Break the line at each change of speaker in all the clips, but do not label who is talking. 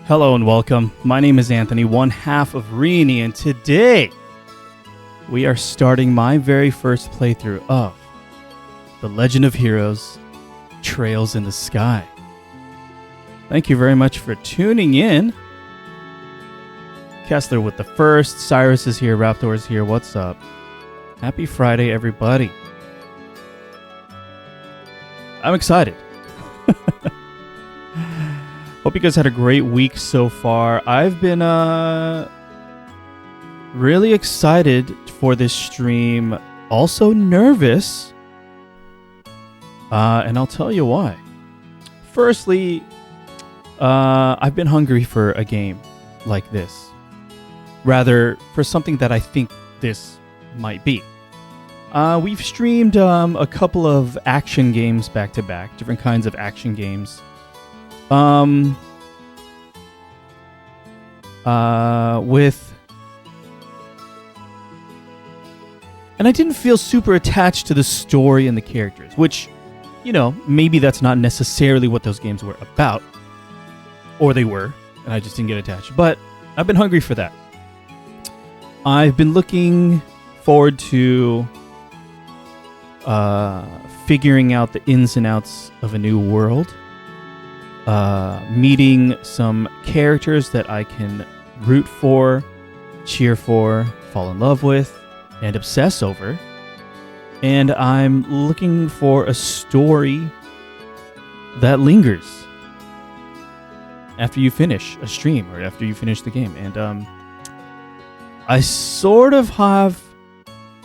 Hello and welcome. My name is Anthony, one half of Reyony, and today we are starting my very first playthrough of The Legend of Heroes: Trails in the Sky. Thank you very much for tuning in. Kessler with the first, Cyrus is here, Raptor is here, what's up? Happy Friday, everybody. I'm excited. Hope you guys had a great week so far. I've been really excited for this stream. Also nervous. And I'll tell you why. Firstly, I've been hungry for a game like this. Rather, for something that I think this might be. We've streamed a couple of action games back to back, different kinds of action games. And I didn't feel super attached to the story and the characters, which, you know, maybe that's not necessarily what those games were about. Or they were, and I just didn't get attached. But I've been hungry for that. I've been looking forward to figuring out the ins and outs of a new world. Meeting some characters that I can root for, cheer for, fall in love with, and obsess over. And I'm looking for a story that lingers after you finish a stream or after you finish the game. And I sort of have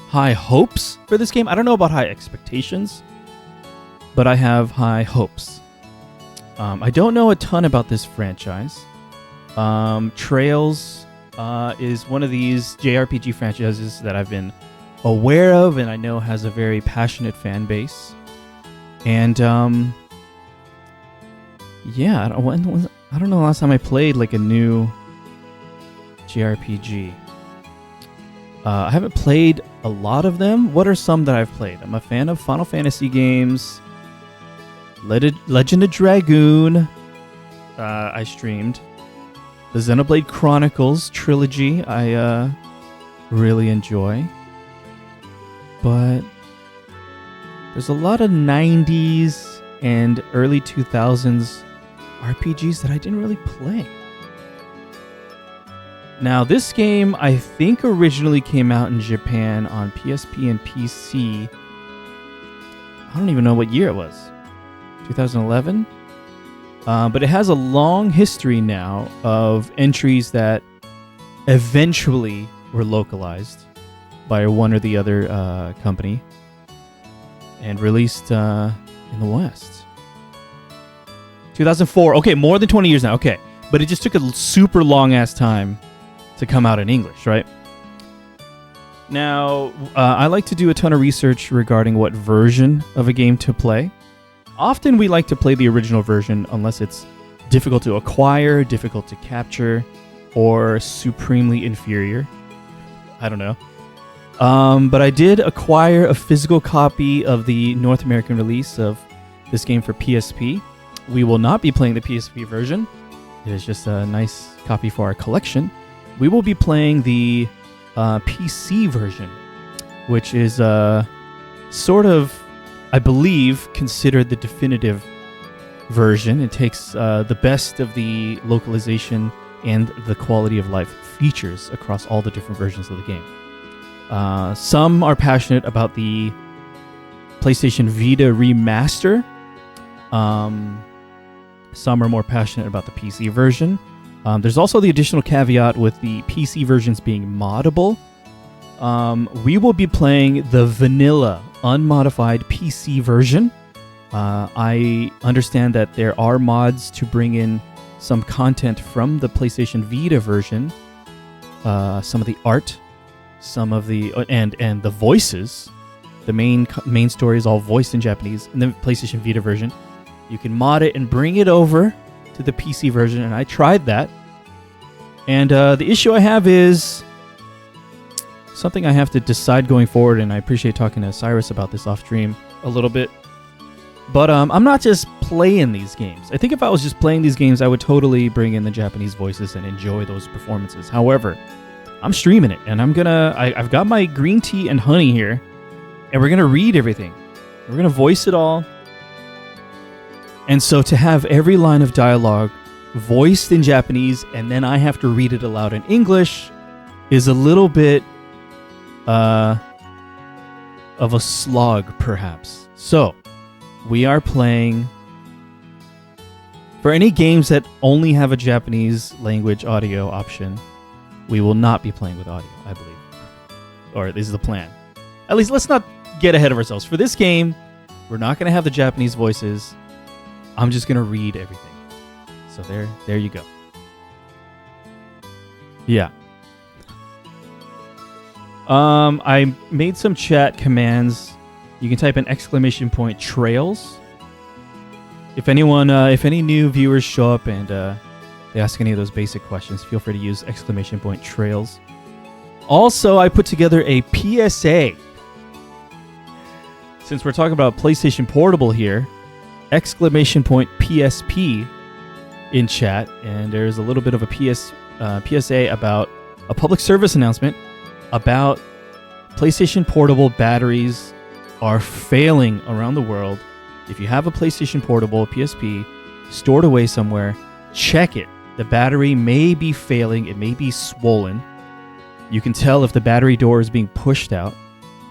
high hopes for this game. I don't know about high expectations, but I have high hopes. I don't know a ton about this franchise. Trails is one of these JRPG franchises that I've been aware of and I know has a very passionate fan base. And yeah, I don't know the last time I played like a new JRPG. I haven't played a lot of them. What are some that I've played? I'm a fan of Final Fantasy games. Legend of Dragoon, I streamed. The Xenoblade Chronicles trilogy, I really enjoy. But there's a lot of 90s and early 2000s RPGs that I didn't really play. Now, this game, I think, originally came out in Japan on PSP and PC. I don't even know what year it was. 2011? But it has a long history now of entries that eventually were localized by one or the other company and released in the West. 2004. Okay, more than 20 years now. Okay. But it just took a super long-ass time to come out in English, right? Now, I like to do a ton of research regarding what version of a game to play. Often we like to play the original version unless it's difficult to acquire, difficult to capture, or supremely inferior. I don't know. But I did acquire a physical copy of the North American release of this game for PSP. We will not be playing the PSP version. It is just a nice copy for our collection. We will be playing the PC version, which is sort of, I believe, considered the definitive version. It takes the best of the localization and the quality of life features across all the different versions of the game. Some are passionate about the PlayStation Vita remaster. Some are more passionate about the PC version. There's also the additional caveat with the PC versions being moddable. We will be playing the vanilla, unmodified PC version. I understand that there are mods to bring in some content from the PlayStation Vita version. Some of the art, some of the and the voices. The main story is all voiced in Japanese in the PlayStation Vita version. You can mod it and bring it over to the PC version, and I tried that. And the issue I have is something I have to decide going forward, and I appreciate talking to Cyrus about this off stream a little bit. But I'm not just playing these games. I think if I was just playing these games, I would totally bring in the Japanese voices and enjoy those performances. However, I'm streaming it, and I've got my green tea and honey here, and we're gonna read everything. We're gonna voice it all. And so to have every line of dialogue voiced in Japanese, and then I have to read it aloud in English, is a little bit of a slog, perhaps. So we are playing. For any games that only have a Japanese language audio option, we will not be playing with audio, I believe. Or this is the plan. At least let's not get ahead of ourselves. For this game, we're not going to have the Japanese voices. I'm just going to read everything. So there you go. Yeah. I made some chat commands. You can type in !trails. If any new viewers show up and they ask any of those basic questions, feel free to use !trails. Also, I put together a PSA. Since we're talking about PlayStation Portable here, !PSP in chat, and there's a little bit of a PSA about a public service announcement about PlayStation Portable batteries are failing around the world. If you have a PlayStation Portable, PSP, stored away somewhere, check it. The battery may be failing. It may be swollen. You can tell if the battery door is being pushed out,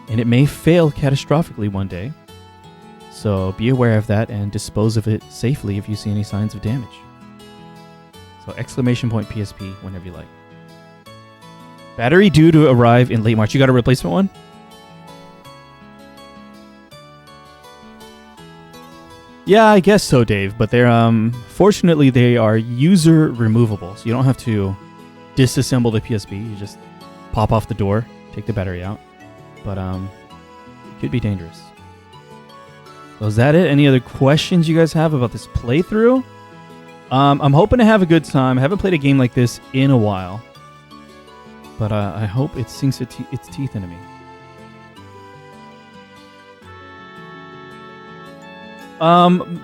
and it may fail catastrophically one day. So be aware of that and dispose of it safely if you see any signs of damage. So !PSP whenever you like. Battery due to arrive in late March. You got a replacement one? Yeah, I guess so, Dave. But they're fortunately they are user removable, so you don't have to disassemble the PSP. You just pop off the door, take the battery out. But it could be dangerous. So is that it? Any other questions you guys have about this playthrough? I'm hoping to have a good time. I haven't played a game like this in a while, but I hope it sinks its teeth into me.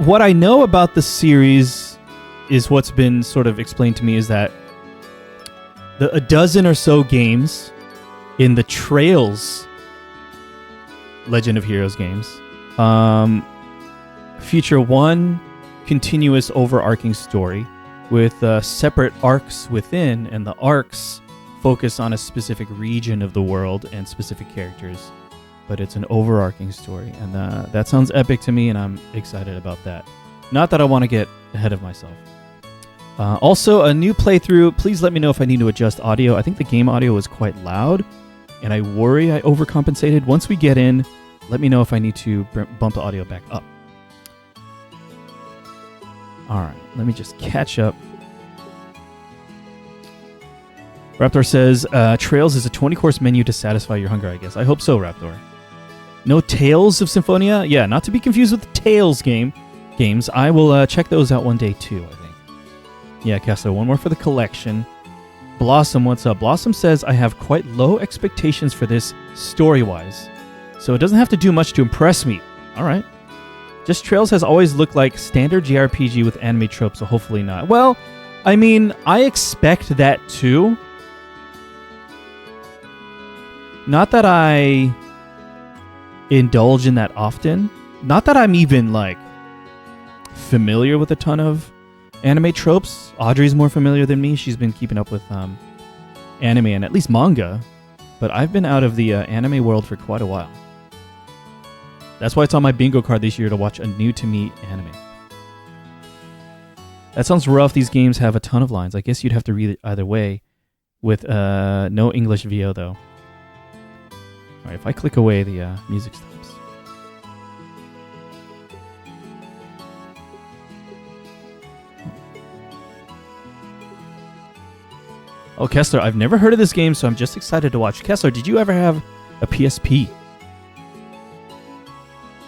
What I know about the series is what's been sort of explained to me is that a dozen or so games in the Trails Legend of Heroes games feature one continuous overarching story with separate arcs within, and the arcs focus on a specific region of the world and specific characters. But it's an overarching story, and that sounds epic to me, and I'm excited about that. Not that I want to get ahead of myself. Also, a new playthrough. Please let me know if I need to adjust audio. I think the game audio is quite loud, and I worry I overcompensated. Once we get in, let me know if I need to bump the audio back up. All right, let me just catch up. Raptor says, Trails is a 20-course menu to satisfy your hunger, I guess. I hope so, Raptor. No Tales of Symphonia? Yeah, not to be confused with the Tales games. I will check those out one day, too, I think. Yeah, Kessler, one more for the collection. Blossom, what's up? Blossom says, I have quite low expectations for this story-wise, so it doesn't have to do much to impress me. All right. Just Trails has always looked like standard JRPG with anime tropes, so hopefully not. Well, I mean, I expect that, too. Not that I indulge in that often. Not that I'm even, familiar with a ton of anime tropes. Audrey's more familiar than me. She's been keeping up with anime and at least manga. But I've been out of the anime world for quite a while. That's why it's on my bingo card this year to watch a new-to-me anime. That sounds rough. These games have a ton of lines. I guess you'd have to read it either way with no English VO, though. All right, if I click away, the music stops. Oh, Kessler, I've never heard of this game, so I'm just excited to watch. Kessler, did you ever have a PSP?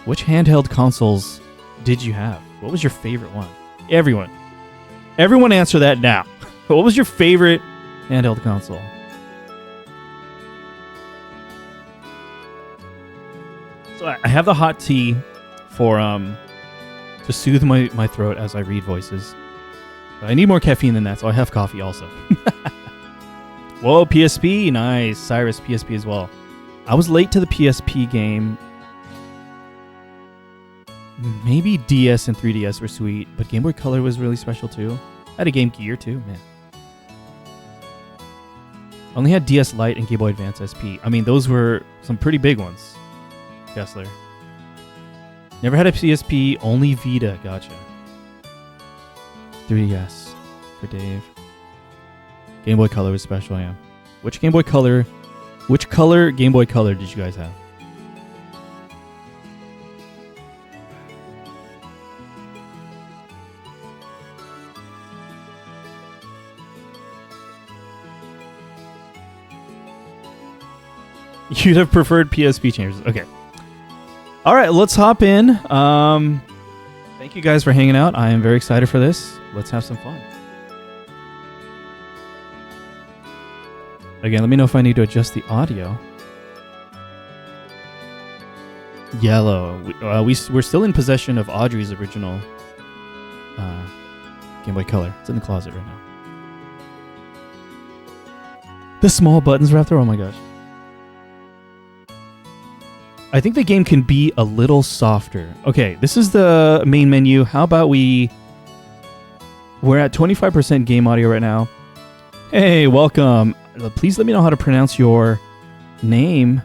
Which handheld consoles did you have? What was your favorite one? Everyone answer that now. What was your favorite handheld console? So I have the hot tea for to soothe my throat as I read voices. But I need more caffeine than that, so I have coffee also. Whoa, PSP, nice. Cyrus, PSP as well. I was late to the PSP game. Maybe DS and 3DS were sweet, but Game Boy Color was really special too. I had a Game Gear too, man. Only had DS Lite and Game Boy Advance SP. I mean, those were some pretty big ones. Kessler. Never had a PSP, only Vita. Gotcha. 3DS for Dave. Game Boy Color was special, yeah. Which color Game Boy Color did you guys have? You'd have preferred PSP changes. Okay. All right, let's hop in. Thank you guys for hanging out. I am very excited for this. Let's have some fun. Again, let me know if I need to adjust the audio. Yellow. We're still in possession of Audrey's original Game Boy Color. It's in the closet right now. The small buttons were after. Oh my gosh. I think the game can be a little softer. Okay, this is the main menu. How about we're at 25% game audio right now. Hey, welcome. Please let me know how to pronounce your name.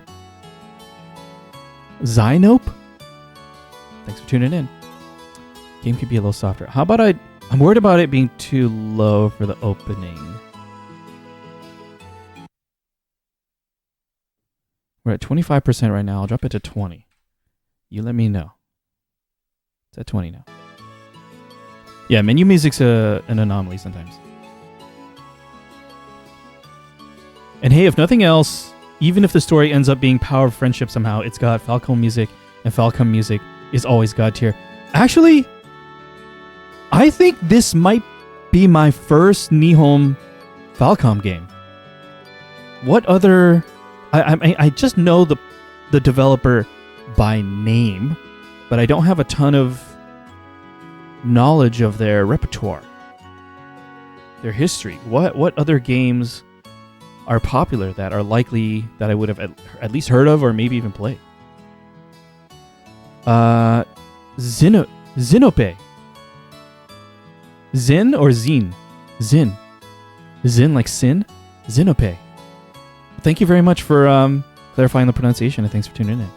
Zynope? Thanks for tuning in. Game could be a little softer. How about I'm worried about it being too low for the opening. We're at 25% right now. I'll drop it to 20. You let me know. It's at 20 now. Yeah, menu music's an anomaly sometimes. And hey, if nothing else, even if the story ends up being Power of Friendship somehow, it's got Falcom music, and Falcom music is always God tier. Actually, I think this might be my first Nihon Falcom game. What other... I just know the developer by name, but I don't have a ton of knowledge of their repertoire, their history. What other games are popular that are likely that I would have at least heard of or maybe even played? Xenope. Zin or Zine? Zin. Zin like sin? Xenope. Thank you very much for clarifying the pronunciation, and thanks for tuning in.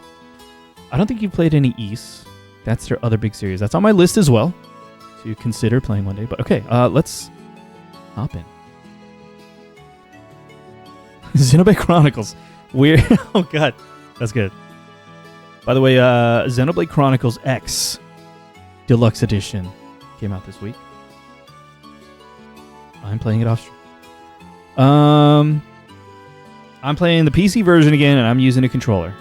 I don't think you've played any Ys. That's their other big series. That's on my list as well to consider playing one day. But okay, let's hop in. Xenoblade Chronicles. Weird. Oh god, that's good. By the way, Xenoblade Chronicles X Deluxe Edition came out this week. I'm playing it off. I'm playing the PC version again, and I'm using a controller.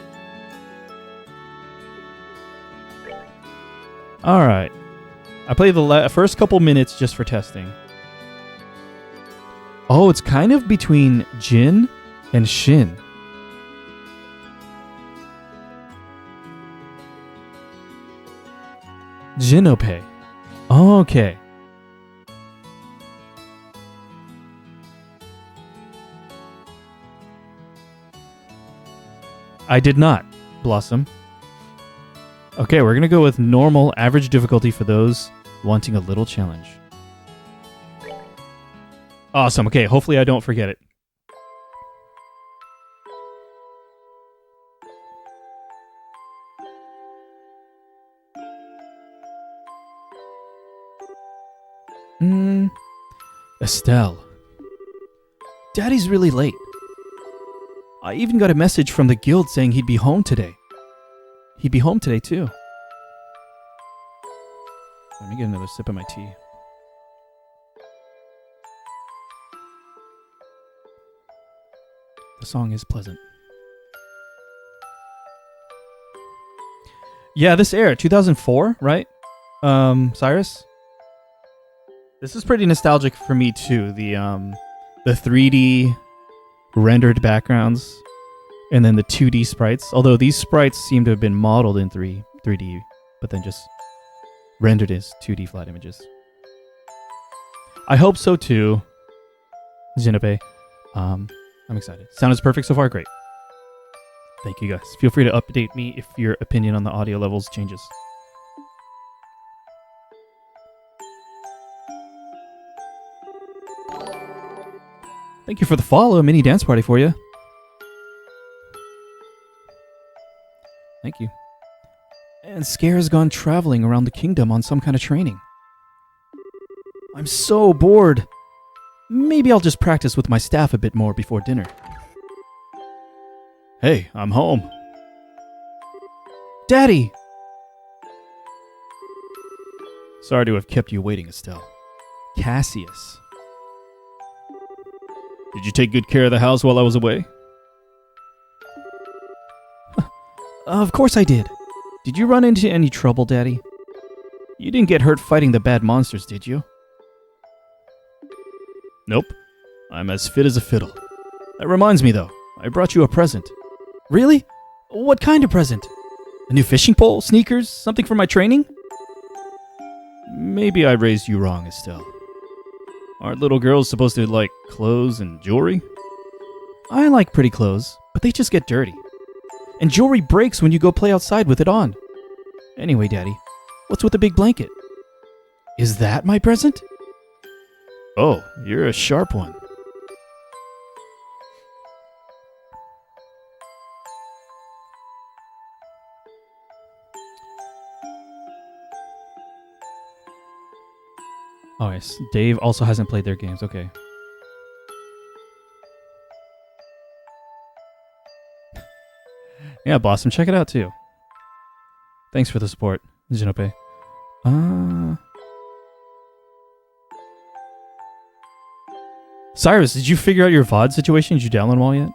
All right. I played the first couple minutes just for testing. Oh, it's kind of between Jin and Shin. Jinope. Oh, okay. I did not, Blossom. Okay, we're going to go with normal, average difficulty for those wanting a little challenge. Awesome. Okay, hopefully I don't forget it. Estelle. Daddy's really late. I even got a message from the guild saying he'd be home today. He'd be home today, too. Let me get another sip of my tea. The song is pleasant. Yeah, this aired 2004, right? Cyrus? This is pretty nostalgic for me, too. The 3D... rendered backgrounds, and then the 2D sprites. Although these sprites seem to have been modeled in 3D, but then just rendered as 2D flat images. I hope so too, Jinobe. I'm excited. Sound is perfect so far. Great. Thank you guys. Feel free to update me if your opinion on the audio levels changes. Thank you for the follow. A mini dance party for you. Thank you. And Scare has gone traveling around the kingdom on some kind of training. I'm so bored. Maybe I'll just practice with my staff a bit more before dinner. Hey, I'm home. Daddy! Sorry to have kept you waiting, Estelle. Cassius. Did you take good care of the house while I was away? Of course I did. Did you run into any trouble, Daddy? You didn't get hurt fighting the bad monsters, did you? Nope. I'm as fit as a fiddle. That reminds me, though. I brought you a present. Really? What kind of present? A new fishing pole? Sneakers? Something for my training? Maybe I raised you wrong, Estelle. Aren't little girls supposed to like clothes and jewelry? I like pretty clothes, but they just get dirty. And jewelry breaks when you go play outside with it on. Anyway, Daddy, what's with the big blanket? Is that my present? Oh, you're a sharp one. Oh, yes. Dave also hasn't played their games. Okay. Yeah, Blossom, check it out too. Thanks for the support, Jinope. Cyrus, did you figure out your VOD situation? Did you download them all yet?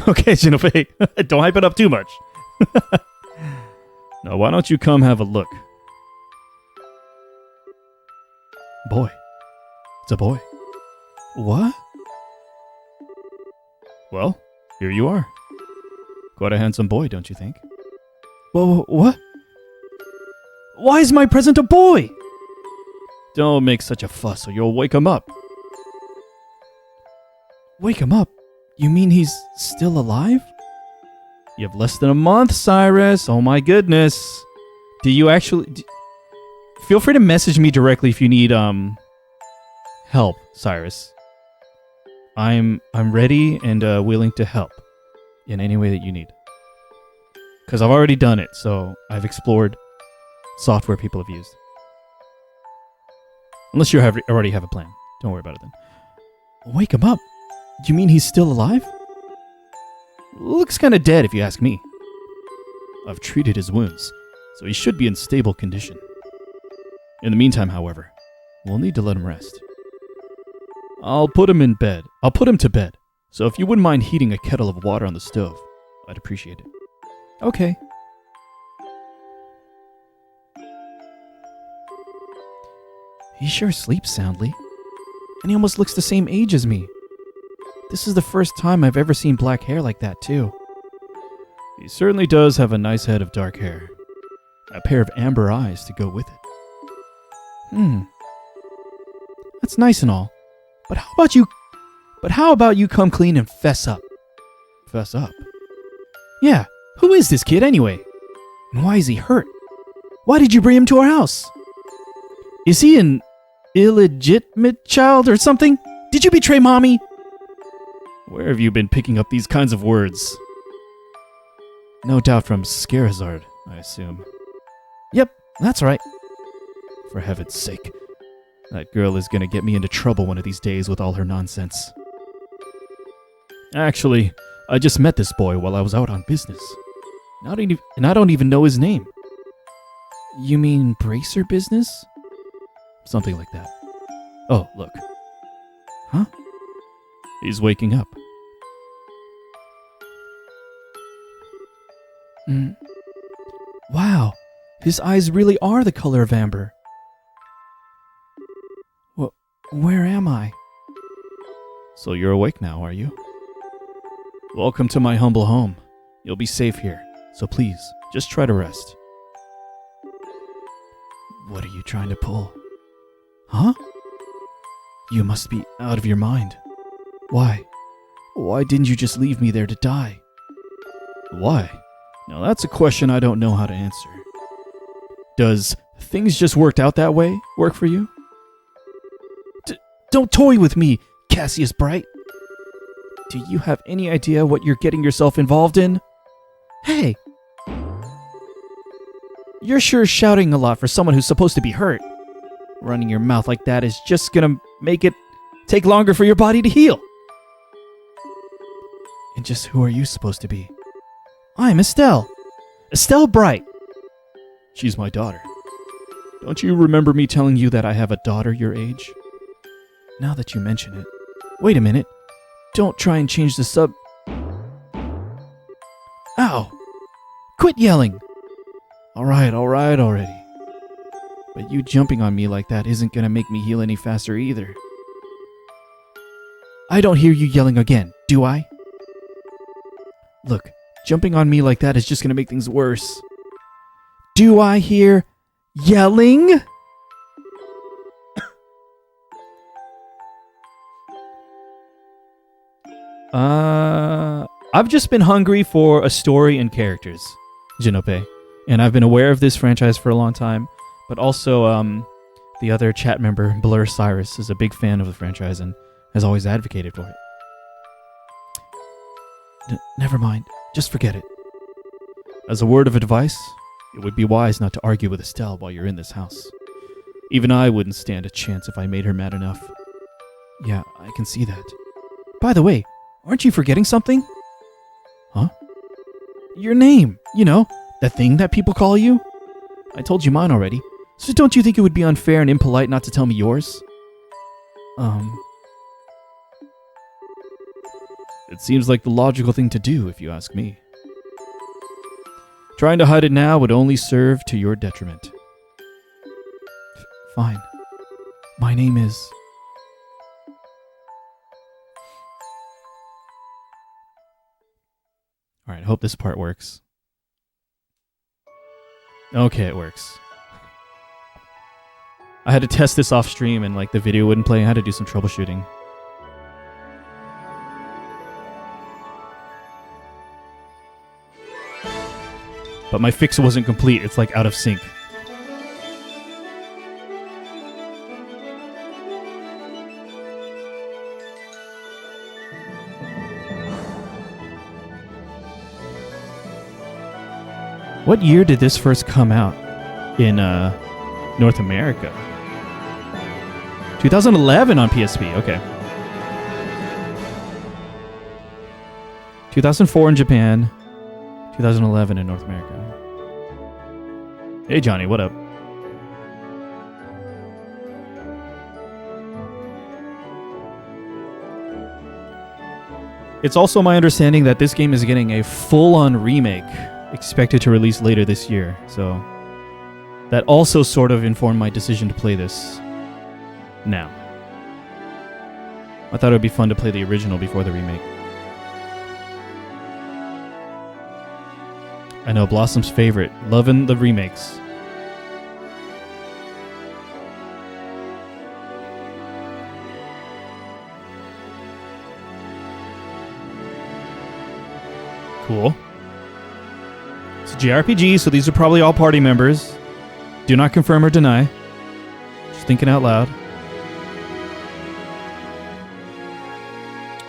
Okay, Jinope. Don't hype it up too much. Now, why don't you come have a look? Boy. It's a boy. What? Well, here you are. Quite a handsome boy, don't you think? Whoa, what? Why is my present a boy? Don't make such a fuss or you'll wake him up. Wake him up? You mean he's still alive? You have less than a month, Cyrus. Oh my goodness. Do you actually... Feel free to message me directly if you need help, Cyrus. I'm ready and willing to help in any way that you need. Because I've already done it, so I've explored software people have used. Unless you already have a plan. Don't worry about it then. Wake him up. Do you mean he's still alive? Looks kind of dead if you ask me. I've treated his wounds, so he should be in stable condition. In the meantime, however, we'll need to let him rest. I'll put him to bed. So if you wouldn't mind heating a kettle of water on the stove, I'd appreciate it. Okay. He sure sleeps soundly. And he almost looks the same age as me. This is the first time I've ever seen black hair like that, too. He certainly does have a nice head of dark hair. A pair of amber eyes to go with it. That's nice and all. But how about you come clean and fess up? Fess up? Yeah, who is this kid anyway? And why is he hurt? Why did you bring him to our house? Is he an illegitimate child or something? Did you betray Mommy? Where have you been picking up these kinds of words? No doubt from Scarazard, I assume. Yep, that's right. For heaven's sake. That girl is gonna get me into trouble one of these days with all her nonsense. Actually, I just met this boy while I was out on business. And I don't even know his name. You mean bracer business? Something like that. Oh, look. Huh? He's waking up. Wow, his eyes really are the color of amber. Where am I? So you're awake now, are you? Welcome to my humble home. You'll be safe here, so please, Just try to rest. What are you trying to pull? Huh? You must be out of your mind. Why? Why didn't you just leave me there to die? Why? Now that's a question I don't know how to answer. Does things just worked out that way work for you? Don't toy with me, Cassius Bright. Do you have any idea what you're getting yourself involved in? Hey! You're sure shouting a lot for someone who's supposed to be hurt. Running your mouth like that is just gonna make it take longer for your body to heal. And just who are you supposed to be? I'm Estelle. Estelle Bright. She's my daughter. Don't you remember me telling you that I have a daughter your age? Now that you mention it. Wait a minute. Don't try and change the sub... Ow! Quit yelling! Alright already. But you jumping on me like that isn't gonna make me heal any faster either. I don't hear you yelling again, do I? Look, jumping on me like that is just gonna make things worse. Do I hear yelling? I've just been hungry for a story and characters, Jinope. And I've been aware of this franchise for a long time, but also the other chat member, Blur Cyrus, is a big fan of the franchise and has always advocated for it. Never mind, just forget it. As a word of advice, it would be wise not to argue with Estelle while you're in this house. Even I wouldn't stand a chance if I made her mad enough. Yeah, I can see that. By the way, aren't you forgetting something? Huh? Your name, you know, that thing that people call you? I told you mine already, so don't you think it would be unfair and impolite not to tell me yours? It seems like the logical thing to do, if you ask me. Trying to hide it now would only serve to your detriment. Fine. My name is... Alright, I hope this part works. Okay, it works. I had to test this off stream and like the video wouldn't play. I had to do some troubleshooting. But my fix wasn't complete. It's like out of sync. What year did this first come out in North America? 2011 on PSP, okay. 2004 in Japan, 2011 in North America. Hey Johnny, what up? It's also my understanding that this game is getting a full-on remake, expected to release later this year, so that also sort of informed my decision to play this now. I thought it would be fun to play the original before the remake. I know, Blossom's favorite, loving the remakes. Cool. It's a JRPG, so these are probably all party members. Do not confirm or deny. Just thinking out loud.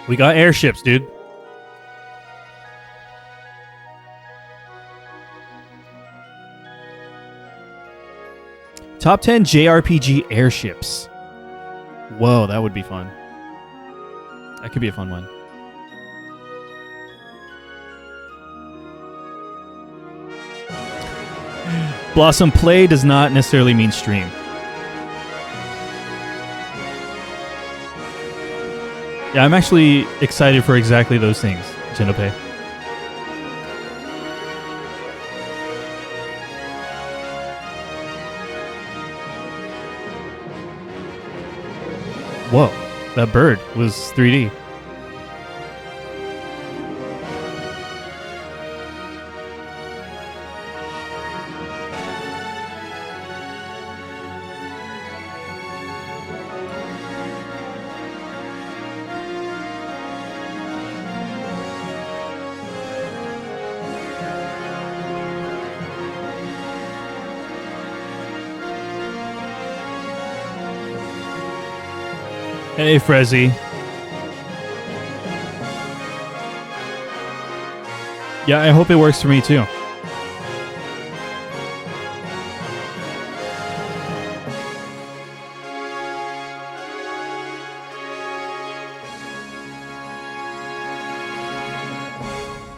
We got airships, dude. Top 10 JRPG airships. Whoa, that would be fun. That could be a fun one. Blossom, play does not necessarily mean stream. Yeah, I'm actually excited for exactly those things, Jinope. Whoa, that bird was 3D. Hey, Frezzy. Yeah, I hope it works for me too.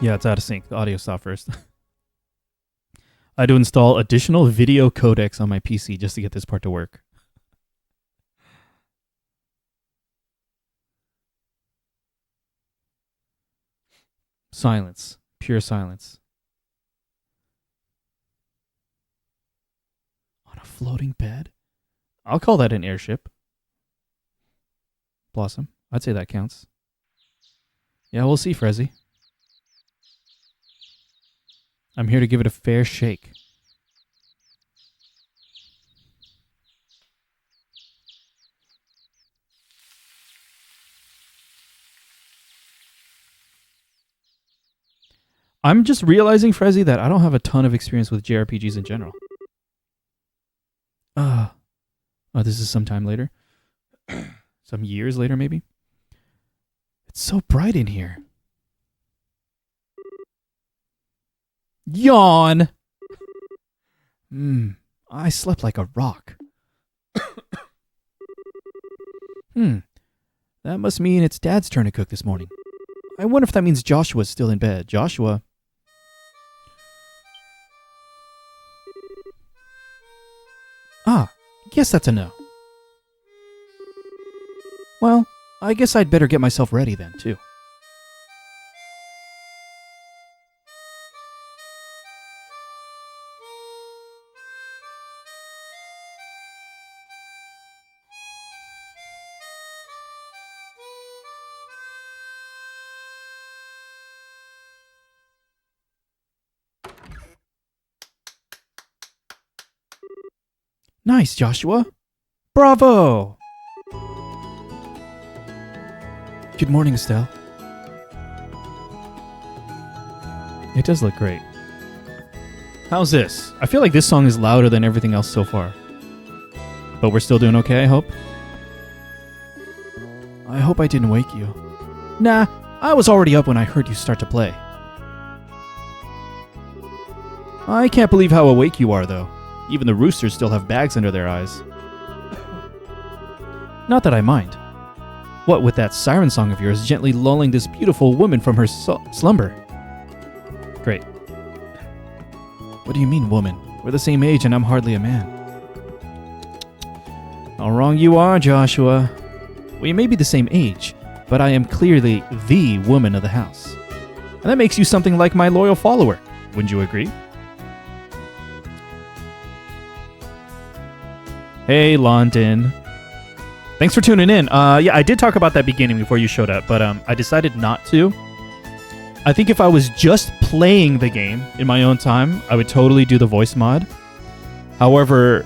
Yeah, it's out of sync. The audio stopped first. I had to install additional video codecs on my PC just to get this part to work. Silence. Pure silence. On a floating bed? I'll call that an airship. Blossom. I'd say that counts. Yeah, we'll see, Frezzy. I'm here to give it a fair shake. I'm just realizing, Frezzy, that I don't have a ton of experience with JRPGs in general. Oh, this is some time later. Some years later, maybe. It's so bright in here. Yawn! I slept like a rock. That must mean it's Dad's turn to cook this morning. I wonder if that means Joshua's still in bed. Joshua... guess that's a no. Well, I guess I'd better get myself ready then, too. Nice, Joshua. Bravo! Good morning, Estelle. It does look great. How's this? I feel like this song is louder than everything else so far. But we're still doing okay, I hope? I hope I didn't wake you. Nah, I was already up when I heard you start to play. I can't believe how awake you are, though. Even the roosters still have bags under their eyes. Not that I mind. What with that siren song of yours gently lulling this beautiful woman from her slumber? Great. What do you mean, woman? We're the same age and I'm hardly a man. How wrong you are, Joshua. We may be the same age, but I am clearly the woman of the house. And that makes you something like my loyal follower. Wouldn't you agree? Hey, London. Thanks for tuning in. Yeah, I did talk about that beginning before you showed up, but I decided not to. I think if I was just playing the game in my own time, I would totally do the voice mod. However,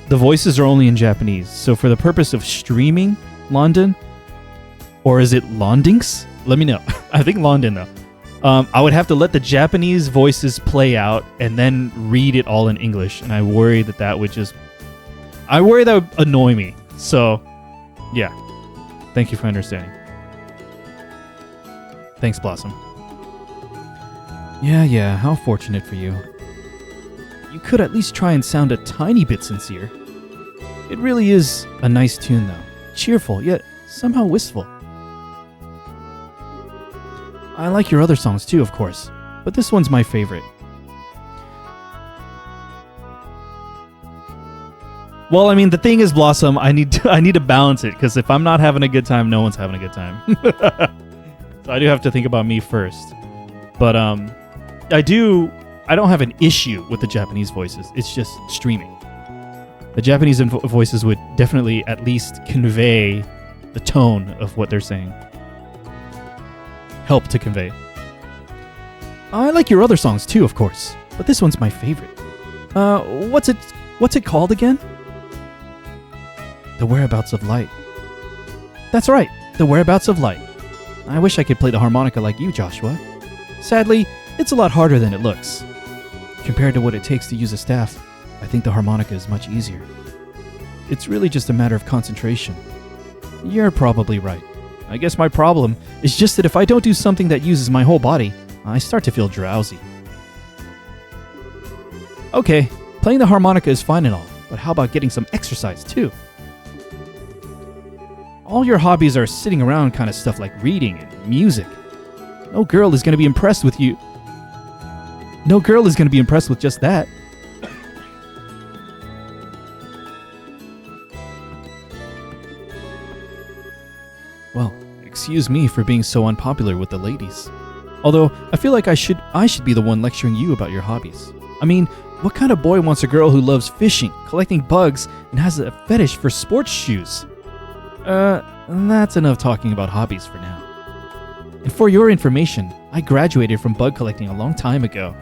the voices are only in Japanese, so for the purpose of streaming London, or is it Londinks? Let me know. I think London, though. I would have to let the Japanese voices play out and then read it all in English, and I worry that would just... I worry that would annoy me. So, yeah. Thank you for understanding. Thanks, Blossom. Yeah, how fortunate for you. You could at least try and sound a tiny bit sincere. It really is a nice tune, though. Cheerful, yet somehow wistful. I like your other songs too, of course, but this one's my favorite. Well, I mean, the thing is, Blossom, I need to balance it, because if I'm not having a good time, no one's having a good time. So I do have to think about me first. But I don't have an issue with the Japanese voices. It's just streaming. The Japanese voices would definitely at least convey the tone of what they're saying. Help to convey. I like your other songs too, of course, but this one's my favorite. What's it called again? The Whereabouts of Light. That's right, The Whereabouts of Light. I wish I could play the harmonica like you, Joshua. Sadly, it's a lot harder than it looks. Compared to what it takes to use a staff, I think the harmonica is much easier. It's really just a matter of concentration. You're probably right. I guess my problem is just that if I don't do something that uses my whole body, I start to feel drowsy. Okay, playing the harmonica is fine and all, but how about getting some exercise too? All your hobbies are sitting around kind of stuff like reading and music. No girl is going to be impressed with you. No girl is going to be impressed with just that. Well, excuse me for being so unpopular with the ladies. Although, I feel like I should be the one lecturing you about your hobbies. I mean, what kind of boy wants a girl who loves fishing, collecting bugs, and has a fetish for sports shoes? That's enough talking about hobbies for now. And for your information, I graduated from bug collecting a long time ago.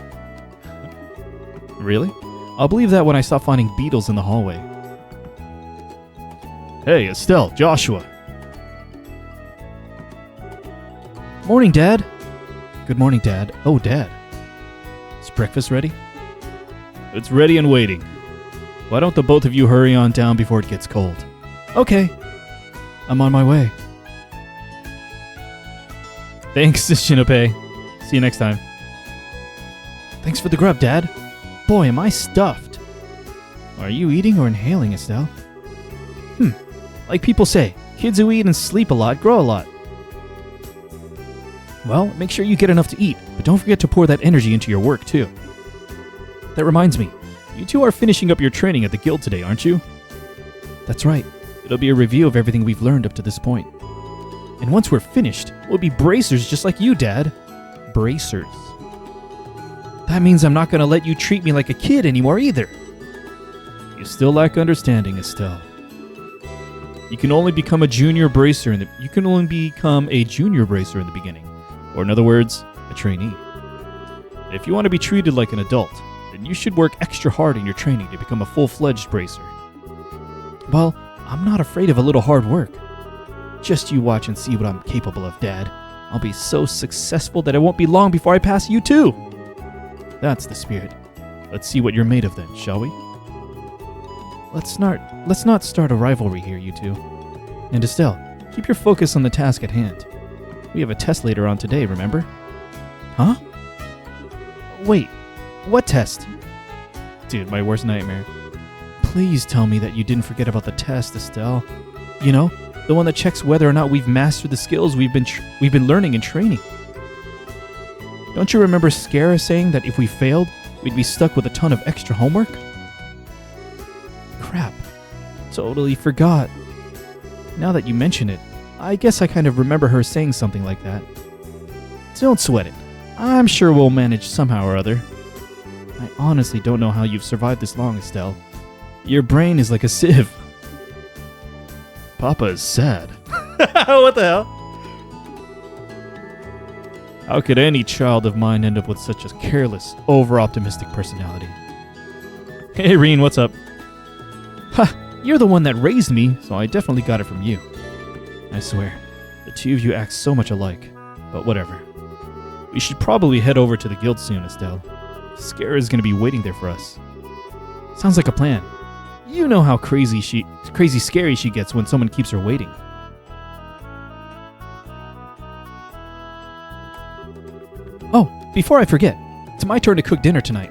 Really? I'll believe that when I stop finding beetles in the hallway. Hey, Estelle, Joshua. Morning, Dad. Good morning, Dad. Oh, Dad. Is breakfast ready? It's ready and waiting. Why don't the both of you hurry on down before it gets cold? Okay. I'm on my way. Thanks, Shinope. See you next time. Thanks for the grub, Dad. Boy, am I stuffed. Are you eating or inhaling, Estelle? Like people say, kids who eat and sleep a lot grow a lot. Well, make sure you get enough to eat, but don't forget to pour that energy into your work, too. That reminds me, you two are finishing up your training at the guild today, aren't you? That's right. It'll be a review of everything we've learned up to this point. And once we're finished, we'll be bracers just like you, Dad. Bracers. That means I'm not going to let you treat me like a kid anymore either. You still lack understanding, Estelle. You can only become a junior bracer in the beginning. Or in other words, a trainee. If you want to be treated like an adult, then you should work extra hard in your training to become a full-fledged bracer. Well, I'm not afraid of a little hard work. Just you watch and see what I'm capable of, Dad. I'll be so successful that it won't be long before I pass you too. That's the spirit. Let's see what you're made of then, shall we? Let's not start a rivalry here, you two. And Estelle, keep your focus on the task at hand. We have a test later on today, remember? Huh? Wait, what test? Dude, my worst nightmare. Please tell me that you didn't forget about the test, Estelle. You know, the one that checks whether or not we've mastered the skills we've been learning and training. Don't you remember Scara saying that if we failed, we'd be stuck with a ton of extra homework? Crap. Totally forgot. Now that you mention it, I guess I kind of remember her saying something like that. Don't sweat it. I'm sure we'll manage somehow or other. I honestly don't know how you've survived this long, Estelle. Your brain is like a sieve. Papa is sad. What the hell? How could any child of mine end up with such a careless, over-optimistic personality? Hey, Reen, what's up? Ha! You're the one that raised me, so I definitely got it from you. I swear, the two of you act so much alike, but whatever. We should probably head over to the guild soon, Estelle. Scare is going to be waiting there for us. Sounds like a plan. You know how crazy scary she gets when someone keeps her waiting. Oh, before I forget, it's my turn to cook dinner tonight.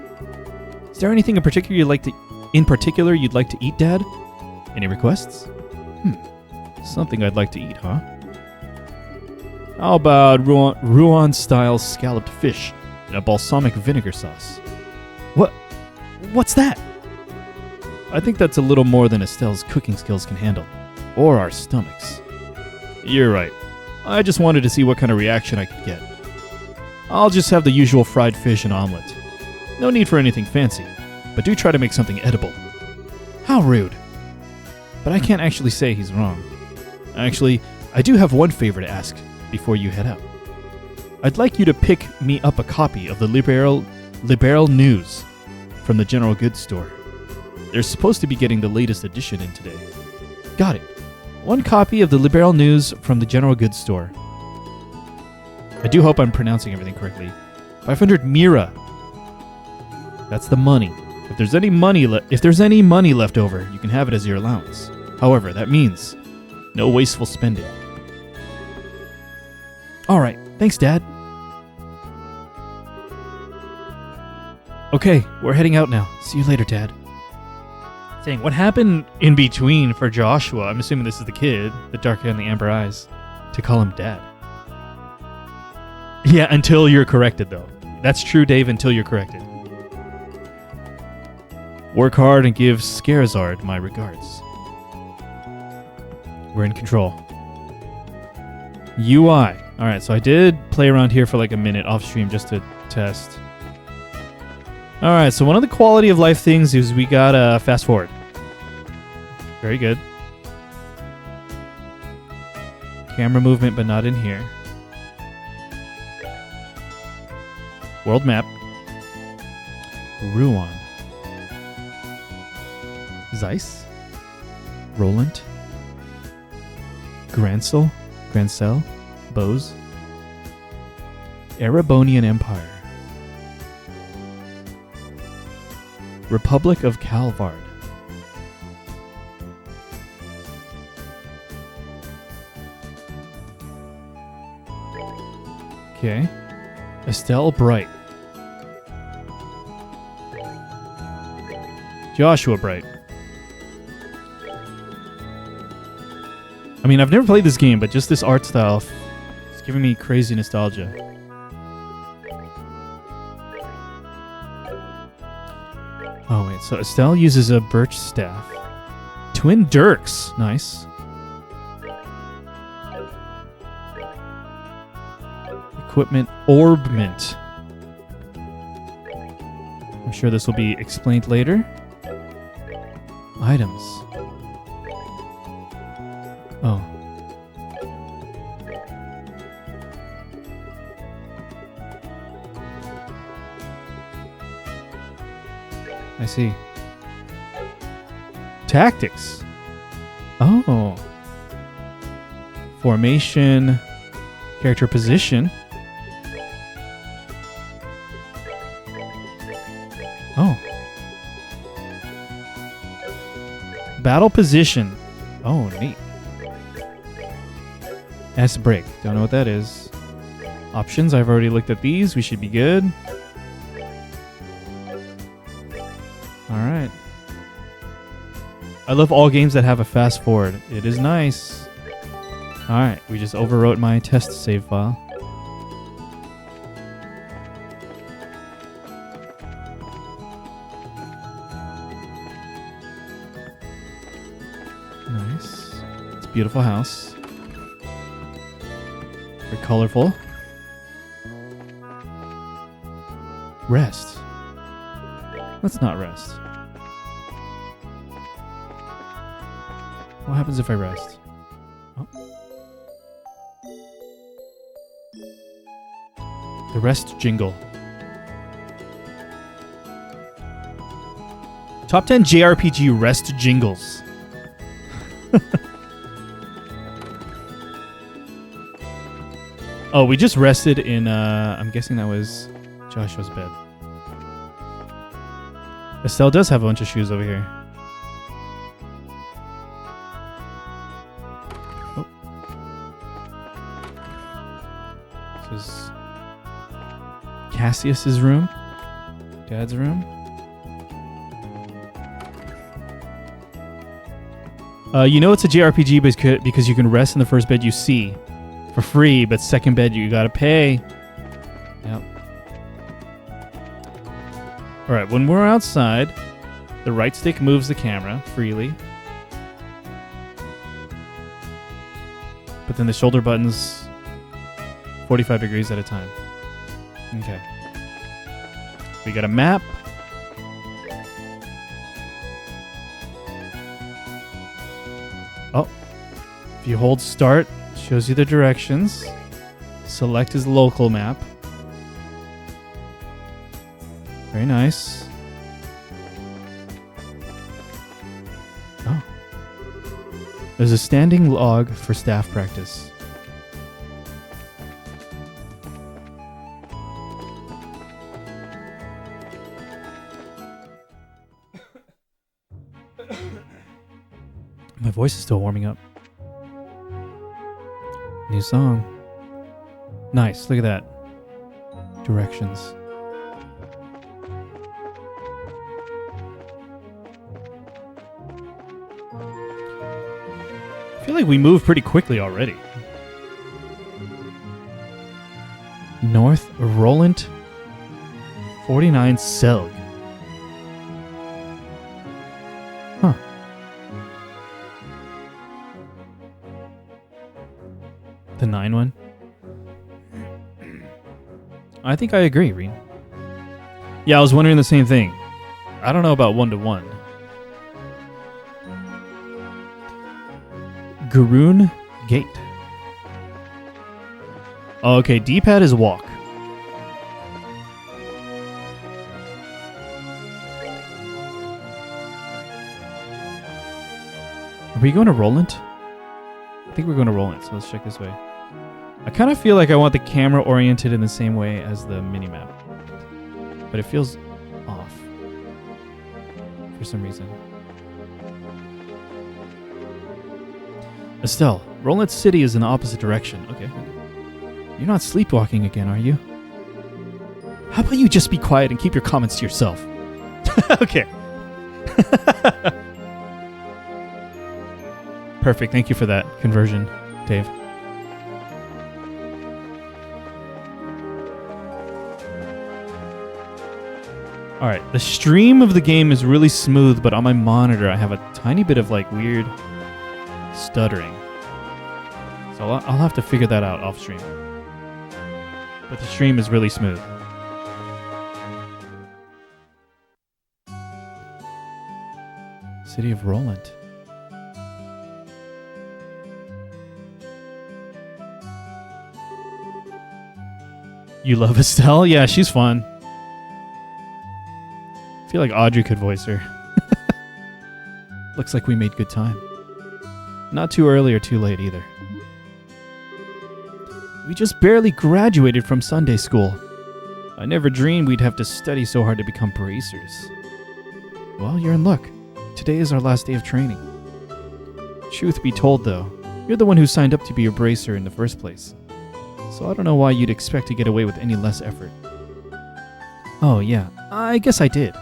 Is there anything in particular you'd like to eat, Dad? Any requests? Something I'd like to eat, huh? How about Rouen-style scalloped fish in a balsamic vinegar sauce? What's that? I think that's a little more than Estelle's cooking skills can handle. Or our stomachs. You're right. I just wanted to see what kind of reaction I could get. I'll just have the usual fried fish and omelet. No need for anything fancy, but do try to make something edible. How rude. But I can't actually say he's wrong. Actually, I do have one favor to ask before you head out. I'd like you to pick me up a copy of the Liberal News from the General Goods Store. They're supposed to be getting the latest edition in today. Got it. One copy of the Liberal News from the General Goods Store. I do hope I'm pronouncing everything correctly. 500 Mira. That's the money. If there's any money left over, you can have it as your allowance. However, that means No wasteful spending. All right. Thanks, Dad. Okay, we're heading out now. See you later, Dad. Dang, what happened in between for Joshua? I'm assuming this is the kid, the dark hair and the amber eyes, to call him Dad. Yeah, until you're corrected, though. That's true, Dave, until you're corrected. Work hard and give Scarazard my regards. We're in control. UI. Alright, so I did play around here for like a minute off stream just to test. Alright, so one of the quality of life things is we got a fast forward. Very good. Camera movement, but not in here. World map. Ruan. Zeiss. Roland. Grancel. Bose. Erebonian Empire. Republic of Calvard. Okay. Estelle Bright. Joshua Bright. I mean, I've never played this game, but just this art style is giving me crazy nostalgia. Oh, wait. So Estelle uses a birch staff. Twin Dirks. Nice. Equipment Orbment. I'm sure this will be explained later. Items. Oh. I see. Tactics. Oh. Formation. Character position. Oh. Battle position. Oh, neat. S break. Don't know what that is. Options. I've already looked at these. We should be good. Alright. I love all games that have a fast forward. It is nice. Alright. We just overwrote my test save file. Nice. It's a beautiful house. Very colorful. Rest. Let's not rest. What happens if I rest? Oh. The rest jingle. Top 10 JRPG rest jingles. Oh, we just rested in, I'm guessing that was Joshua's bed. Estelle does have a bunch of shoes over here. Oh. This is Cassius's room. Dad's room. You know it's a JRPG because you can rest in the first bed you see for free, but second bed you gotta pay. Yep. Alright, when we're outside, the right stick moves the camera freely. But then the shoulder buttons 45 degrees at a time. Okay. We got a map. Oh. If you hold start, it shows you the directions. Select his local map. Very nice. Oh. There's a standing log for staff practice. My voice is still warming up. New song. Nice. Look at that. Directions. I feel like we moved pretty quickly already. North Roland 49 Selg. Huh. The 9 one? I think I agree, Reen. Yeah, I was wondering the same thing. I don't know about 1-1. Garoon Gate. Oh, okay, D-pad is walk. Are we going to Roland? I think we're going to Roland, so let's check this way. I kind of feel like I want the camera oriented in the same way as the minimap. But it feels off. For some reason. Estelle, Roland City is in the opposite direction. Okay. You're not sleepwalking again, are you? How about you just be quiet and keep your comments to yourself? Okay. Perfect. Thank you for that conversion, Dave. All right. The stream of the game is really smooth, but on my monitor, I have a tiny bit of like weird stuttering. So I'll have to figure that out off stream. But the stream is really smooth. City of Roland. You love Estelle? Yeah, she's fun. I feel like Audrey could voice her. Looks like we made good time. Not too early or too late either. We just barely graduated from Sunday school. I never dreamed we'd have to study so hard to become bracers. Well, you're in luck. Today is our last day of training. Truth be told, though, you're the one who signed up to be a bracer in the first place. So I don't know why you'd expect to get away with any less effort. Oh, yeah, I guess I did.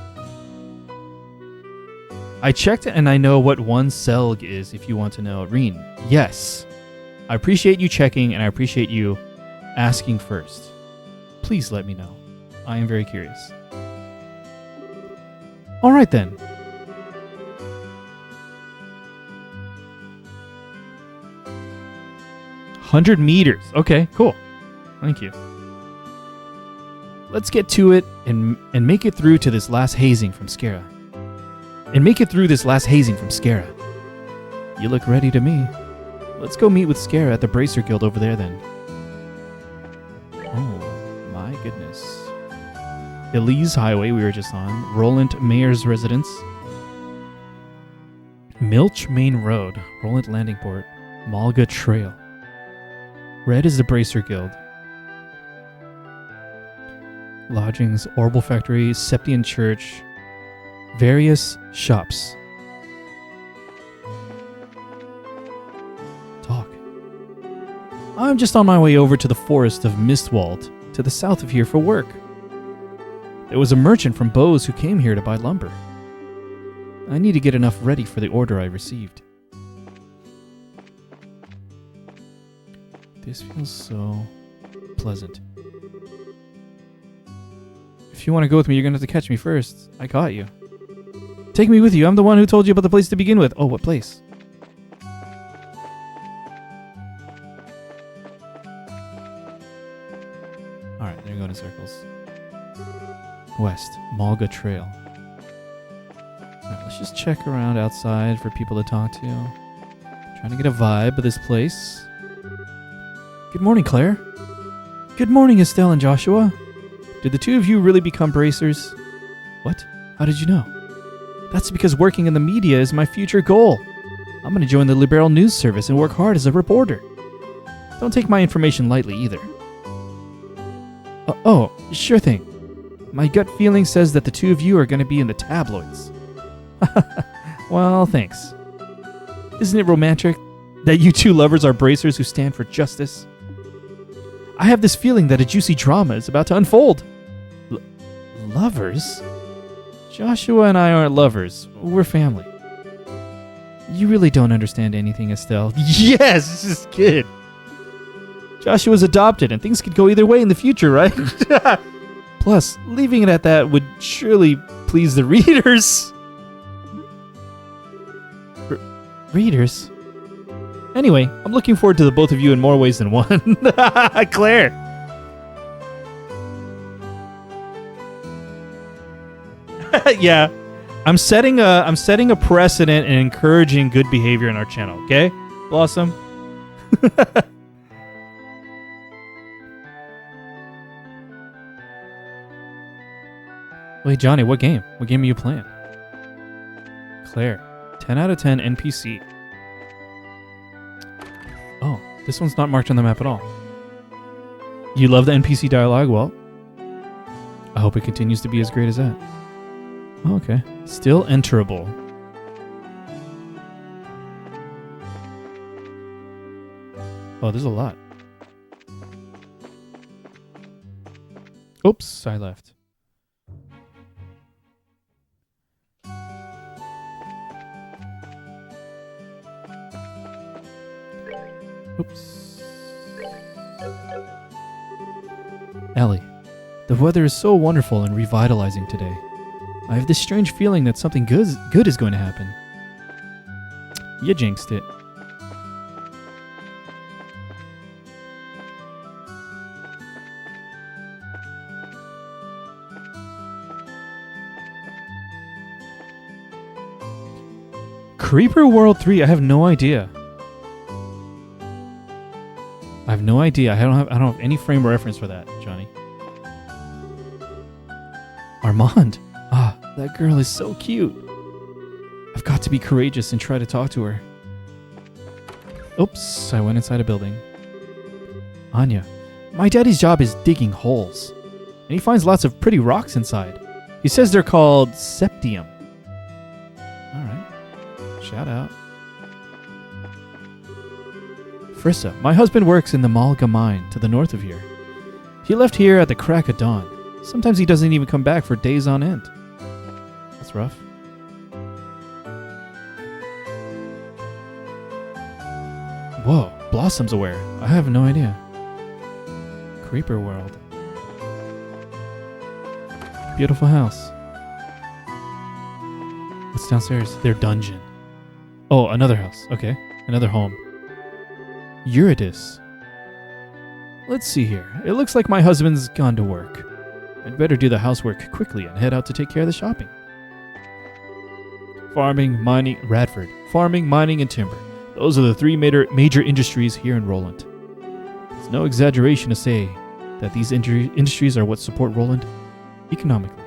I checked and I know what 1 Selg is if you want to know. Reen, yes. I appreciate you checking and I appreciate you asking first. Please let me know. I am very curious. All right then. "100 meters. Okay, cool. Thank you. Let's get to it and make it through to this last hazing from Scara. You look ready to me. Let's go meet with Scara at the Bracer Guild over there then. Oh, my goodness. Elise Highway we were just on. Roland Mayor's residence. Milch Main Road. Roland Landing Port. Malga Trail. Red is the Bracer Guild. Lodgings, Orbital Factory, Septian Church, various shops. Talk. I'm just on my way over to the forest of Mistwald, to the south of here for work. There was a merchant from Bose who came here to buy lumber. I need to get enough ready for the order I received. This feels so pleasant. If you want to go with me, you're going to have to catch me first. I caught you. Take me with you. I'm the one who told you about the place to begin with. Oh, what place? Alright, they're going in circles. West, Malga Trail. Alright, let's just check around outside for people to talk to. Trying to get a vibe of this place. Good morning, Claire. Good morning, Estelle and Joshua. Did the two of you really become bracers? What? How did you know? That's because working in the media is my future goal. I'm going to join the Liberal News Service and work hard as a reporter. Don't take my information lightly either. Oh, sure thing. My gut feeling says that the two of you are going to be in the tabloids. Well, thanks. Isn't it romantic That you two lovers are bracers who stand for justice. I have this feeling that a juicy drama is about to unfold. Lovers? Joshua and I aren't lovers. We're family. You really don't understand anything, Estelle. Yes, this is good. Joshua's adopted, and things could go either way in the future, right? Plus, leaving it at that would surely please the readers. Readers? Anyway, I'm looking forward to the both of you in more ways than one. Claire! Yeah. I'm setting a precedent and encouraging good behavior in our channel, okay? Blossom. Wait, Johnny, what game? What game are you playing? Claire. 10 out of 10 NPC. Oh, this one's not marked on the map at all. You love the NPC dialogue? Well, I hope it continues to be as great as that. Oh, okay. Still enterable. Oh, there's a lot. Oops, I left. Oops. Ellie, the weather is so wonderful and revitalizing today. I have this strange feeling that something good is going to happen. You jinxed it. Creeper World 3, I have no idea. I have no idea. I don't have any frame of reference for that, Johnny. Armand. Ah, that girl is so cute. I've got to be courageous and try to talk to her. Oops, I went inside a building. Anya. My daddy's job is digging holes. And he finds lots of pretty rocks inside. He says they're called septium. Alright. Shout out. Frissa. My husband works in the Malga mine to the north of here. He left here at the crack of dawn. Sometimes he doesn't even come back for days on end. That's rough. Whoa, Blossom's aware. I have no idea. Creeper World. Beautiful house. What's downstairs? Their dungeon. Oh, another house. Okay, another home. Eurydice. Let's see here. It looks like my husband's gone to work. I'd better do the housework quickly and head out to take care of the shopping. Farming, mining, Radford. Farming, mining, and timber. Those are the three major industries here in Roland. It's no exaggeration to say that these industries are what support Roland economically.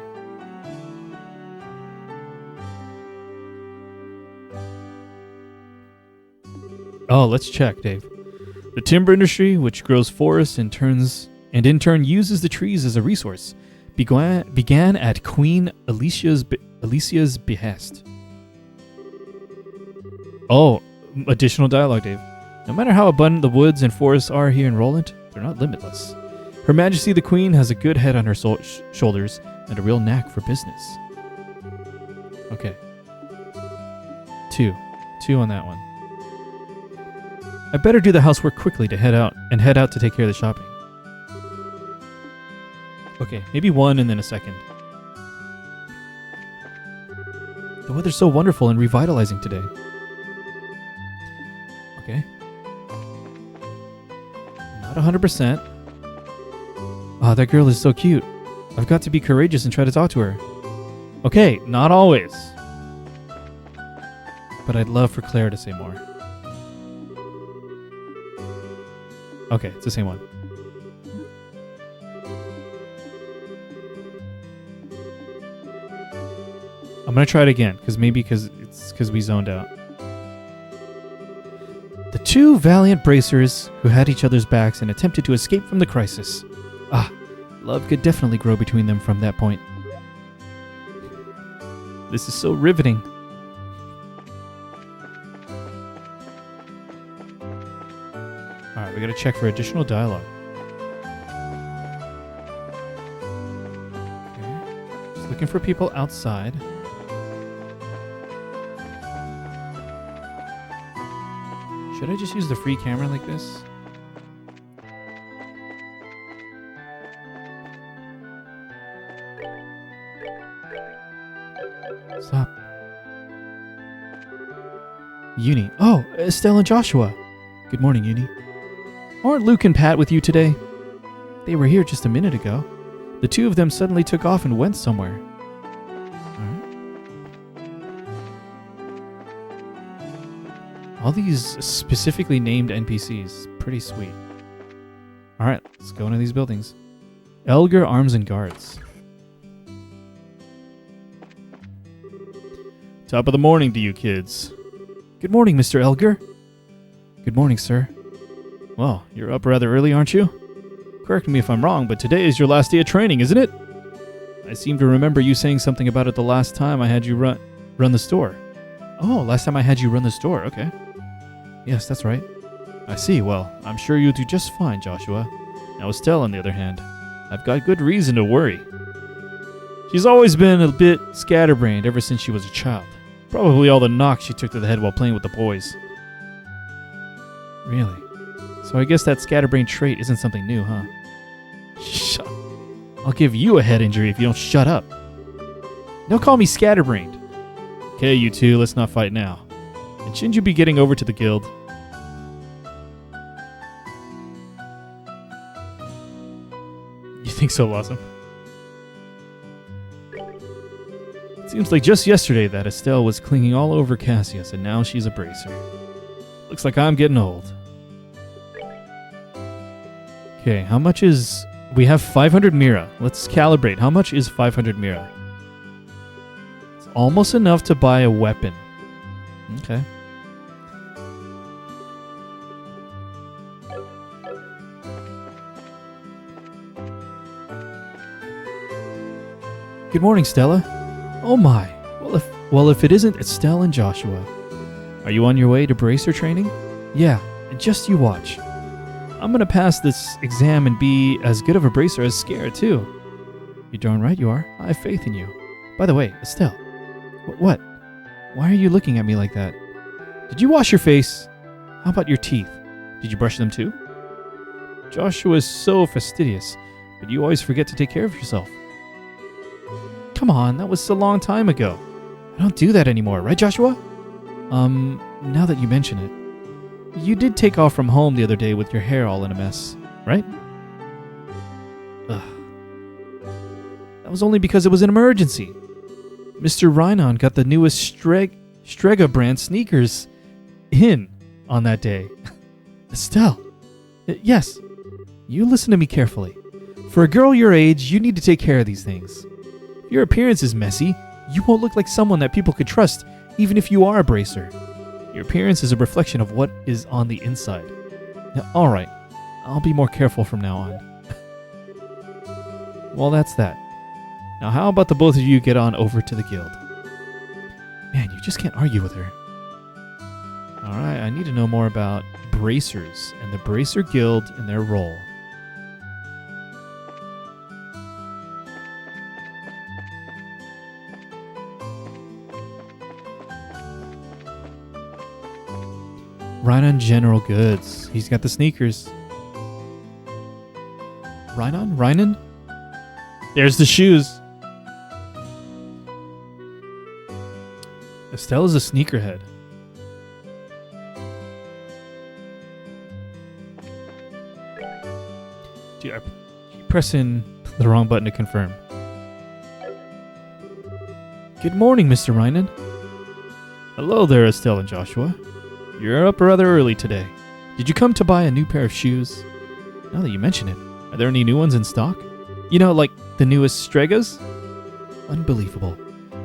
Oh, let's check, Dave. The timber industry, which grows forests and in turn uses the trees as a resource, began at Queen Alicia's behest. Oh, additional dialogue, Dave. No matter how abundant the woods and forests are here in Roland, they're not limitless. Her Majesty the Queen has a good head on her shoulders and a real knack for business. Okay. Two on that one. I better do the housework quickly to head out to take care of the shopping. Okay, maybe one and then a second. The weather's so wonderful and revitalizing today. Okay. Not 100%. Ah, that girl is so cute. I've got to be courageous and try to talk to her. Okay, not always. But I'd love for Claire to say more. Okay, it's the same one. I'm gonna try it again, because we zoned out. The two valiant bracers who had each other's backs and attempted to escape from the crisis. Ah, love could definitely grow between them from that point. This is so riveting. Alright, we gotta check for additional dialogue. Okay. Just looking for people outside. Should I just use the free camera like this? Stop. Uni. Oh, Estelle and Joshua. Good morning, Uni. Aren't Luke and Pat with you today? They were here just a minute ago. The two of them suddenly took off and went somewhere. All these specifically named NPCs. Pretty sweet. Alright, let's go into these buildings. Elgar Arms and Guards. Top of the morning to you kids. Good morning, Mr. Elgar. Good morning, sir. Well, you're up rather early, aren't you? Correct me if I'm wrong, but today is your last day of training, isn't it? I seem to remember you saying something about it the last time I had you run the store. Oh, last time I had you run the store, okay. Yes, that's right. I see. Well, I'm sure you'll do just fine, Joshua. Now Estelle, on the other hand, I've got good reason to worry. She's always been a bit scatterbrained ever since she was a child. Probably all the knocks she took to the head while playing with the boys. Really? So I guess that scatterbrained trait isn't something new, huh? Shut up. I'll give you a head injury if you don't shut up. Don't call me scatterbrained. Okay, you two, let's not fight now. And shouldn't you be getting over to the guild? You think so, Blossom? It seems like just yesterday that Estelle was clinging all over Cassius, and now she's a bracer. Looks like I'm getting old. Okay, how much is... We have 500 Mira. Let's calibrate. How much is 500 Mira? It's almost enough to buy a weapon. Okay. Good morning, Stella. Oh my. Well, if it isn't Estelle and Joshua. Are you on your way to bracer training? Yeah, and just you watch. I'm gonna pass this exam and be as good of a bracer as Scare, too. You're darn right you are. I have faith in you. By the way, Estelle. What? Why are you looking at me like that? Did you wash your face? How about your teeth? Did you brush them too? Joshua's so fastidious, but you always forget to take care of yourself. Come on, that was a long time ago. I don't do that anymore, right, Joshua? Now that you mention it. You did take off from home the other day with your hair all in a mess, right? Ugh. That was only because it was an emergency. Mr. Reyony got the newest Strega brand sneakers in on that day. Estelle. Yes. You listen to me carefully. For a girl your age, you need to take care of these things. If your appearance is messy, you won't look like someone that people could trust, even if you are a bracer. Your appearance is a reflection of what is on the inside. Now, all right, I'll be more careful from now on. Well, that's that. Now, how about the both of you get on over to the guild? Man, you just can't argue with her. All right, I need to know more about bracers and the Bracer Guild and their role. Reyony General Goods. He's got the sneakers. Reyony? There's the shoes. Estelle is a sneakerhead. Dude, I keep pressing the wrong button to confirm. Good morning, Mr. Reyony. Hello there, Estelle and Joshua. You're up rather early today. Did you come to buy a new pair of shoes? Now that you mention it, are there any new ones in stock? You know, like the newest Stregas? Unbelievable.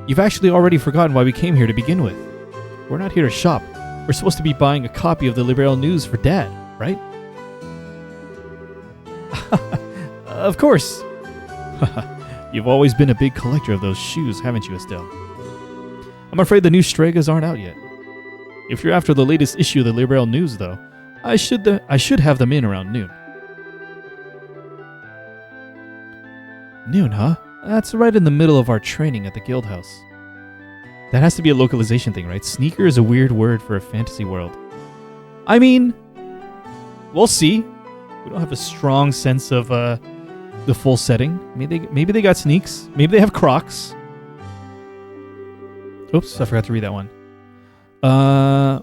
You've actually already forgotten why we came here to begin with. We're not here to shop. We're supposed to be buying a copy of the Liberal News for Dad, right? Of course. You've always been a big collector of those shoes, haven't you, Estelle? I'm afraid the new Stregas aren't out yet. If you're after the latest issue of the Liberal News, though, I should have them in around noon. Noon, huh? That's right in the middle of our training at the guild house. That has to be a localization thing, right? Sneaker is a weird word for a fantasy world. I mean, we'll see. We don't have a strong sense of the full setting. Maybe they got sneaks. Maybe they have Crocs. Oops, I forgot to read that one.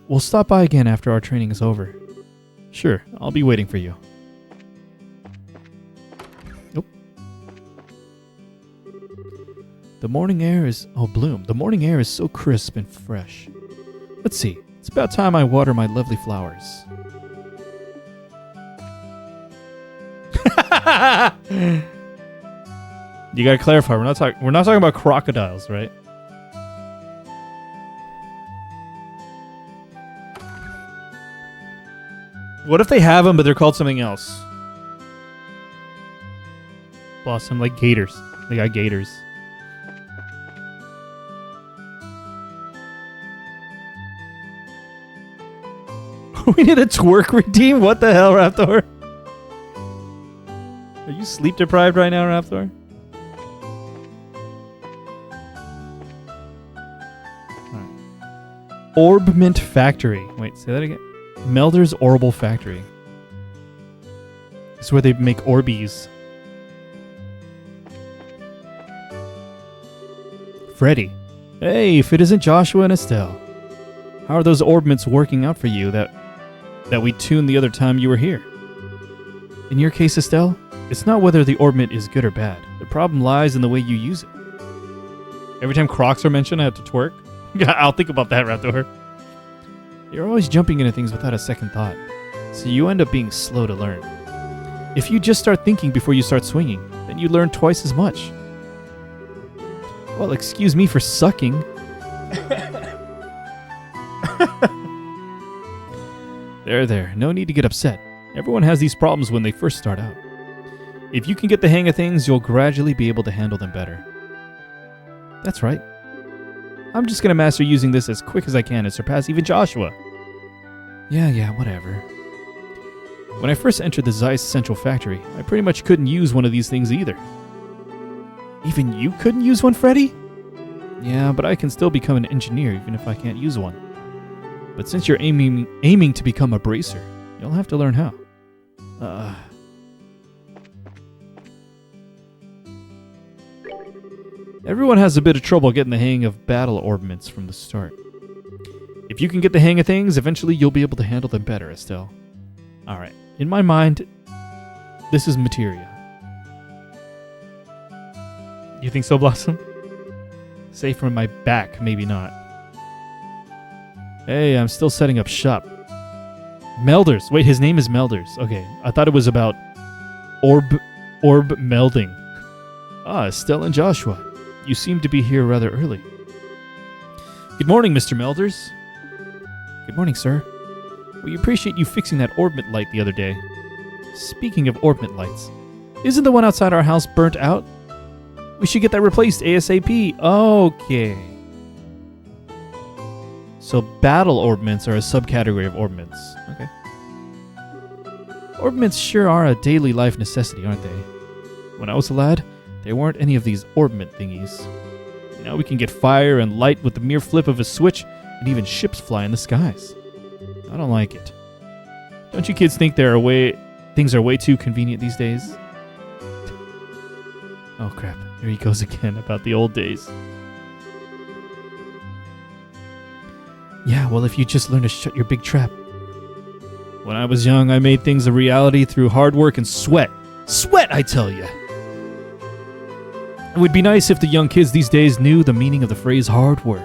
We'll stop by again after our training is over. Sure, I'll be waiting for you. Nope. The morning air is... Oh, Bloom. The morning air is so crisp and fresh. Let's see. It's about time I water my lovely flowers. You gotta clarify. We're not talking about crocodiles, right? What if they have them, but they're called something else? Blossom, like gators. They got gators. We need a twerk redeem? What the hell, Raptor? Are you sleep deprived right now, Raptor? Alright. Orbment Factory. Wait, say that again. Melder's Orbital Factory. This is where they make Orbeez. Freddy. Hey, if it isn't Joshua and Estelle. How are those orbments working out for you that we tuned the other time you were here? In your case, Estelle, it's not whether the orbment is good or bad. The problem lies in the way you use it. Every time Crocs are mentioned, I have to twerk. I'll think about that, Raptor. You're always jumping into things without a second thought, so you end up being slow to learn. If you just start thinking before you start swinging, then you learn twice as much. Well, excuse me for sucking. There. No need to get upset. Everyone has these problems when they first start out. If you can get the hang of things, you'll gradually be able to handle them better. That's right. I'm just going to master using this as quick as I can and surpass even Joshua. Yeah, whatever. When I first entered the Zeiss Central Factory, I pretty much couldn't use one of these things either. Even you couldn't use one, Freddy? Yeah, but I can still become an engineer even if I can't use one. But since you're aiming to become a bracer, you'll have to learn how. Everyone has a bit of trouble getting the hang of battle orbments from the start. If you can get the hang of things, eventually you'll be able to handle them better, Estelle. Alright, in my mind, this is materia. You think so, Blossom? Safe from my back, maybe not. Hey, I'm still setting up shop. Melders. Wait, his name is Melders. Okay, I thought it was about orb melding. Ah, Estelle and Joshua. You seem to be here rather early. Good morning, Mr. Melders. Good morning, sir. We appreciate you fixing that orbment light the other day. Speaking of orbment lights, isn't the one outside our house burnt out? We should get that replaced ASAP. Okay. So battle orbments are a subcategory of orbments. Okay. Orbments sure are a daily life necessity, aren't they? When I was a lad, there weren't any of these orbment thingies. Now we can get fire and light with the mere flip of a switch, and even ships fly in the skies. I don't like it. Don't you kids think things are way too convenient these days? Oh crap, here he goes again about the old days. Yeah, well, if you just learn to shut your big trap. When I was young, I made things a reality through hard work and sweat. Sweat, I tell you! It would be nice if the young kids these days knew the meaning of the phrase hard work.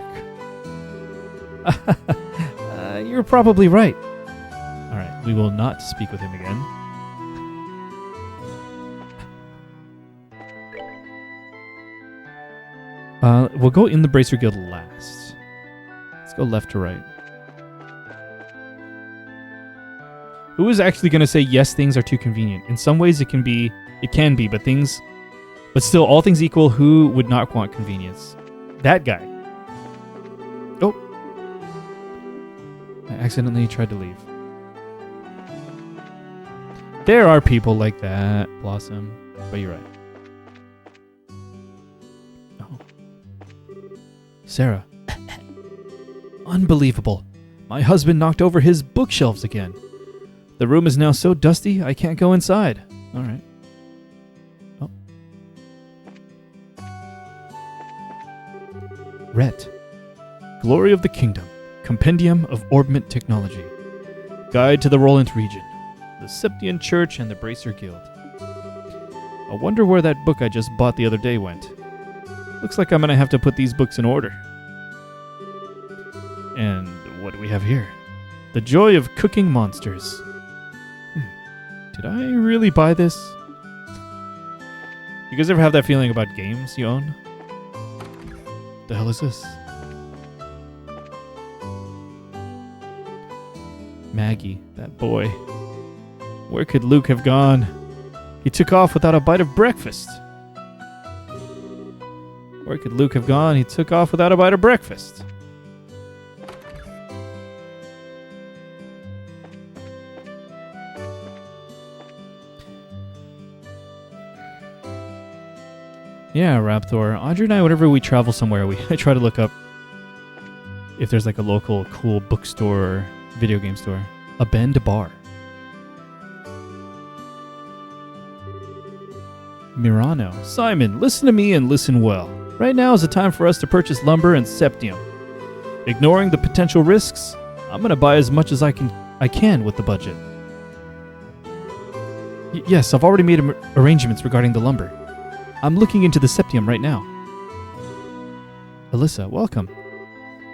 You're probably right. Alright, we will not speak with him again. We'll go in the Bracer Guild last. Let's go left to right. Who is actually going to say yes, things are too convenient? In some ways it can be, but still, all things equal, who would not want convenience? That guy. Oh. I accidentally tried to leave. There are people like that, Blossom. But you're right. Oh. Sarah. Unbelievable. My husband knocked over his bookshelves again. The room is now so dusty, I can't go inside. All right. Oh. Rhett. Glory of the Kingdom. Compendium of Orbment Technology. Guide to the Roland region. The Septian Church and the Bracer Guild. I wonder where that book I just bought the other day went. Looks like I'm going to have to put these books in order. And what do we have here? The Joy of Cooking Monsters. Did I really buy this? You guys ever have that feeling about games you own? What the hell is this? Maggie, that boy. Where could Luke have gone? He took off without a bite of breakfast. Where could Luke have gone? He took off without a bite of breakfast. Yeah, Raptor. Audrey and I, whenever we travel somewhere, I try to look up if there's like a local cool bookstore or video game store. A Bend Bar. Mirano. Simon, listen to me and listen well. Right now is the time for us to purchase lumber and septium. Ignoring the potential risks, I'm going to buy as much as I can with the budget. Yes, I've already made arrangements regarding the lumber. I'm looking into the septium right now. Alyssa, welcome.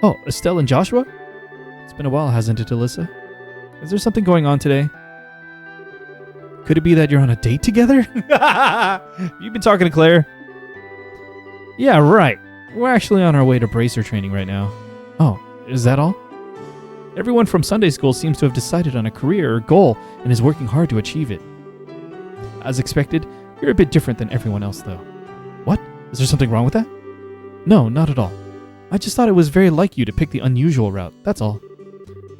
Oh, Estelle and Joshua? It's been a while, hasn't it, Alyssa? Is there something going on today? Could it be that you're on a date together? You've been talking to Claire? Yeah, right. We're actually on our way to bracer training right now. Oh, is that all? Everyone from Sunday school seems to have decided on a career or goal and is working hard to achieve it. As expected, you're a bit different than everyone else, though. What? Is there something wrong with that? No, not at all. I just thought it was very like you to pick the unusual route, that's all.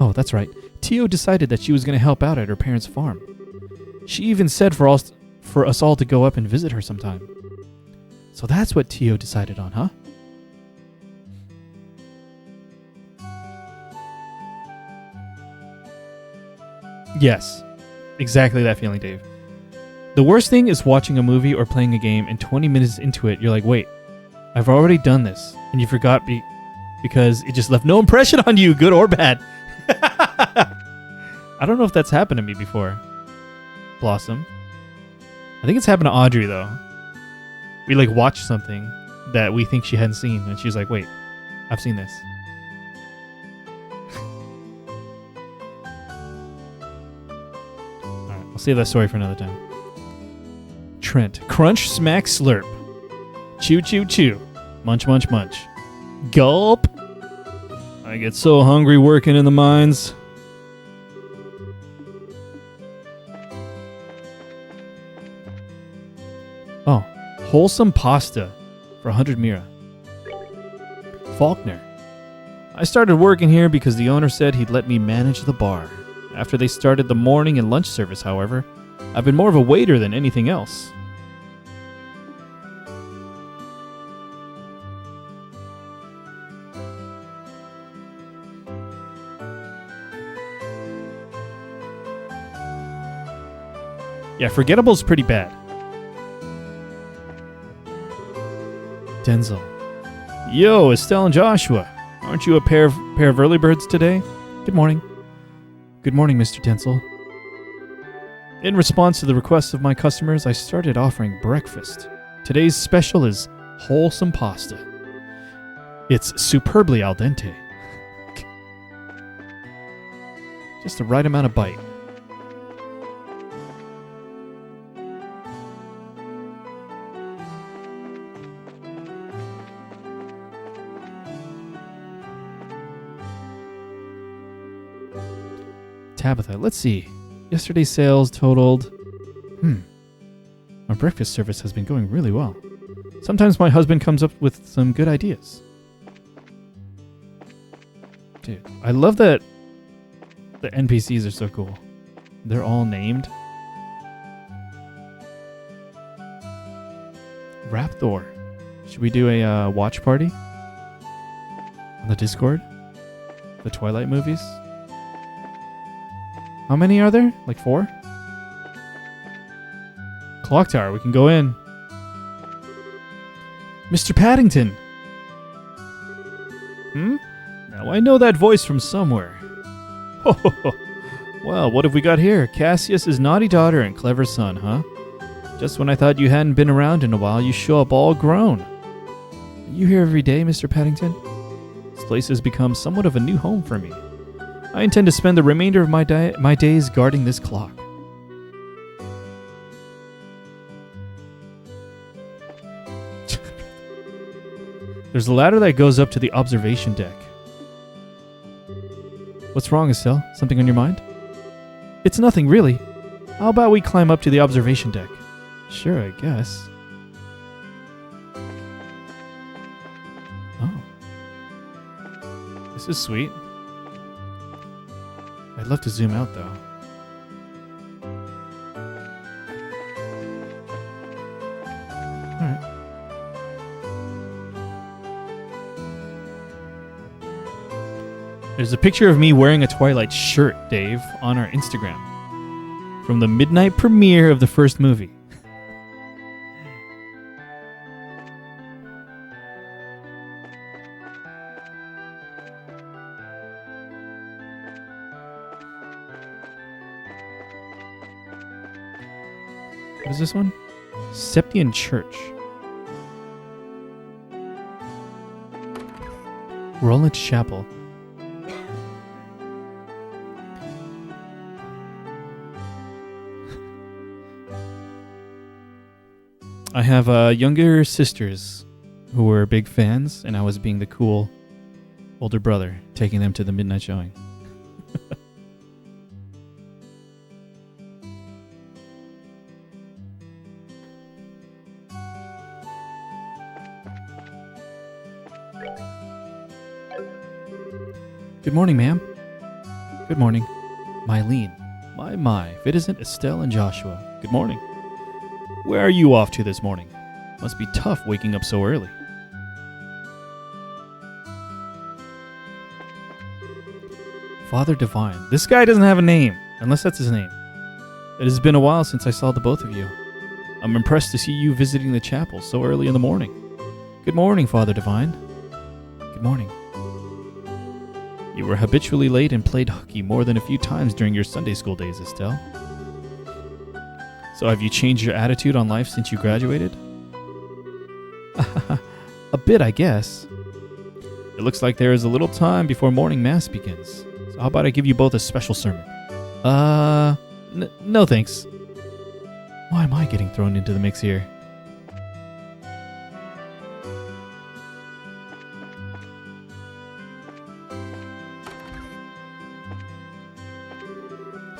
Oh, that's right. Tio decided that she was going to help out at her parents' farm. She even said for us all to go up and visit her sometime. So that's what Tio decided on, huh? Yes, exactly that feeling, Dave. The worst thing is watching a movie or playing a game and 20 minutes into it, you're like, wait, I've already done this. And you forgot because it just left no impression on you, good or bad. I don't know if that's happened to me before. Blossom. I think it's happened to Audrey, though. We watched something that we think she hadn't seen, and she's like, wait, I've seen this. Alright, I'll save that story for another time. Trent. Crunch, smack, slurp. Chew, chew, chew. Munch, munch, munch. Gulp. I get so hungry working in the mines. Oh, wholesome pasta for 100 Mira. Faulkner. I started working here because the owner said he'd let me manage the bar. After they started the morning and lunch service, however, I've been more of a waiter than anything else. Yeah, Forgettable's pretty bad. Denzel. Yo, Estelle and Joshua. Aren't you a pair of early birds today? Good morning. Good morning, Mr. Denzel. In response to the requests of my customers, I started offering breakfast. Today's special is wholesome pasta. It's superbly al dente. Just the right amount of bite. Tabitha, let's see. Yesterday's sales totaled... Our breakfast service has been going really well. Sometimes my husband comes up with some good ideas. Dude, I love that the NPCs are so cool. They're all named. Raptor. Should we do a watch party? On the Discord? The Twilight movies? How many are there? Like 4? Clock Tower, we can go in. Mr. Paddington! Now I know that voice from somewhere. Ho ho ho. Well, what have we got here? Cassius's naughty daughter and clever son, huh? Just when I thought you hadn't been around in a while, you show up all grown. Are you here every day, Mr. Paddington? This place has become somewhat of a new home for me. I intend to spend the remainder of my days guarding this clock. There's a ladder that goes up to the observation deck. What's wrong, Estelle? Something on your mind? It's nothing, really. How about we climb up to the observation deck? Sure, I guess. Oh. This is sweet. I'd love to zoom out, though. Alright. There's a picture of me wearing a Twilight shirt, Dave, on our Instagram. From the midnight premiere of the first movie. What is this one? Septian Church. Roland Chapel. I have younger sisters who were big fans, and I was being the cool older brother, taking them to the midnight showing. Good morning, ma'am. Good morning. Mylene. My, if it isn't Estelle and Joshua. Good morning. Where are you off to this morning? Must be tough waking up so early. Father Divine. This guy doesn't have a name, unless that's his name. It has been a while since I saw the both of you. I'm impressed to see you visiting the chapel so early in the morning. Good morning, Father Divine. Good morning. You were habitually late and played hooky more than a few times during your Sunday school days, Estelle. So have you changed your attitude on life since you graduated? A bit, I guess. It looks like there is a little time before morning mass begins. So how about I give you both a special sermon? No thanks. Why am I getting thrown into the mix here?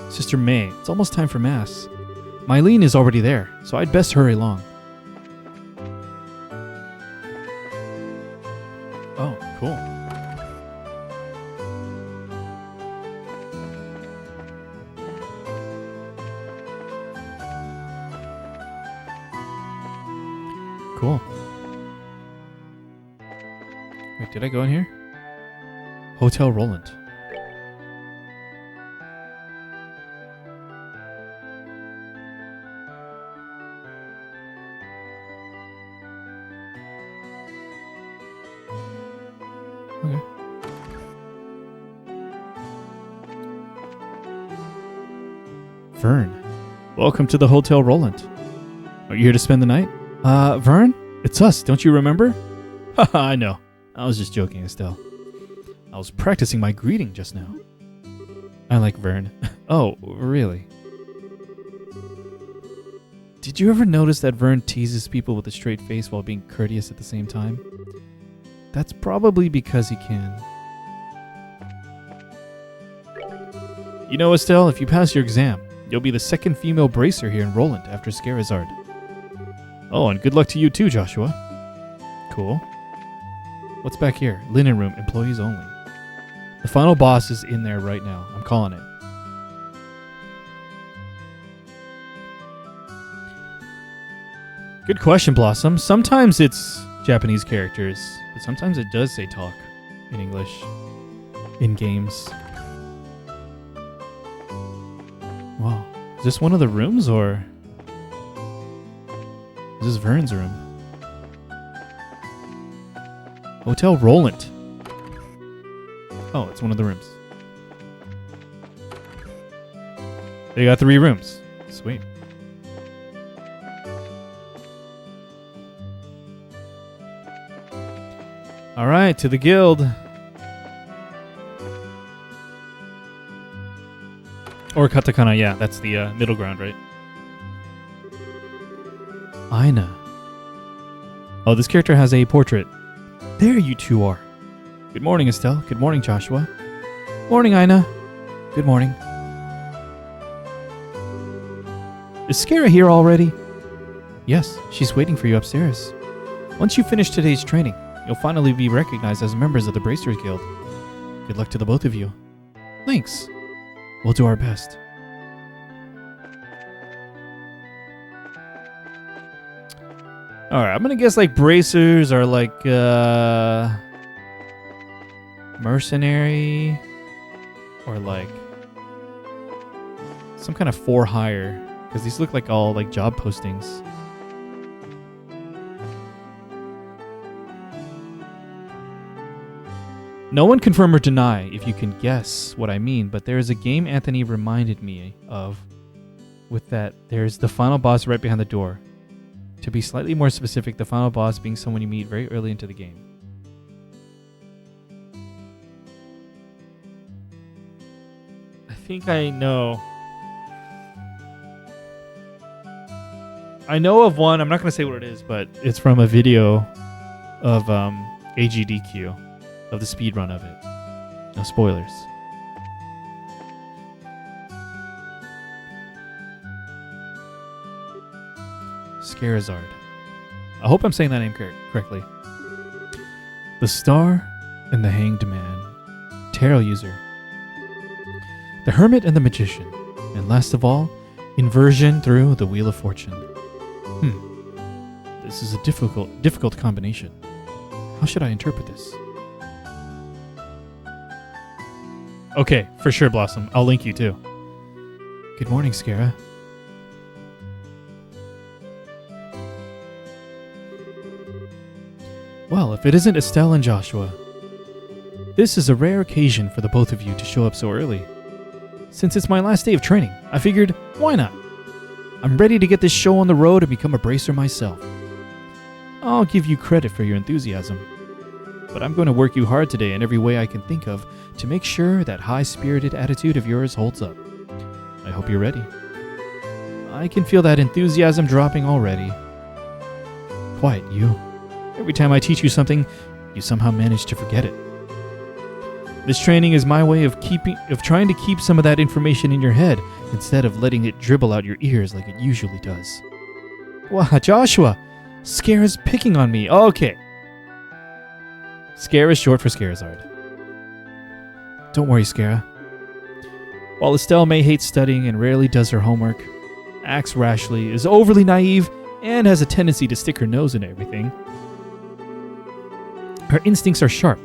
Sister May, it's almost time for mass. Mylene is already there, so I'd best hurry along. Oh, cool. Cool. Wait, did I go in here? Hotel Roland. Okay. Vern, welcome to the Hotel Roland. Are you here to spend the night? Vern? It's us, don't you remember? Haha, I know. I was just joking, Estelle. I was practicing my greeting just now. I like Vern. Oh, really? Did you ever notice that Vern teases people with a straight face while being courteous at the same time? That's probably because he can. You know, Estelle, if you pass your exam, you'll be the second female bracer here in Roland after Scarizard. Oh, and good luck to you too, Joshua. Cool. What's back here? Linen room, employees only. The final boss is in there right now. I'm calling it. Good question, Blossom. Sometimes it's Japanese characters, but sometimes it does say talk in English in games. Wow. Is this one of the rooms, or is this Vern's room? Hotel Roland. Oh, it's one of the rooms. They got 3 rooms. Sweet. All right, to the guild. Or katakana, yeah, that's the middle ground, right? Aina. Oh, this character has a portrait. There you two are. Good morning, Estelle. Good morning, Joshua. Morning, Aina. Good morning. Is Skara here already? Yes, she's waiting for you upstairs. Once you finish today's training, you'll finally be recognized as members of the Bracers Guild. Good luck to the both of you. Thanks. We'll do our best. Alright, I'm gonna guess like bracers are like mercenary or like some kind of for hire, because these look like all like job postings. No one confirm or deny if you can guess what I mean, but there is a game Anthony reminded me of with that. There's the final boss right behind the door. To be slightly more specific, the final boss being someone you meet very early into the game. I think I know. I know of one. I'm not going to say what it is, but it's from a video of AGDQ. Of the speed run of it. No spoilers. Scarazard. I hope I'm saying that name correctly. The Star and the Hanged Man. Tarot user. The Hermit and the Magician. And last of all, inversion through the Wheel of Fortune. This is a difficult combination. How should I interpret this? Okay, for sure, Blossom. I'll link you too. Good morning, Skara. Well, if it isn't Estelle and Joshua. This is a rare occasion for the both of you to show up so early. Since it's my last day of training, I figured, why not? I'm ready to get this show on the road and become a bracer myself. I'll give you credit for your enthusiasm. But I'm going to work you hard today in every way I can think of to make sure that high-spirited attitude of yours holds up. I hope you're ready. I can feel that enthusiasm dropping already. Quiet, you. Every time I teach you something, you somehow manage to forget it. This training is my way of trying to keep some of that information in your head instead of letting it dribble out your ears like it usually does. Wow, Joshua! Scara's picking on me. Okay. Scare is short for Scarazard. Don't worry, Skara. While Estelle may hate studying and rarely does her homework, acts rashly, is overly naive, and has a tendency to stick her nose in everything, her instincts are sharp,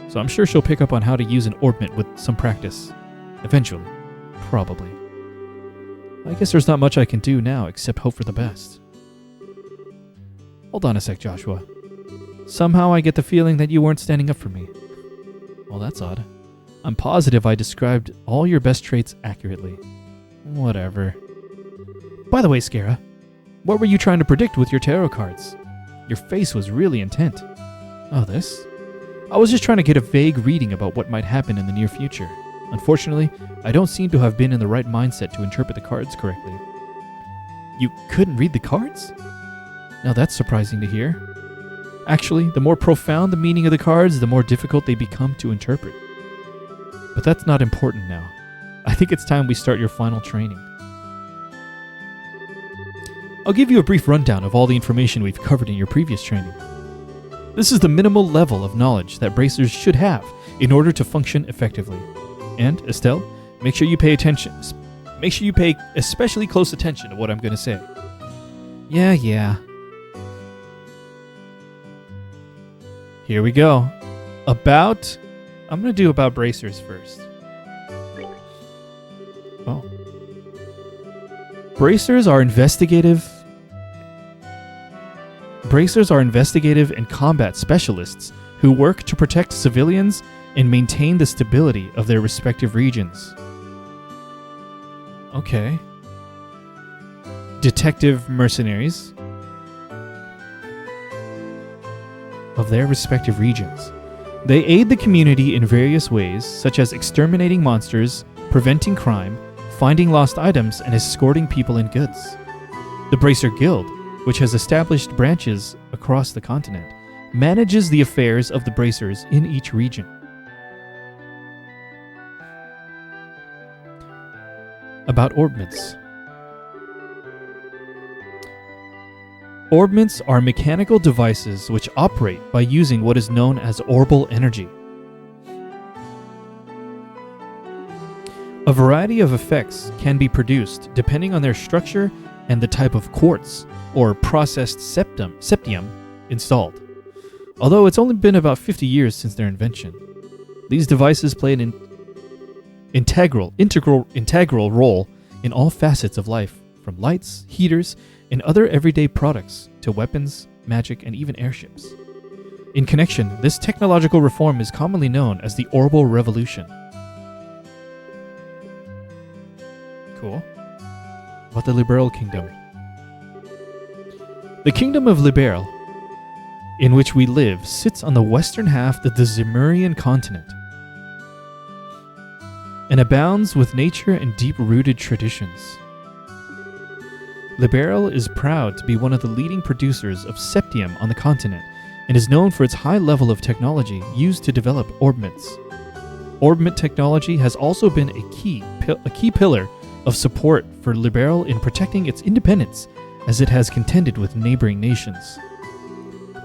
so I'm sure she'll pick up on how to use an orbment with some practice. Eventually. Probably. I guess there's not much I can do now except hope for the best. Hold on a sec, Joshua. Somehow I get the feeling that you weren't standing up for me. Well, that's odd. I'm positive I described all your best traits accurately. Whatever. By the way, Skara, what were you trying to predict with your tarot cards? Your face was really intent. Oh, this? I was just trying to get a vague reading about what might happen in the near future. Unfortunately, I don't seem to have been in the right mindset to interpret the cards correctly. You couldn't read the cards? Now that's surprising to hear. Actually, the more profound the meaning of the cards, the more difficult they become to interpret. But that's not important now. I think it's time we start your final training. I'll give you a brief rundown of all the information we've covered in your previous training. This is the minimal level of knowledge that bracers should have in order to function effectively. And, Estelle, make sure you pay attention. Make sure you pay especially close attention to what I'm going to say. Yeah. Here we go. I'm going to do about bracers first. Oh. Bracers are investigative and combat specialists who work to protect civilians and maintain the stability of their respective regions. Okay. Detective mercenaries of their respective regions. They aid the community in various ways, such as exterminating monsters, preventing crime, finding lost items, and escorting people and goods. The Bracer Guild, which has established branches across the continent, manages the affairs of the bracers in each region. About orbments. Orbments are mechanical devices which operate by using what is known as orbal energy. A variety of effects can be produced depending on their structure and the type of quartz, or processed septium, installed. Although it's only been about 50 years since their invention, these devices play an integral role in all facets of life, from lights, heaters, and other everyday products to weapons, magic, and even airships. In connection, this technological reform is commonly known as the Orbal Revolution. Cool. About the Liberal Kingdom. The Kingdom of Liberal, in which we live, sits on the western half of the Zemurian continent and abounds with nature and deep-rooted traditions. Liberal is proud to be one of the leading producers of septium on the continent and is known for its high level of technology used to develop orbments. Orbment technology has also been a key pillar of support for Liberal in protecting its independence as it has contended with neighboring nations.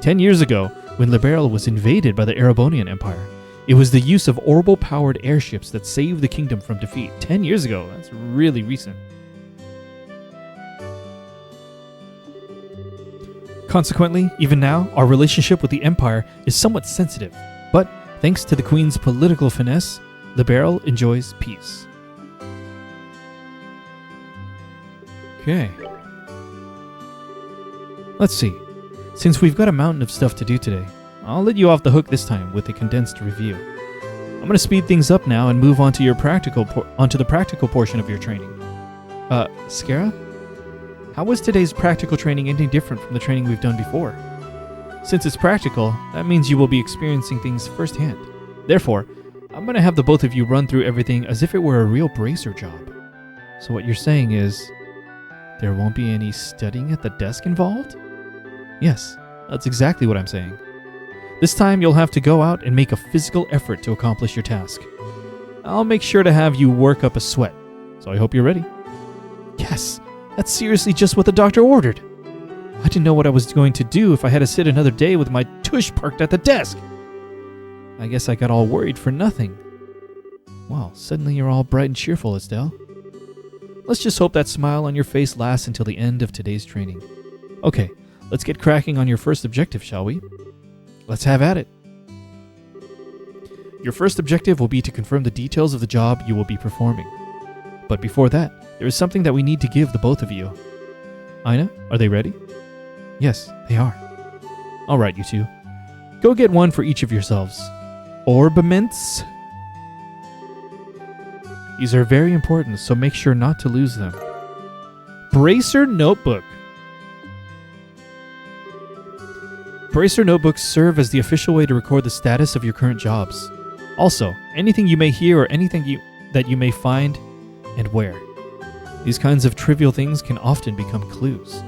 10 years ago, when Liberal was invaded by the Erebonian Empire, it was the use of orbal-powered airships that saved the kingdom from defeat. 10 years ago, that's really recent. Consequently, even now, our relationship with the Empire is somewhat sensitive, but thanks to the Queen's political finesse, Liberal enjoys peace. Okay. Let's see. Since we've got a mountain of stuff to do today, I'll let you off the hook this time with a condensed review. I'm going to speed things up now and move on to onto the practical portion of your training. Skara? How was today's practical training any different from the training we've done before? Since it's practical, that means you will be experiencing things firsthand. Therefore, I'm going to have the both of you run through everything as if it were a real bracer job. So what you're saying is, there won't be any studying at the desk involved? Yes, that's exactly what I'm saying. This time you'll have to go out and make a physical effort to accomplish your task. I'll make sure to have you work up a sweat, so I hope you're ready. Yes, that's seriously just what the doctor ordered. I didn't know what I was going to do if I had to sit another day with my tush parked at the desk. I guess I got all worried for nothing. Wow, suddenly you're all bright and cheerful, Estelle. Let's just hope that smile on your face lasts until the end of today's training. Okay, let's get cracking on your first objective, shall we? Let's have at it. Your first objective will be to confirm the details of the job you will be performing. But before that, there is something that we need to give the both of you. Ina, are they ready? Yes, they are. All right, you two. Go get one for each of yourselves. Orbaments. These are very important, so make sure not to lose them. Bracer Notebook. Bracer notebooks serve as the official way to record the status of your current jobs. Also, anything you may hear or anything that you may find and where. These kinds of trivial things can often become clues.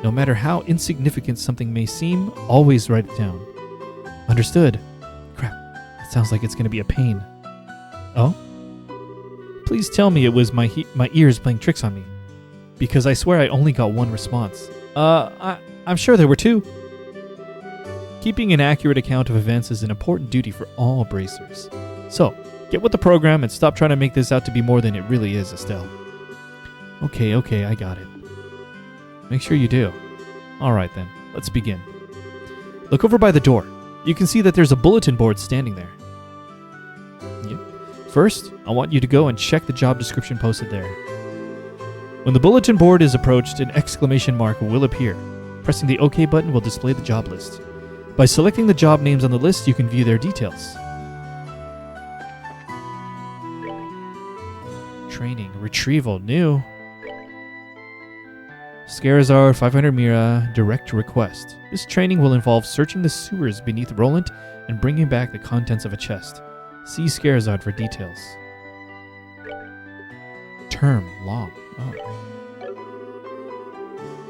No matter how insignificant something may seem, always write it down. Understood? Crap, that sounds like it's going to be a pain. Oh? Please tell me it was my ears playing tricks on me. Because I swear I only got one response. I'm sure there were two. Keeping an accurate account of events is an important duty for all bracers. So, get with the program and stop trying to make this out to be more than it really is, Estelle. Okay, I got it. Make sure you do. Alright then, let's begin. Look over by the door. You can see that there's a bulletin board standing there. Yep. First, I want you to go and check the job description posted there. When the bulletin board is approached, an exclamation mark will appear. Pressing the OK button will display the job list. By selecting the job names on the list, you can view their details. Training, retrieval, new. Scarazard 500 Mira, direct request. This training will involve searching the sewers beneath Roland and bringing back the contents of a chest. See Scarazard for details. Term, long. Oh.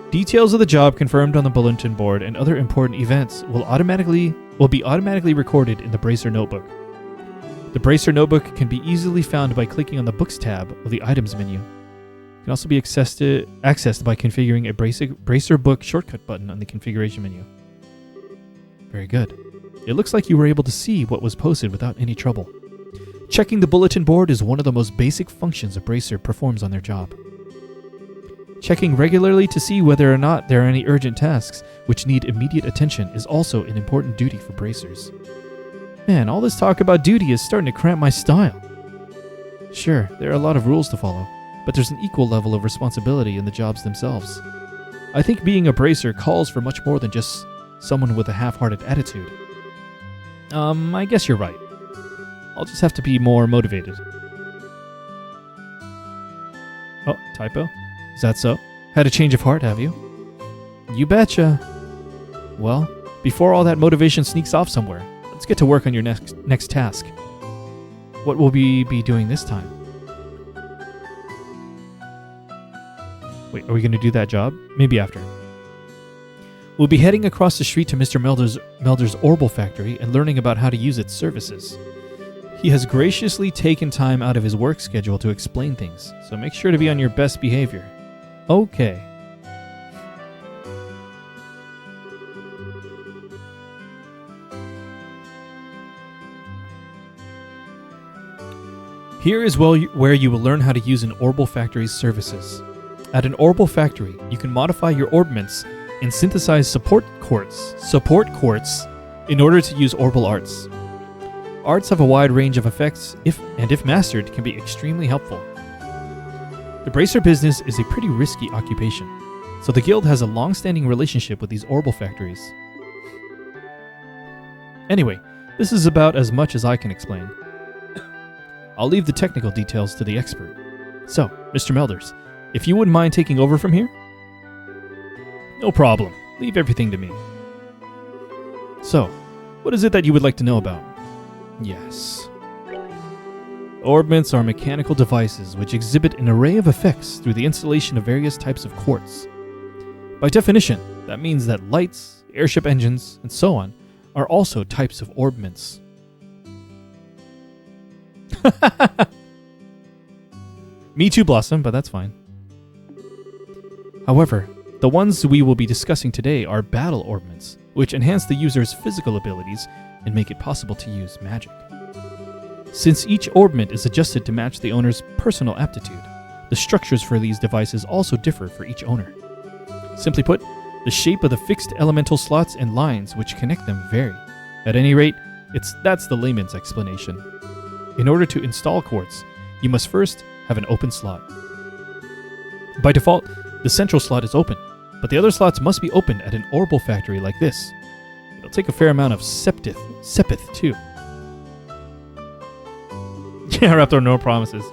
Details of the job confirmed on the bulletin board and other important events will be automatically recorded in the Bracer Notebook. The Bracer Notebook can be easily found by clicking on the Books tab of the Items menu. It can also be accessed by configuring a Bracer Book shortcut button on the configuration menu. Very good. It looks like you were able to see what was posted without any trouble. Checking the bulletin board is one of the most basic functions a Bracer performs on their job. Checking regularly to see whether or not there are any urgent tasks which need immediate attention is also an important duty for Bracers. Man, all this talk about duty is starting to cramp my style. Sure, there are a lot of rules to follow, but there's an equal level of responsibility in the jobs themselves. I think being a Bracer calls for much more than just someone with a half-hearted attitude. I guess you're right. I'll just have to be more motivated. Oh, typo? Is that so? Had a change of heart, have you? You betcha. Well, before all that motivation sneaks off somewhere, let's get to work on your next task. What will we be doing this time? Wait, are we going to do that job? Maybe after. We'll be heading across the street to Mr. Melder's Orbital Factory and learning about how to use its services. He has graciously taken time out of his work schedule to explain things, so make sure to be on your best behavior. Okay. Here is where you will learn how to use an Orbital Factory's services. At an Orbital Factory, you can modify your orbments and synthesize support quartz in order to use Orbital Arts. Arts have a wide range of effects, if mastered, can be extremely helpful. The Bracer business is a pretty risky occupation, so the guild has a long-standing relationship with these Orbital Factories. Anyway, this is about as much as I can explain. I'll leave the technical details to the expert. So, Mr. Melders, if you wouldn't mind taking over from here? No problem. Leave everything to me. So, what is it that you would like to know about? Yes. Orbments are mechanical devices which exhibit an array of effects through the installation of various types of quartz. By definition, that means that lights, airship engines, and so on are also types of orbments. Me too, Blossom, but that's fine. However, the ones we will be discussing today are battle orbments, which enhance the user's physical abilities and make it possible to use magic. Since each orbment is adjusted to match the owner's personal aptitude, the structures for these devices also differ for each owner. Simply put, the shape of the fixed elemental slots and lines which connect them vary. At any rate, that's the layman's explanation. In order to install quartz, you must first have an open slot. By default, the central slot is open, but the other slots must be opened at an Orbital Factory like this. It'll take a fair amount of sepith too. Yeah, Raptor, no promises.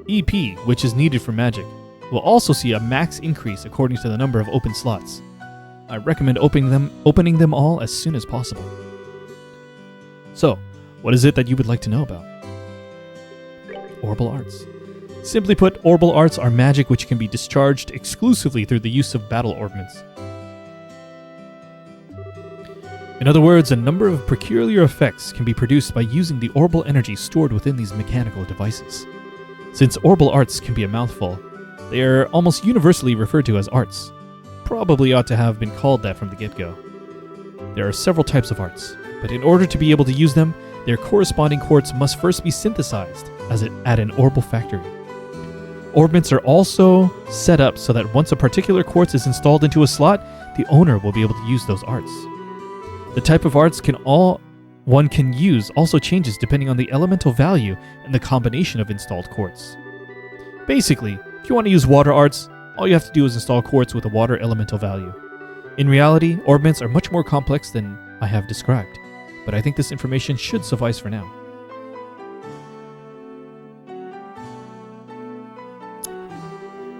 EP, which is needed for magic, will also see a max increase according to the number of open slots. I recommend opening them all as soon as possible. So, what is it that you would like to know about? Orbital Arts. Simply put, Orbital Arts are magic which can be discharged exclusively through the use of battle orbments. In other words, a number of peculiar effects can be produced by using the orbital energy stored within these mechanical devices. Since Orbital Arts can be a mouthful, they are almost universally referred to as arts. Probably ought to have been called that from the get-go. There are several types of arts, but in order to be able to use them, their corresponding quartz must first be synthesized at an Orbital Factory. Orbments are also set up so that once a particular quartz is installed into a slot, the owner will be able to use those arts. The type of arts one can use also changes depending on the elemental value and the combination of installed quartz. Basically, if you want to use water arts, all you have to do is install quartz with a water elemental value. In reality, orbments are much more complex than I have described, but I think this information should suffice for now.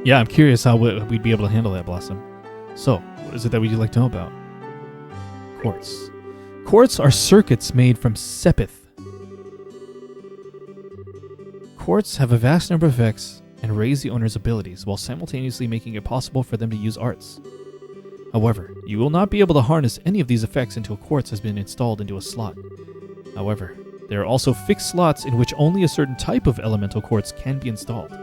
Yeah, I'm curious how we'd be able to handle that, Blossom. So, what is it that would you like to know about? Quartz. Quartz are circuits made from sepith. Quartz have a vast number of effects and raise the owner's abilities while simultaneously making it possible for them to use arts. However, you will not be able to harness any of these effects until quartz has been installed into a slot. However, there are also fixed slots in which only a certain type of elemental quartz can be installed.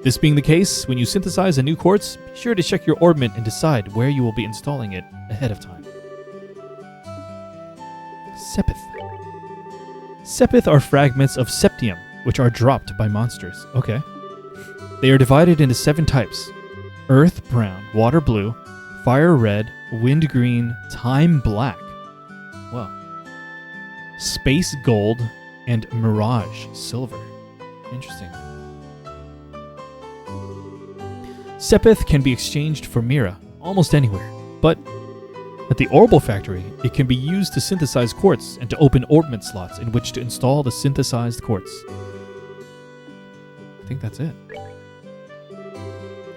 This being the case, when you synthesize a new quartz, be sure to check your orbment and decide where you will be installing it ahead of time. Sepith. Sepith are fragments of septium, which are dropped by monsters. Okay. They are divided into 7 types: earth brown, water blue, fire red, wind green, time black, well, space gold, and mirage silver. Interesting. Sepith can be exchanged for Mira almost anywhere, but at the Orbital Factory, it can be used to synthesize quartz and to open orbment slots in which to install the synthesized quartz. I think that's it.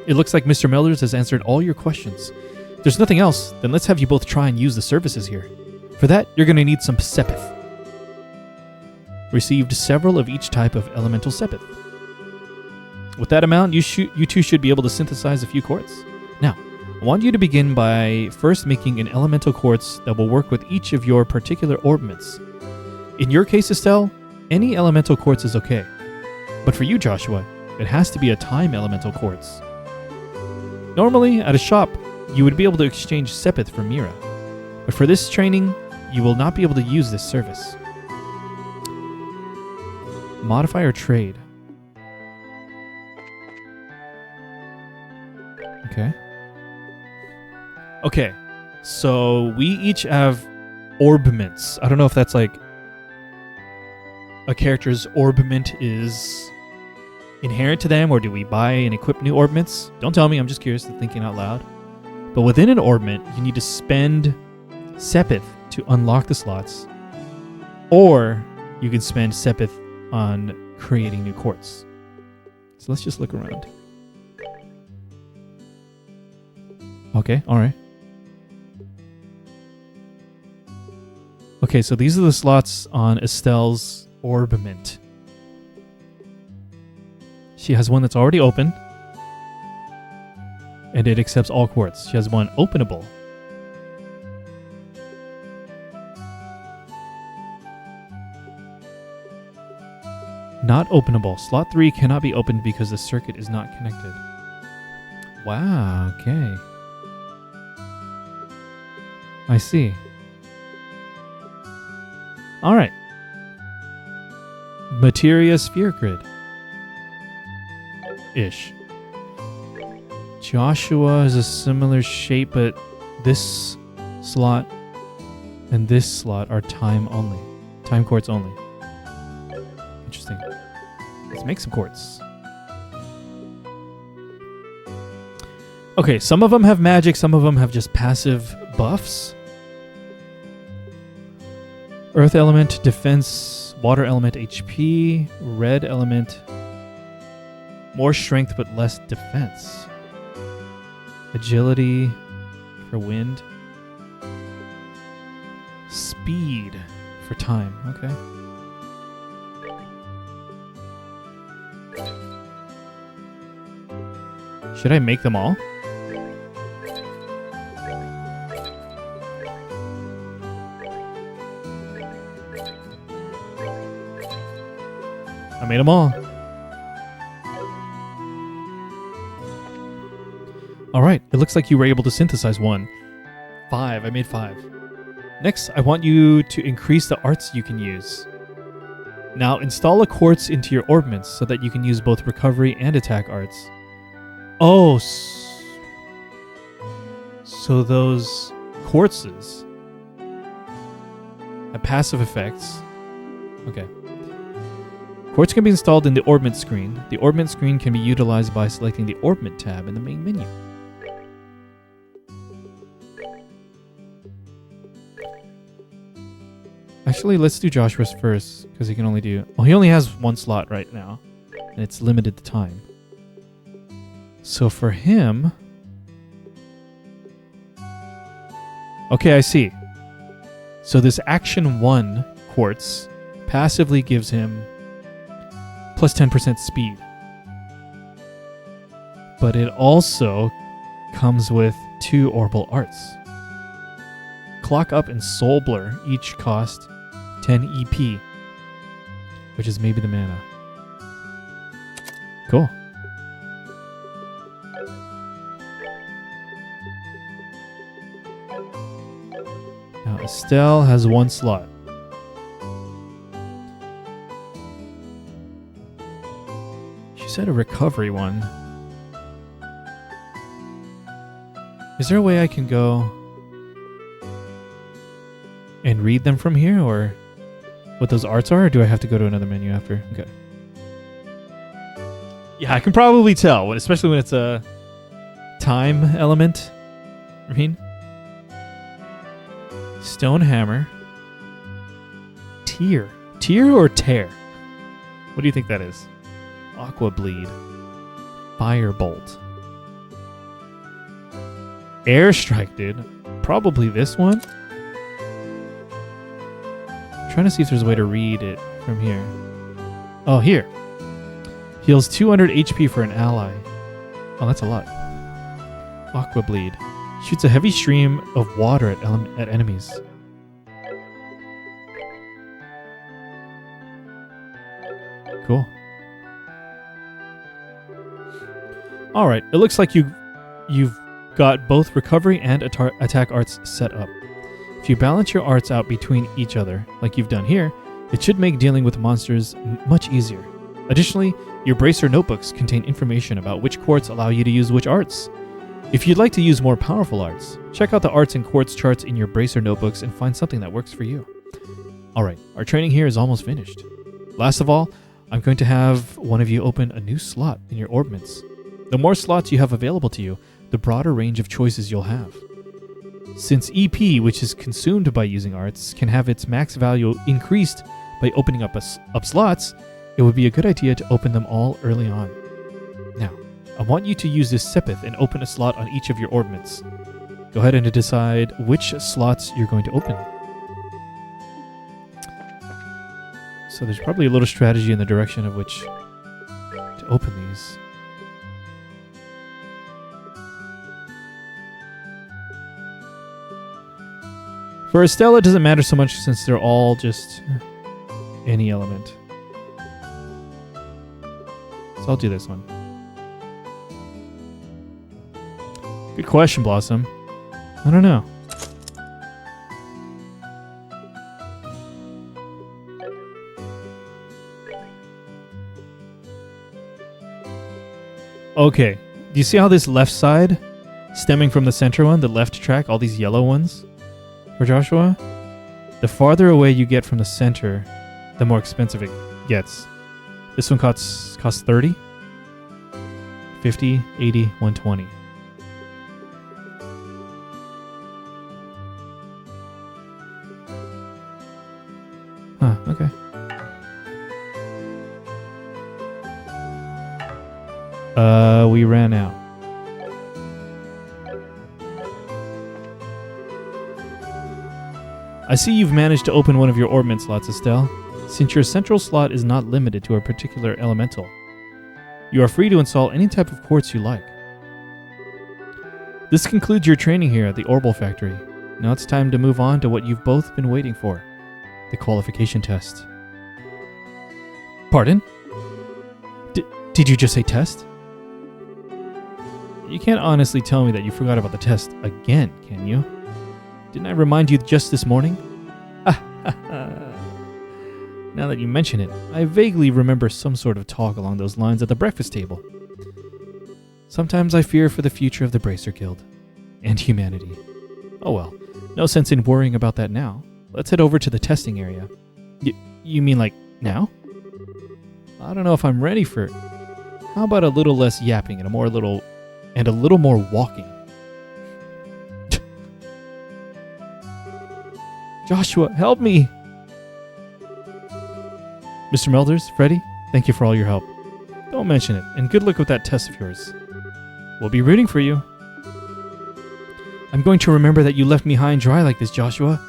It looks like Mr. Melders has answered all your questions. If there's nothing else, then let's have you both try and use the services here. For that, you're going to need some sepith. Received several of each type of elemental sepith. With that amount, you two should be able to synthesize a few quartz. Now, I want you to begin by first making an elemental quartz that will work with each of your particular orbments. In your case, Estelle, any elemental quartz is okay. But for you, Joshua, it has to be a time elemental quartz. Normally, at a shop, you would be able to exchange sepith for Mira. But for this training, you will not be able to use this service. Modify or trade. Okay, so we each have orbments. I don't know if that's like a character's orbment is inherent to them, or do we buy and equip new orbments? Don't tell me, I'm just curious, thinking out loud. But within an orbment, you need to spend sepith to unlock the slots, or you can spend sepith on creating new quartz. So let's just look around. Okay, alright. Okay, so these are the slots on Estelle's orbment. She has one that's already open, and it accepts all quartz. She has one openable. Not openable. Slot 3 cannot be opened because the circuit is not connected. Wow, okay. I see. Alright. Materia sphere grid. Ish. Joshua is a similar shape, but this slot and this slot are time only. Time quartz only. Interesting. Let's make some quartz. Okay, some of them have magic, some of them have just passive buffs. Earth element, defense, water element, HP, red element, more strength but less defense. Agility for wind. Speed for time, okay. Should I make them all? I made them all. Alright, it looks like you were able to synthesize one. 5, I made 5. Next, I want you to increase the arts you can use. Now, install a quartz into your orbments so that you can use both recovery and attack arts. Oh, so those quartzes passive effects. Okay. Quartz can be installed in the Orbment screen. The Orbment screen can be utilized by selecting the Orbment tab in the main menu. Actually, let's do Joshua's first, because he can only do... Well, he only has one slot right now, and it's limited to time. So for him... Okay, I see. So this Action 1 Quartz passively gives him plus 10% speed. But it also comes with 2 Orbital Arts. Clock Up and Soul Blur each cost 10 EP, which is maybe the mana. Cool. Now Estelle has 1 slot. She said a recovery one. Is there a way I can go and read them from here, or what those arts are, or do I have to go to another menu after? Okay. Yeah, I can probably tell, especially when it's a time element. I mean, Stone Hammer. Tear. Tear or tear? What do you think that is? Aqua Bleed. Firebolt. Airstrike, dude. Probably this one. Trying to see if there's a way to read it from here. Oh, here. Heals 200 HP for an ally. Oh, that's a lot. Aqua Bleed. Shoots a heavy stream of water at enemies. Cool. Alright, it looks like you've got both recovery and attack arts set up. If you balance your arts out between each other, like you've done here, it should make dealing with monsters much easier. Additionally, your Bracer notebooks contain information about which quartz allow you to use which arts. If you'd like to use more powerful arts, check out the arts and quartz charts in your Bracer notebooks and find something that works for you. Alright, our training here is almost finished. Last of all, I'm going to have one of you open a new slot in your orbments. The more slots you have available to you, the broader range of choices you'll have. Since EP, which is consumed by using arts, can have its max value increased by opening up slots, it would be a good idea to open them all early on. Now, I want you to use this Sepith and open a slot on each of your orbments. Go ahead and decide which slots you're going to open. So there's probably a little strategy in the direction of which to open these. For Estelle, it doesn't matter so much since they're all just any element. So I'll do this one. Good question, Blossom. I don't know. Okay. Do you see how this left side, stemming from the center one, the left track, all these yellow ones? For Joshua, the farther away you get from the center, the more expensive it gets. This one costs 30, 50, 80, 120. Huh, okay. We ran out. I see you've managed to open one of your orbment slots, Estelle. Since your central slot is not limited to a particular elemental, you are free to install any type of quartz you like. This concludes your training here at the Orbital Factory. Now it's time to move on to what you've both been waiting for, the qualification test. Pardon? Did you just say test? You can't honestly tell me that you forgot about the test again, can you? Didn't I remind you just this morning? Now that you mention it, I vaguely remember some sort of talk along those lines at the breakfast table. Sometimes I fear for the future of the Bracer Guild and humanity. Oh well, no sense in worrying about that now. let's head over to the testing area. You mean like now? I don't know if I'm ready for it. How about a little less yapping and a little more walking? Joshua, help me! Mr. Melders, Freddy, thank you for all your help. Don't mention it, and good luck with that test of yours. We'll be rooting for you. I'm going to remember that you left me high and dry like this, Joshua.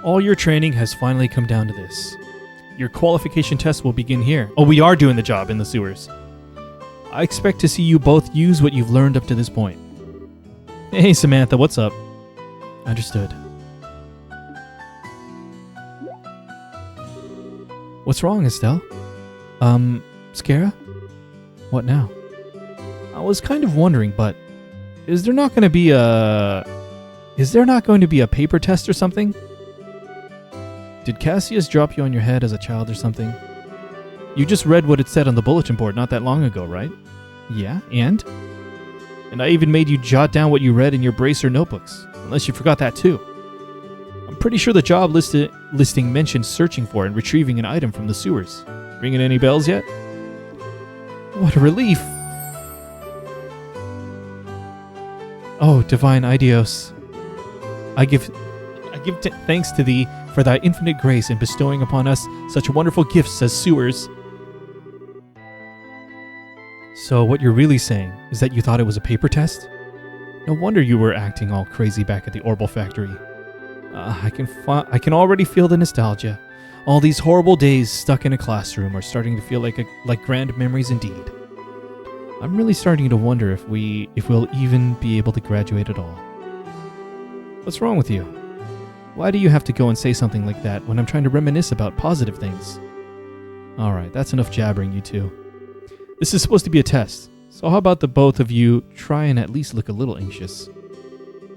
All your training has finally come down to this. Your qualification test will begin here. Oh, we are doing the job in the sewers. I expect to see you both use what you've learned up to this point. Hey, Samantha, what's up? Understood. What's wrong, Estelle? Scara? What now? I was kind of wondering, but is there not going to be a paper test or something? Did Cassius drop you on your head as a child or something? You just read what it said on the bulletin board not that long ago, right? Yeah, and? And I even made you jot down what you read in your bracer notebooks, unless you forgot that too. I'm pretty sure the job listing mentioned searching for and retrieving an item from the sewers. Ringing any bells yet? What a relief! Oh, divine Idios. I give thanks to thee for thy infinite grace in bestowing upon us such wonderful gifts as sewers. So what you're really saying is that you thought it was a paper test? No wonder you were acting all crazy back at the Orbital Factory. I can already feel the nostalgia. All these horrible days stuck in a classroom are starting to feel like grand memories indeed. I'm really starting to wonder if we'll even be able to graduate at all. What's wrong with you? Why do you have to go and say something like that when I'm trying to reminisce about positive things? Alright, that's enough jabbering, you two. This is supposed to be a test, so how about the both of you try and at least look a little anxious?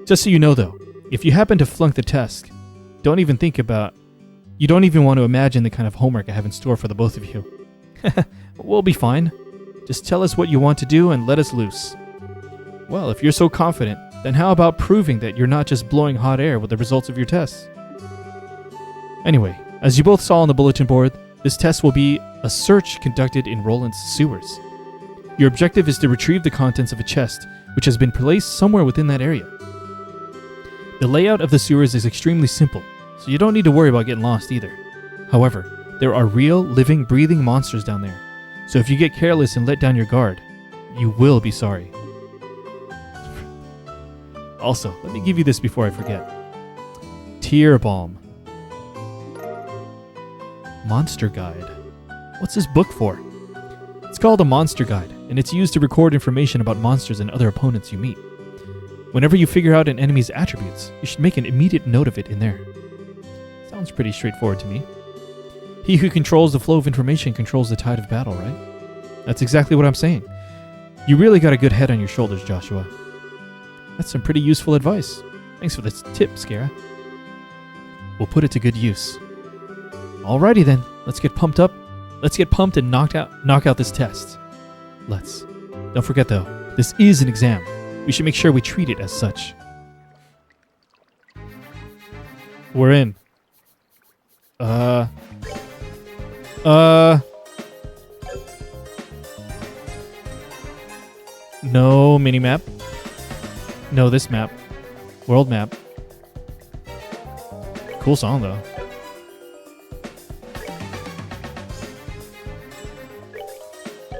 Just so you know though, if you happen to flunk the test, you don't even want to imagine the kind of homework I have in store for the both of you. We'll be fine. Just tell us what you want to do and let us loose. Well, if you're so confident, then how about proving that you're not just blowing hot air with the results of your tests? Anyway, as you both saw on the bulletin board, this test will be a search conducted in Roland's sewers. Your objective is to retrieve the contents of a chest, which has been placed somewhere within that area. The layout of the sewers is extremely simple, so you don't need to worry about getting lost either. However, there are real, living, breathing monsters down there, so if you get careless and let down your guard, you will be sorry. Also, let me give you this before I forget. Tear Balm. Monster Guide. What's this book for? It's called a Monster Guide, and it's used to record information about monsters and other opponents you meet. Whenever you figure out an enemy's attributes, you should make an immediate note of it in there. Sounds pretty straightforward to me. He who controls the flow of information controls the tide of battle, right? That's exactly what I'm saying. You really got a good head on your shoulders, Joshua. That's some pretty useful advice. Thanks for this tip, Scara. We'll put it to good use. Alrighty then, let's get pumped up. Let's get pumped and knock out this test. Let's. Don't forget though, this is an exam. We should make sure we treat it as such. We're in. No minimap. No, this map. World map. Cool song, though.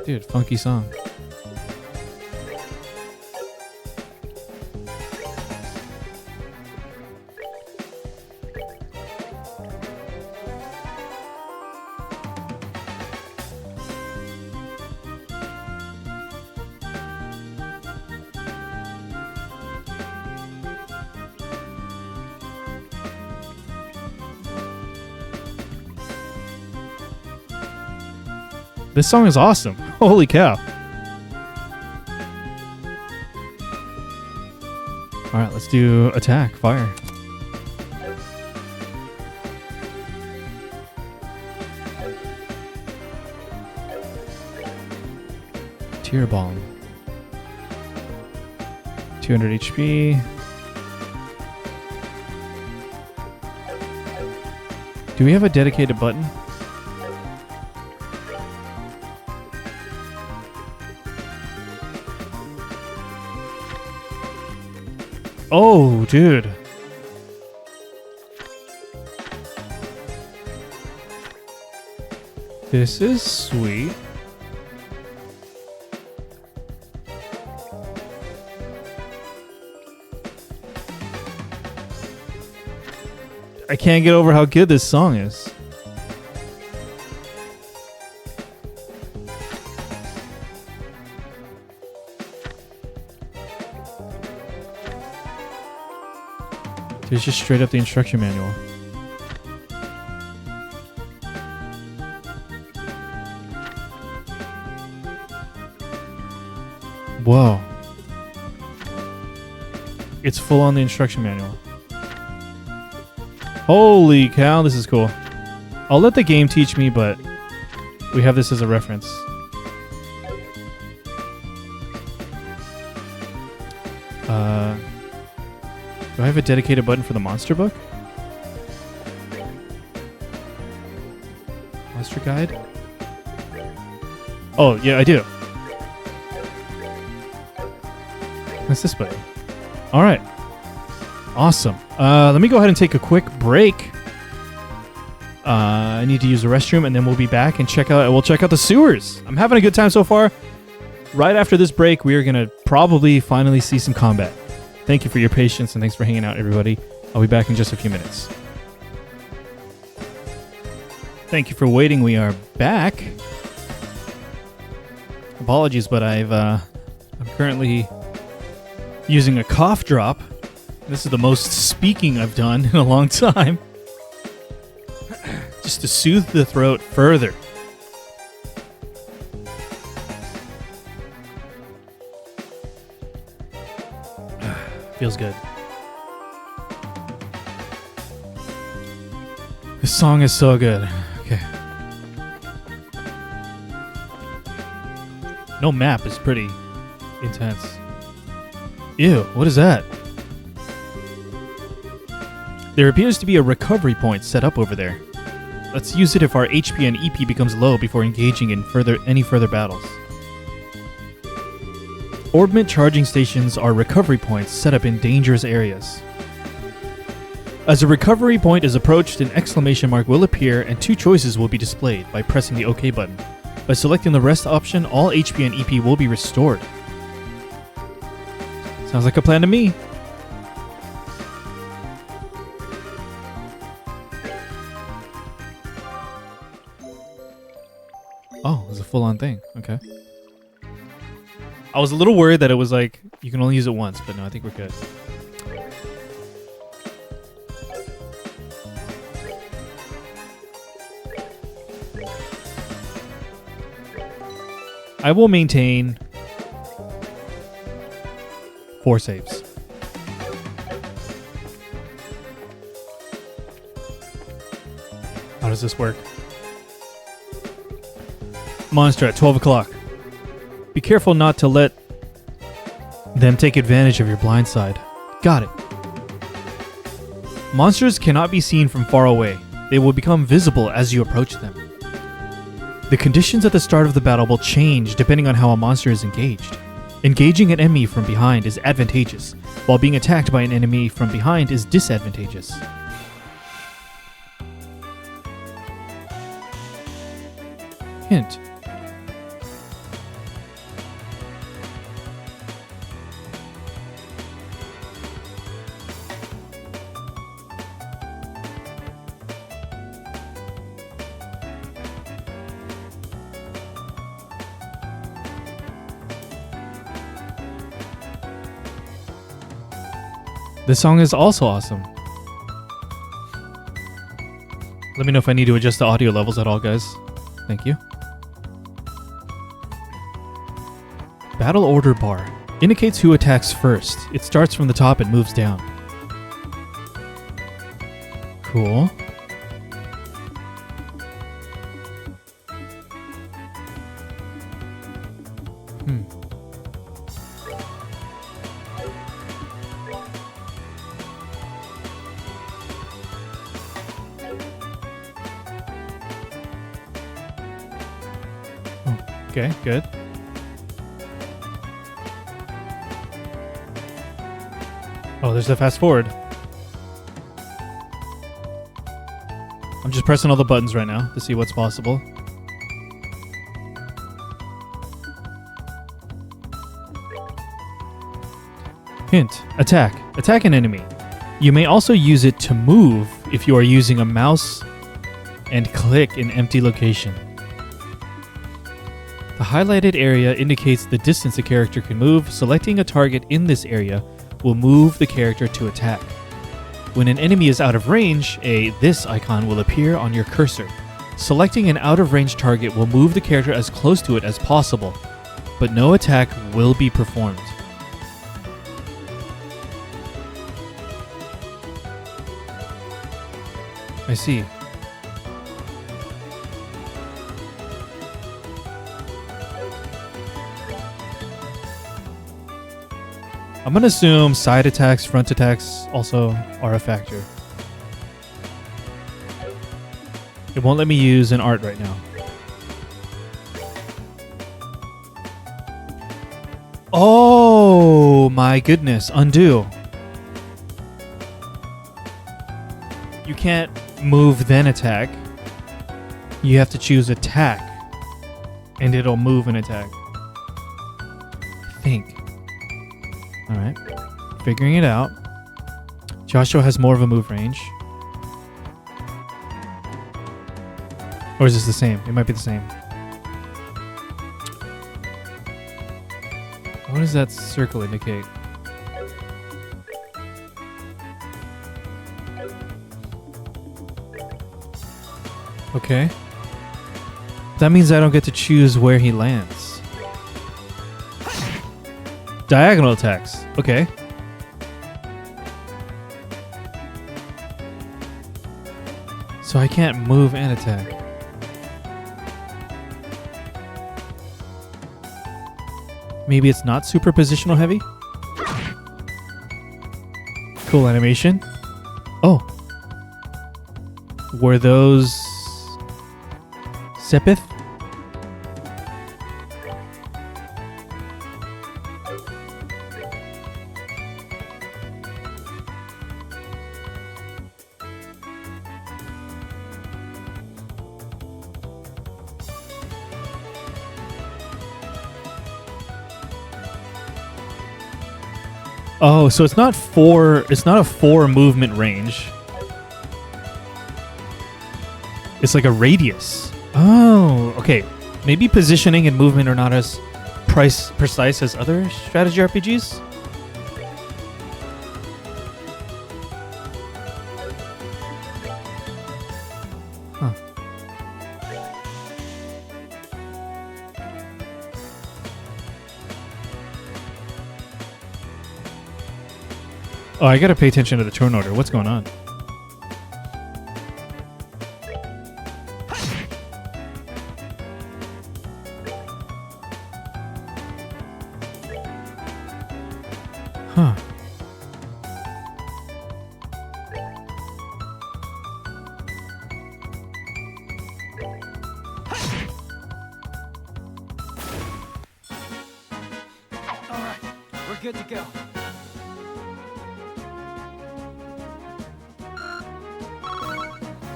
Dude, funky song. This song is awesome. Holy cow. Alright, let's do attack, fire. Tear Bomb. 200 HP. Do we have a dedicated button? Oh, dude. This is sweet. I can't get over how good this song is. It's just straight up the instruction manual. Whoa. It's full on the instruction manual. Holy cow, this is cool. I'll let the game teach me, but we have this as a reference. Do I have a dedicated button for the monster book? Monster guide? Oh, yeah, I do. That's this button. All right. Awesome. Let me go ahead and take a quick break. I need to use the restroom, and then we'll be back and we'll check out the sewers. I'm having a good time so far. Right after this break, we are going to probably finally see some combat. Thank you for your patience, and thanks for hanging out, everybody. I'll be back in just a few minutes. Thank you for waiting. We are back. Apologies, but I'm currently using a cough drop. This is the most speaking I've done in a long time. Just to soothe the throat further. Feels good. This song is so good. Okay. No map is pretty intense. Ew, what is that? There appears to be a recovery point set up over there. Let's use it if our HP and EP becomes low before engaging in any further battles. Orbment charging stations are recovery points set up in dangerous areas. As a recovery point is approached, an exclamation mark will appear and two choices will be displayed by pressing the OK button. By selecting the rest option, all HP and EP will be restored. Sounds like a plan to me. Oh, it's a full-on thing. Okay. I was a little worried that it was like, you can only use it once, but no, I think we're good. I will maintain 4 saves. How does this work? Monster at 12 o'clock. Be careful not to let them take advantage of your blind side. Got it. Monsters cannot be seen from far away. They will become visible as you approach them. The conditions at the start of the battle will change depending on how a monster is engaged. Engaging an enemy from behind is advantageous, while being attacked by an enemy from behind is disadvantageous. Hint. This song is also awesome. Let me know if I need to adjust the audio levels at all, guys. Thank you. Battle order bar indicates who attacks first. It starts from the top and moves down. Cool. Okay, good. Oh, there's the fast forward. I'm just pressing all the buttons right now to see what's possible. Hint. Attack. Attack an enemy. You may also use it to move if you are using a mouse and click an empty location. The highlighted area indicates the distance a character can move. Selecting a target in this area will move the character to attack. When an enemy is out of range, a this icon will appear on your cursor. Selecting an out-of-range target will move the character as close to it as possible, but no attack will be performed. I see. I'm gonna assume side attacks, front attacks also are a factor. It won't let me use an art right now. Oh my goodness, undo. You can't move then attack. You have to choose attack and it'll move and attack. I think. Alright. Figuring it out. Joshua has more of a move range. Or is this the same? It might be the same. What does that circle indicate? Okay. That means I don't get to choose where he lands. Diagonal attacks. Okay. So I can't move and attack. Maybe it's not super positional heavy? Cool animation. Oh. Were those Sepith? Oh, so it's not a 4 movement range. It's like a radius. Oh, okay. Maybe positioning and movement are not as precise as other strategy RPGs. Huh. Oh, I gotta pay attention to the turn order. What's going on? Huh.
All right, we're good to go.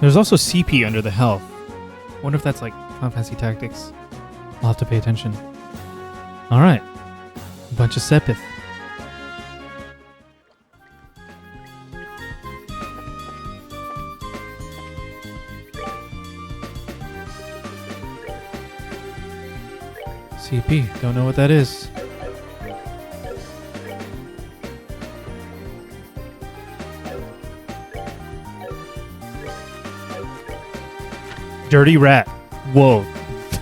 There's also CP under the health. Wonder if that's like Final Fantasy Tactics. I'll have to pay attention. Alright. A bunch of Sepith. CP. Don't know what that is. Dirty rat. Whoa.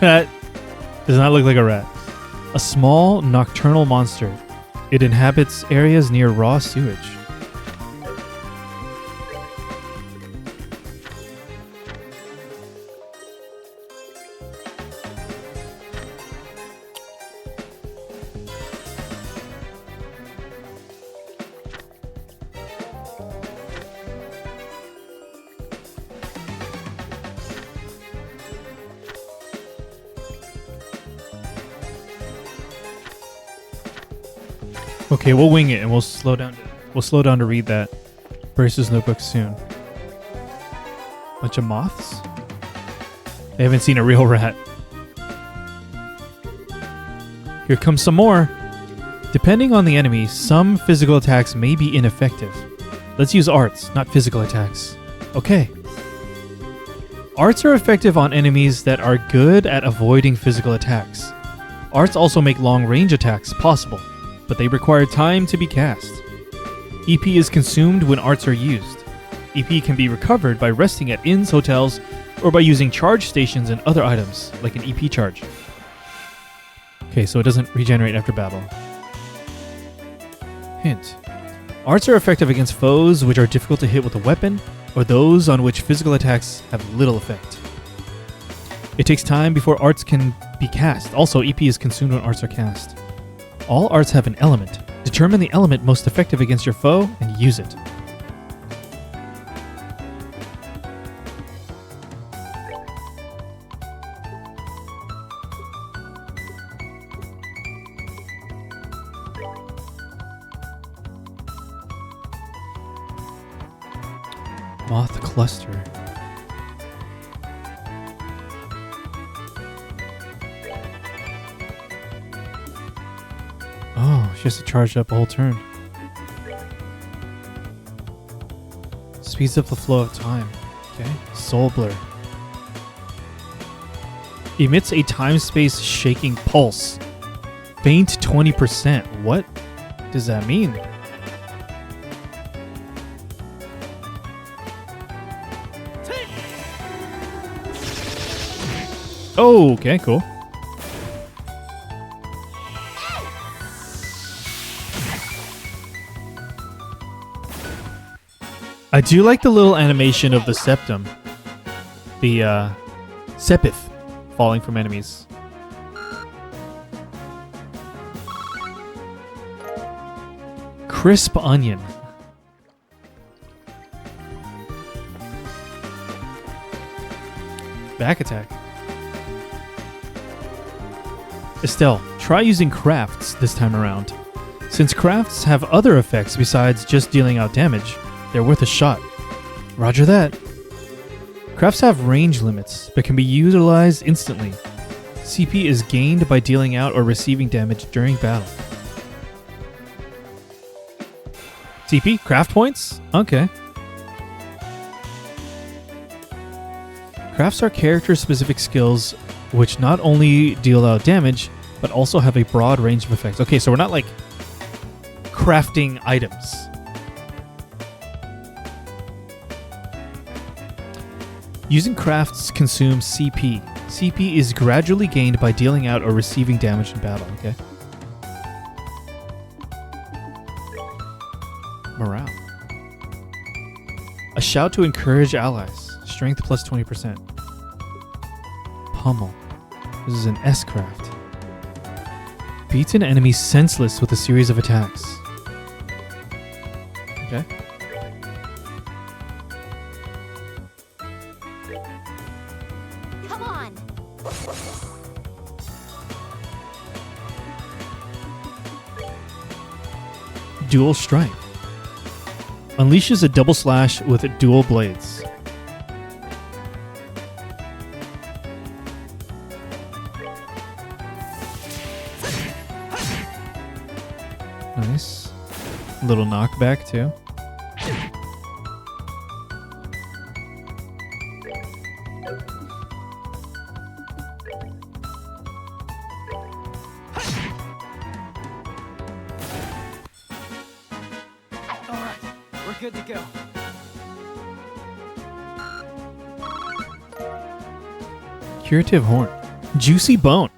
That does not look like a rat. A small nocturnal monster. It inhabits areas near raw sewage. Okay, we'll wing it and we'll slow down. We'll slow down to read that Brace's notebook soon. Bunch of moths. They haven't seen a real rat. Here comes some more. Depending on the enemy, some physical attacks may be ineffective. Let's use arts, not physical attacks. Okay. Arts are effective on enemies that are good at avoiding physical attacks. Arts also make long-range attacks possible, but they require time to be cast. EP is consumed when arts are used. EP can be recovered by resting at inns, hotels, or by using charge stations and other items, like an EP charge. Okay, so it doesn't regenerate after battle. Hint. Arts are effective against foes which are difficult to hit with a weapon, or those on which physical attacks have little effect. It takes time before arts can be cast. Also, EP is consumed when arts are cast. All arts have an element. Determine the element most effective against your foe and use it. Moth cluster. Oh, she has to charge up a whole turn. Speeds up the flow of time. Okay. Soul blur. Emits a time-space shaking pulse. Faint 20%. What does that mean? Oh, okay, cool. I do like the little animation of the septum. The, sepith falling from enemies. Crisp onion. Back attack. Estelle, try using crafts this time around. Since crafts have other effects besides just dealing out damage, they're worth a shot. Roger that. Crafts have range limits, but can be utilized instantly. CP is gained by dealing out or receiving damage during battle. CP? Craft points? Okay. Crafts are character-specific skills which not only deal out damage, but also have a broad range of effects. Okay, so we're not like crafting items. Using crafts consumes CP. CP is gradually gained by dealing out or receiving damage in battle, okay? Morale. A shout to encourage allies. Strength plus 20%. Pummel. This is an S-craft. Beats an enemy senseless with a series of attacks. Okay.
Come on.
Dual strike. Unleashes a double slash with dual blades. Nice. Little knockback too.
Alright, we're good to go.
Curative horn. Juicy bone.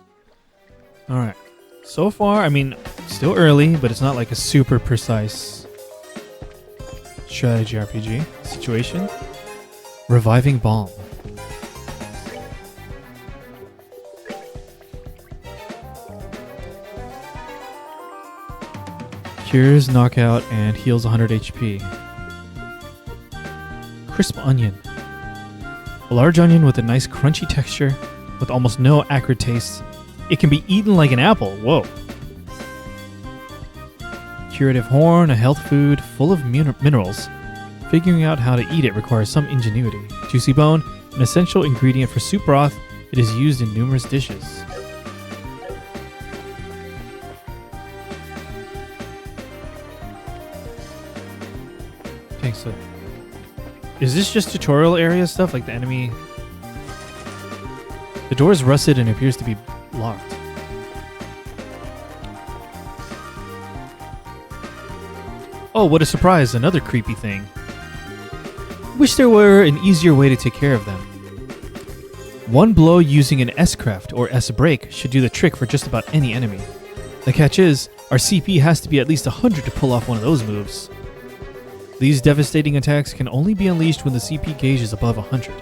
Alright. So far, I mean, still early, but it's not like a super precise strategy RPG situation. Reviving balm. Cures, knockout, and heals 100 HP. Crisp onion. A large onion with a nice crunchy texture, with almost no acrid taste. It can be eaten like an apple. Whoa. curative horn, a health food full of minerals. Figuring out how to eat it requires some ingenuity. Juicy bone, an essential ingredient for soup broth. It is used in numerous dishes. Okay, so is this just tutorial area stuff, like the enemy? The door is rusted and appears to be locked. Oh, what a surprise, another creepy thing. Wish there were an easier way to take care of them. One blow using an S-craft or S-break should do the trick for just about any enemy. The catch is, our CP has to be at least 100 to pull off one of those moves. These devastating attacks can only be unleashed when the CP gauge is above 100.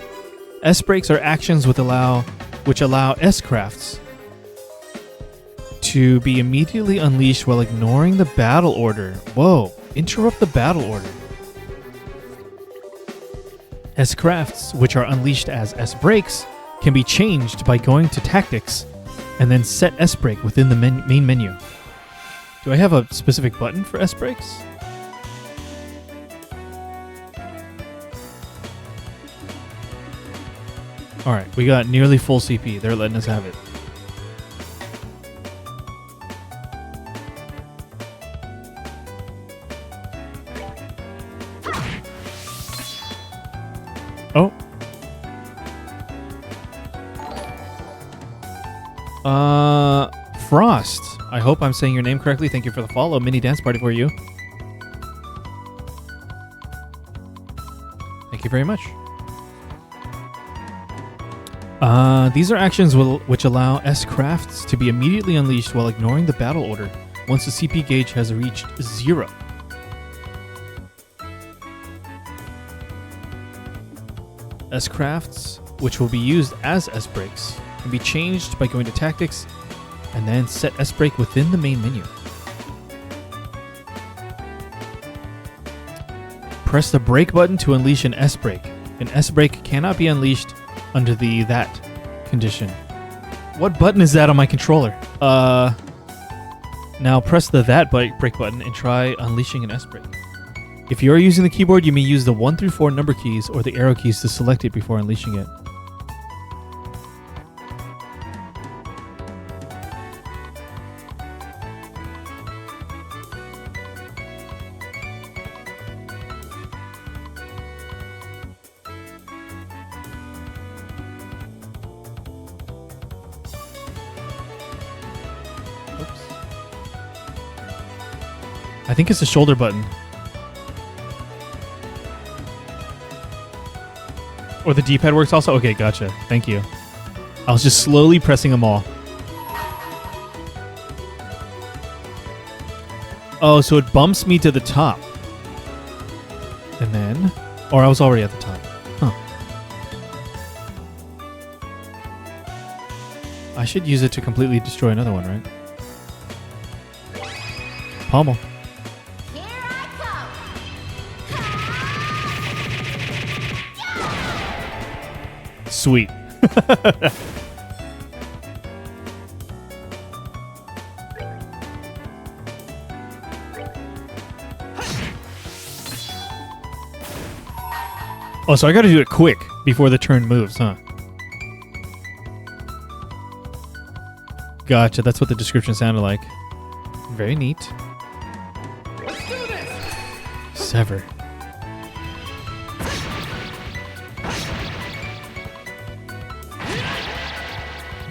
S-breaks are actions which allow S-crafts to be immediately unleashed while ignoring the battle order. Whoa, interrupt the battle order. S-crafts, which are unleashed as S-breaks, can be changed by going to Tactics and then set S-break within the main menu. Do I have a specific button for S-breaks? Alright, we got nearly full CP. They're letting us have it. Oh. Frost. I hope I'm saying your name correctly. Thank you for the follow. Mini dance party for you. Thank you very much. These are actions which allow S-crafts to be immediately unleashed while ignoring the battle order once the CP gauge has reached 0. S-crafts, which will be used as S-breaks, can be changed by going to Tactics and then set S-break within the main menu. Press the break button to unleash an S-break. An S-break cannot be unleashed under the that condition. What button is that on my controller? Now press the that break button and try unleashing an S-break. If you are using the keyboard, you may use the 1 through 4 number keys or the arrow keys to select it before unleashing it. I think it's the shoulder button. Or the D-pad works also? Okay, gotcha. Thank you. I was just slowly pressing them all. Oh, so it bumps me to the top. And then... Or I was already at the top. Huh. I should use it to completely destroy another one, right? Pommel. Sweet. Oh, so I gotta do it quick before the turn moves, huh? Gotcha, that's what the description sounded like. Very neat.
Let's do this!
Sever.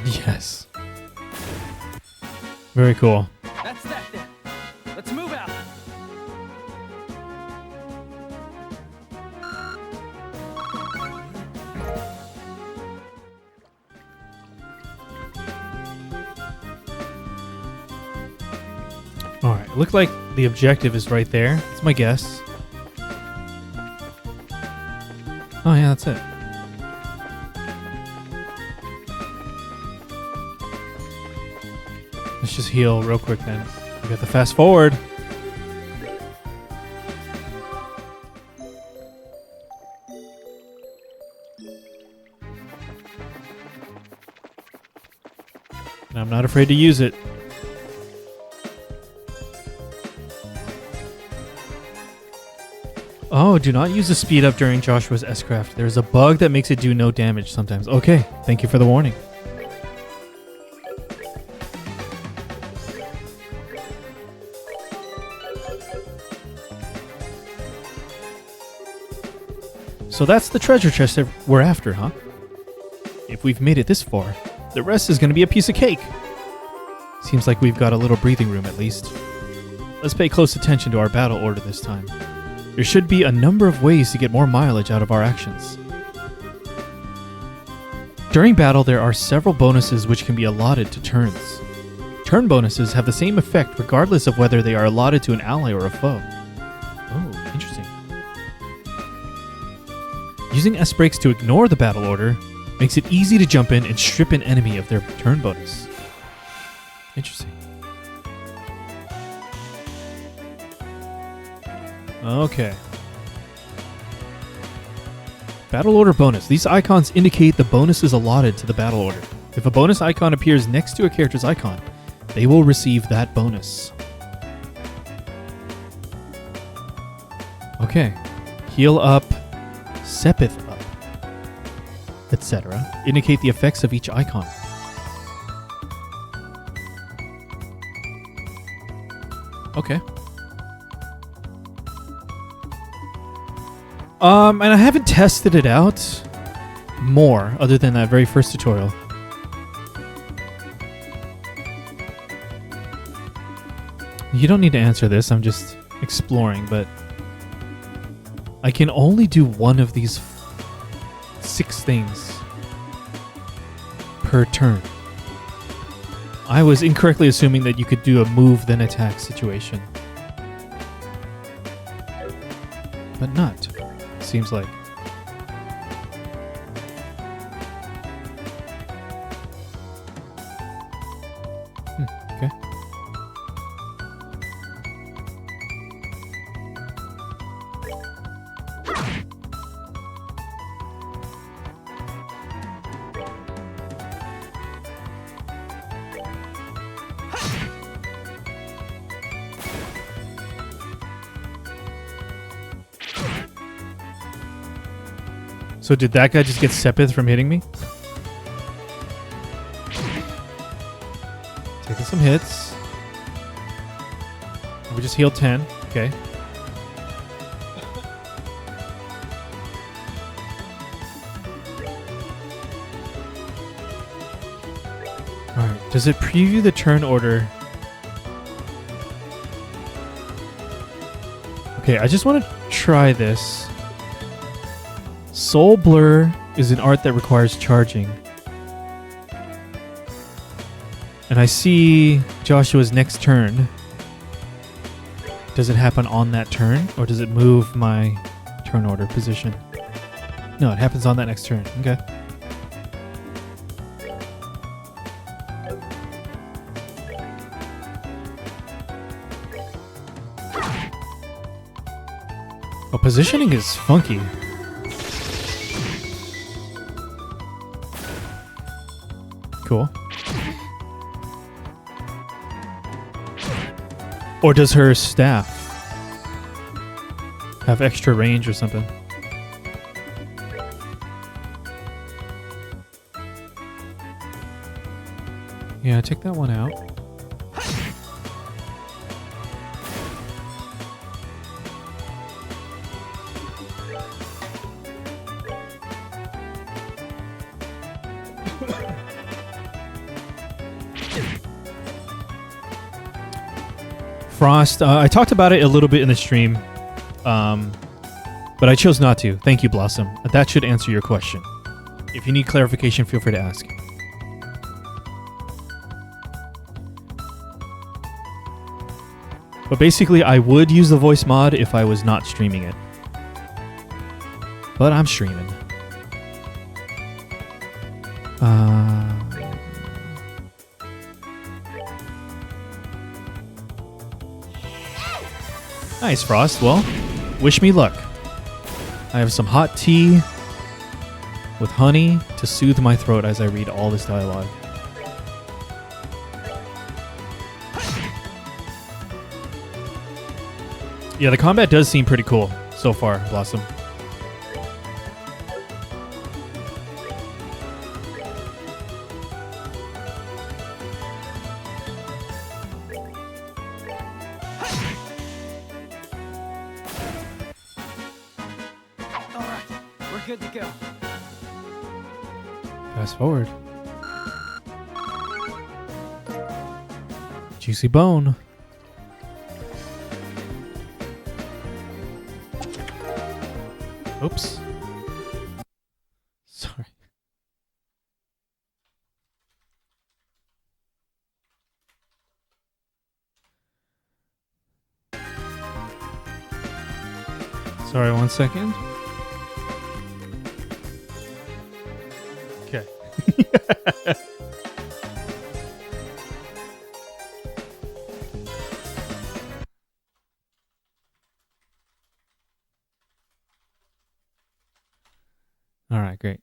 Yes. Very cool.
That's that then. Let's move out.
Alright, look like the objective is right there. That's my guess. Oh yeah, that's it. Let's just heal real quick then. We got the fast forward. And I'm not afraid to use it. Oh, do not use the speed up during Joshua's S-Craft. There's a bug that makes it do no damage sometimes. Okay, thank you for the warning. So that's the treasure chest that we're after, huh? If we've made it this far, the rest is going to be a piece of cake. Seems like we've got a little breathing room at least. Let's pay close attention to our battle order this time. There should be a number of ways to get more mileage out of our actions. During battle, there are several bonuses which can be allotted to turns. Turn bonuses have the same effect regardless of whether they are allotted to an ally or a foe. Oh, interesting. Using S-Breaks to ignore the battle order makes it easy to jump in and strip an enemy of their turn bonus. Interesting. Okay. Battle order bonus. These icons indicate the bonus is allotted to the battle order. If a bonus icon appears next to a character's icon, they will receive that bonus. Okay. Heal up, Sepith up, etc. Indicate the effects of each icon. Okay. And I haven't tested it out more other than that very first tutorial. You don't need to answer this, I'm just exploring, but I can only do one of these 6 things per turn. I was incorrectly assuming that you could do a move then attack situation. But not, seems like. Okay. So did that guy just get Sepith from hitting me? Taking some hits. We just healed 10. Okay. Alright. Does it preview the turn order? Okay, I just want to try this. Soul Blur is an art that requires charging. And I see Joshua's next turn. Does it happen on that turn? Or does it move my turn order position? No, it happens on that next turn. Okay. Well, positioning is funky. Cool. Or does her staff have extra range or something? Yeah, take that one out. Frost, I talked about it a little bit in the stream, but I chose not to. Thank you, Blossom. That should answer your question. If you need clarification, feel free to ask. But basically, I would use the voice mod if I was not streaming it. But I'm streaming. Nice, Frost. Well, wish me luck. I have some hot tea with honey to soothe my throat as I read all this dialogue. Yeah, the combat does seem pretty cool. so far, Blossom.
All right, we're good to go.
Fast forward. Juicy bone. Oops. Sorry. Sorry, 1 second. Okay. All right, great.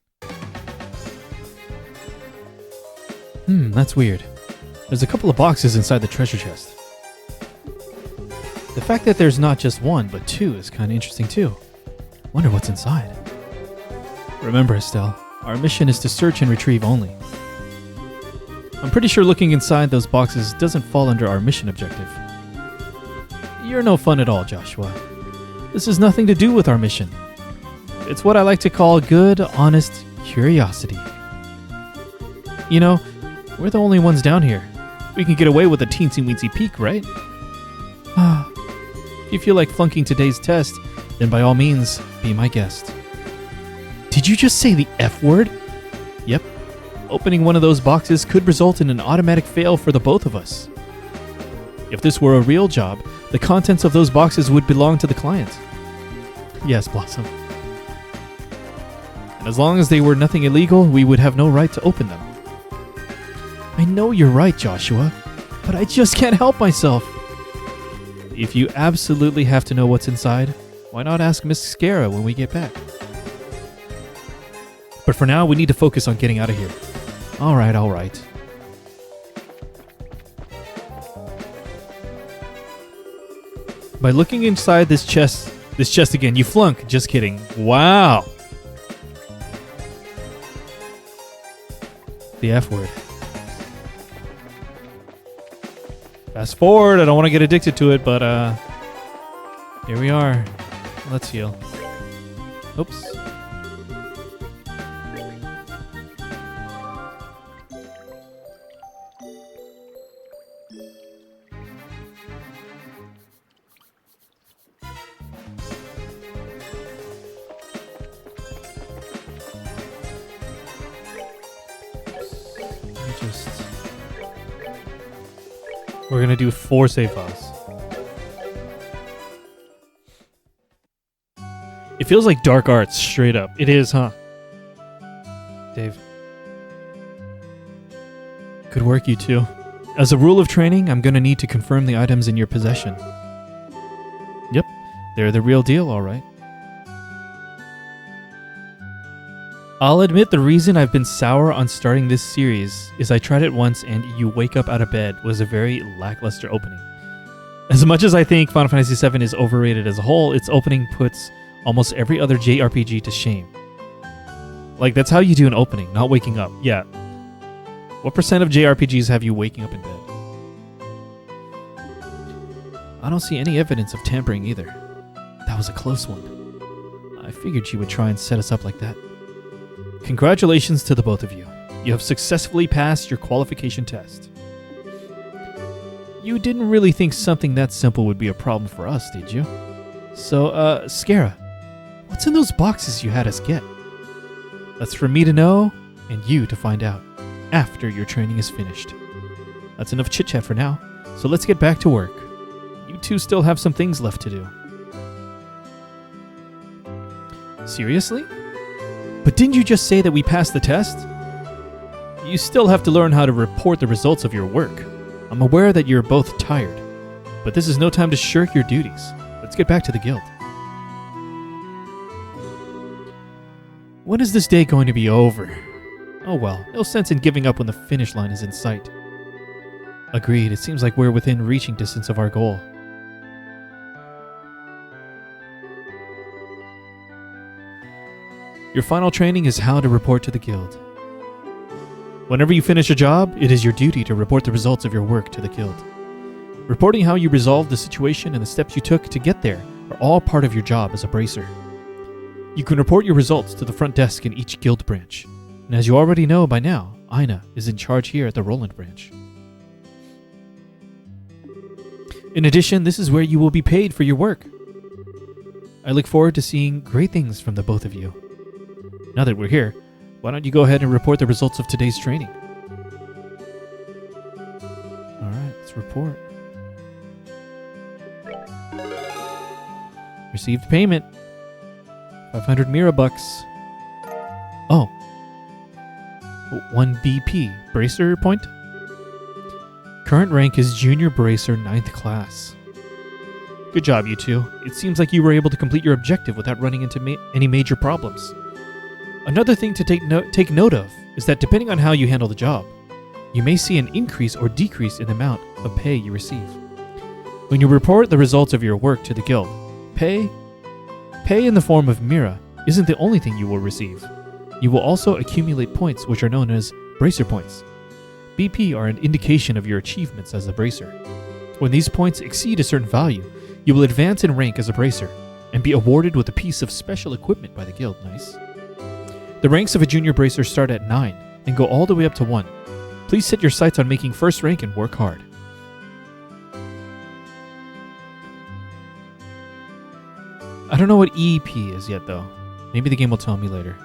That's weird. There's a couple of boxes inside the treasure chest. The fact that there's not just one, but two is kind of interesting too. Wonder what's inside. Remember, Estelle, our mission is to search and retrieve only. I'm pretty sure looking inside those boxes doesn't fall under our mission objective. You're no fun at all, Joshua. This has nothing to do with our mission. It's what I like to call good, honest curiosity. You know, we're the only ones down here. We can get away with a teensy-weensy peek, right? If you feel like flunking today's test, then by all means, be my guest. Did you just say the F word? Yep. Opening one of those boxes could result in an automatic fail for the both of us. If this were a real job, the contents of those boxes would belong to the client. Yes, Blossom. And as long as they were nothing illegal, we would have no right to open them. I know you're right, Joshua, but I just can't help myself. If you absolutely have to know what's inside, why not ask Miss Scara when we get back? But for now, we need to focus on getting out of here. All right. By looking inside this chest again, you flunk. Just kidding. Wow. The F word. Fast forward. I don't want to get addicted to it, but here we are. Let's heal. Oops. We're gonna do 4 save files. It feels like dark arts straight up. It is, huh? Dave. Good work, you two. As a rule of training, I'm gonna need to confirm the items in your possession. Yep, they're the real deal, all right. I'll admit the reason I've been sour on starting this series is I tried it once and You Wake Up Out of Bed was a very lackluster opening. As much as I think Final Fantasy VII is overrated as a whole, its opening puts almost every other JRPG to shame. Like, that's how you do an opening, not waking up. Yeah. What % of JRPGs have you waking up in bed? I don't see any evidence of tampering either. That was a close one. I figured you would try and set us up like that. Congratulations to the both of you. You have successfully passed your qualification test. You didn't really think something that simple would be a problem for us, did you? So, Scara, what's in those boxes you had us get? That's for me to know and you to find out after your training is finished. That's enough chit-chat for now, so let's get back to work. You two still have some things left to do. Seriously? But didn't you just say that we passed the test? You still have to learn how to report the results of your work. I'm aware that you're both tired, but this is no time to shirk your duties. Let's get back to the guild. When is this day going to be over? Oh well, no sense in giving up when the finish line is in sight. Agreed, it seems like we're within reaching distance of our goal. Your final training is how to report to the guild. Whenever you finish a job, it is your duty to report the results of your work to the guild. Reporting how you resolved the situation and the steps you took to get there are all part of your job as a bracer. You can report your results to the front desk in each guild branch. And as you already know by now, Ina is in charge here at the Roland branch. In addition, this is where you will be paid for your work. I look forward to seeing great things from the both of you. Now that we're here, why don't you go ahead and report the results of today's training? Alright, let's report. Received payment. 500 Mira bucks. Oh. 1 BP. Bracer point? Current rank is Junior Bracer 9th class. Good job, you two. It seems like you were able to complete your objective without running into any major problems. Another thing to take note of is that depending on how you handle the job, you may see an increase or decrease in the amount of pay you receive. When you report the results of your work to the guild, pay in the form of Mira isn't the only thing you will receive. You will also accumulate points which are known as bracer points. BP are an indication of your achievements as a bracer. When these points exceed a certain value, you will advance in rank as a bracer and be awarded with a piece of special equipment by the guild. Nice. The ranks of a junior bracer start at 9 and go all the way up to 1. Please set your sights on making first rank and work hard. I don't know what EP is yet though. Maybe the game will tell me later.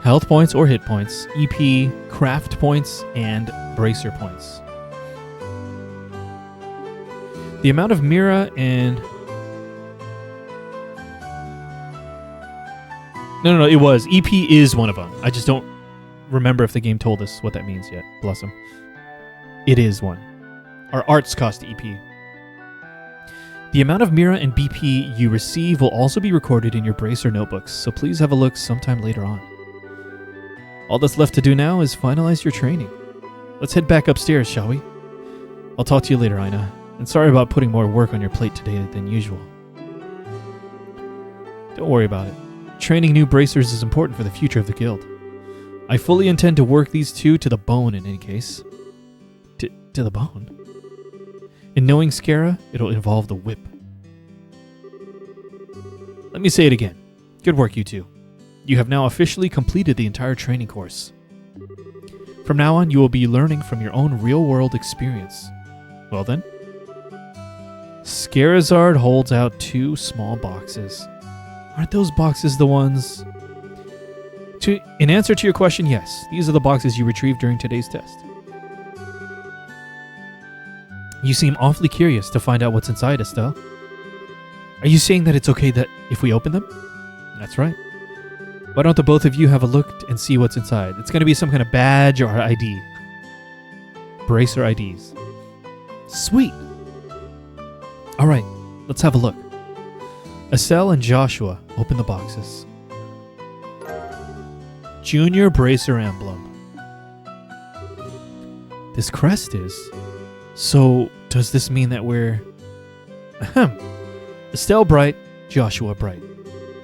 Health points or hit points, EP, craft points, and bracer points. The amount of Mira and... No, it was. EP is one of them. I just don't remember if the game told us what that means yet. Bless them. It is one. Our arts cost EP. The amount of Mira and BP you receive will also be recorded in your bracer notebooks, so please have a look sometime later on. All that's left to do now is finalize your training. Let's head back upstairs, shall we? I'll talk to you later, Ina. And sorry about putting more work on your plate today than usual. Don't worry about it. Training new bracers is important for the future of the guild. I fully intend to work these two to the bone in any case. To the bone? In knowing Scara, it'll involve the whip. Let me say it again. Good work, you two. You have now officially completed the entire training course. From now on, you will be learning from your own real-world experience. Well then. Scarazard holds out 2 small boxes. Aren't those boxes the ones... In answer to your question, yes. These are the boxes you retrieved during today's test. You seem awfully curious to find out what's inside, Estelle. Are you saying that it's okay that if we open them? That's right. Why don't the both of you have a look and see what's inside? It's going to be some kind of badge or ID. Bracer IDs. Sweet. All right, let's have a look. Estelle and Joshua open the boxes. Junior Bracer Emblem. This crest is... So, does this mean that we're... Ahem. Estelle Bright, Joshua Bright.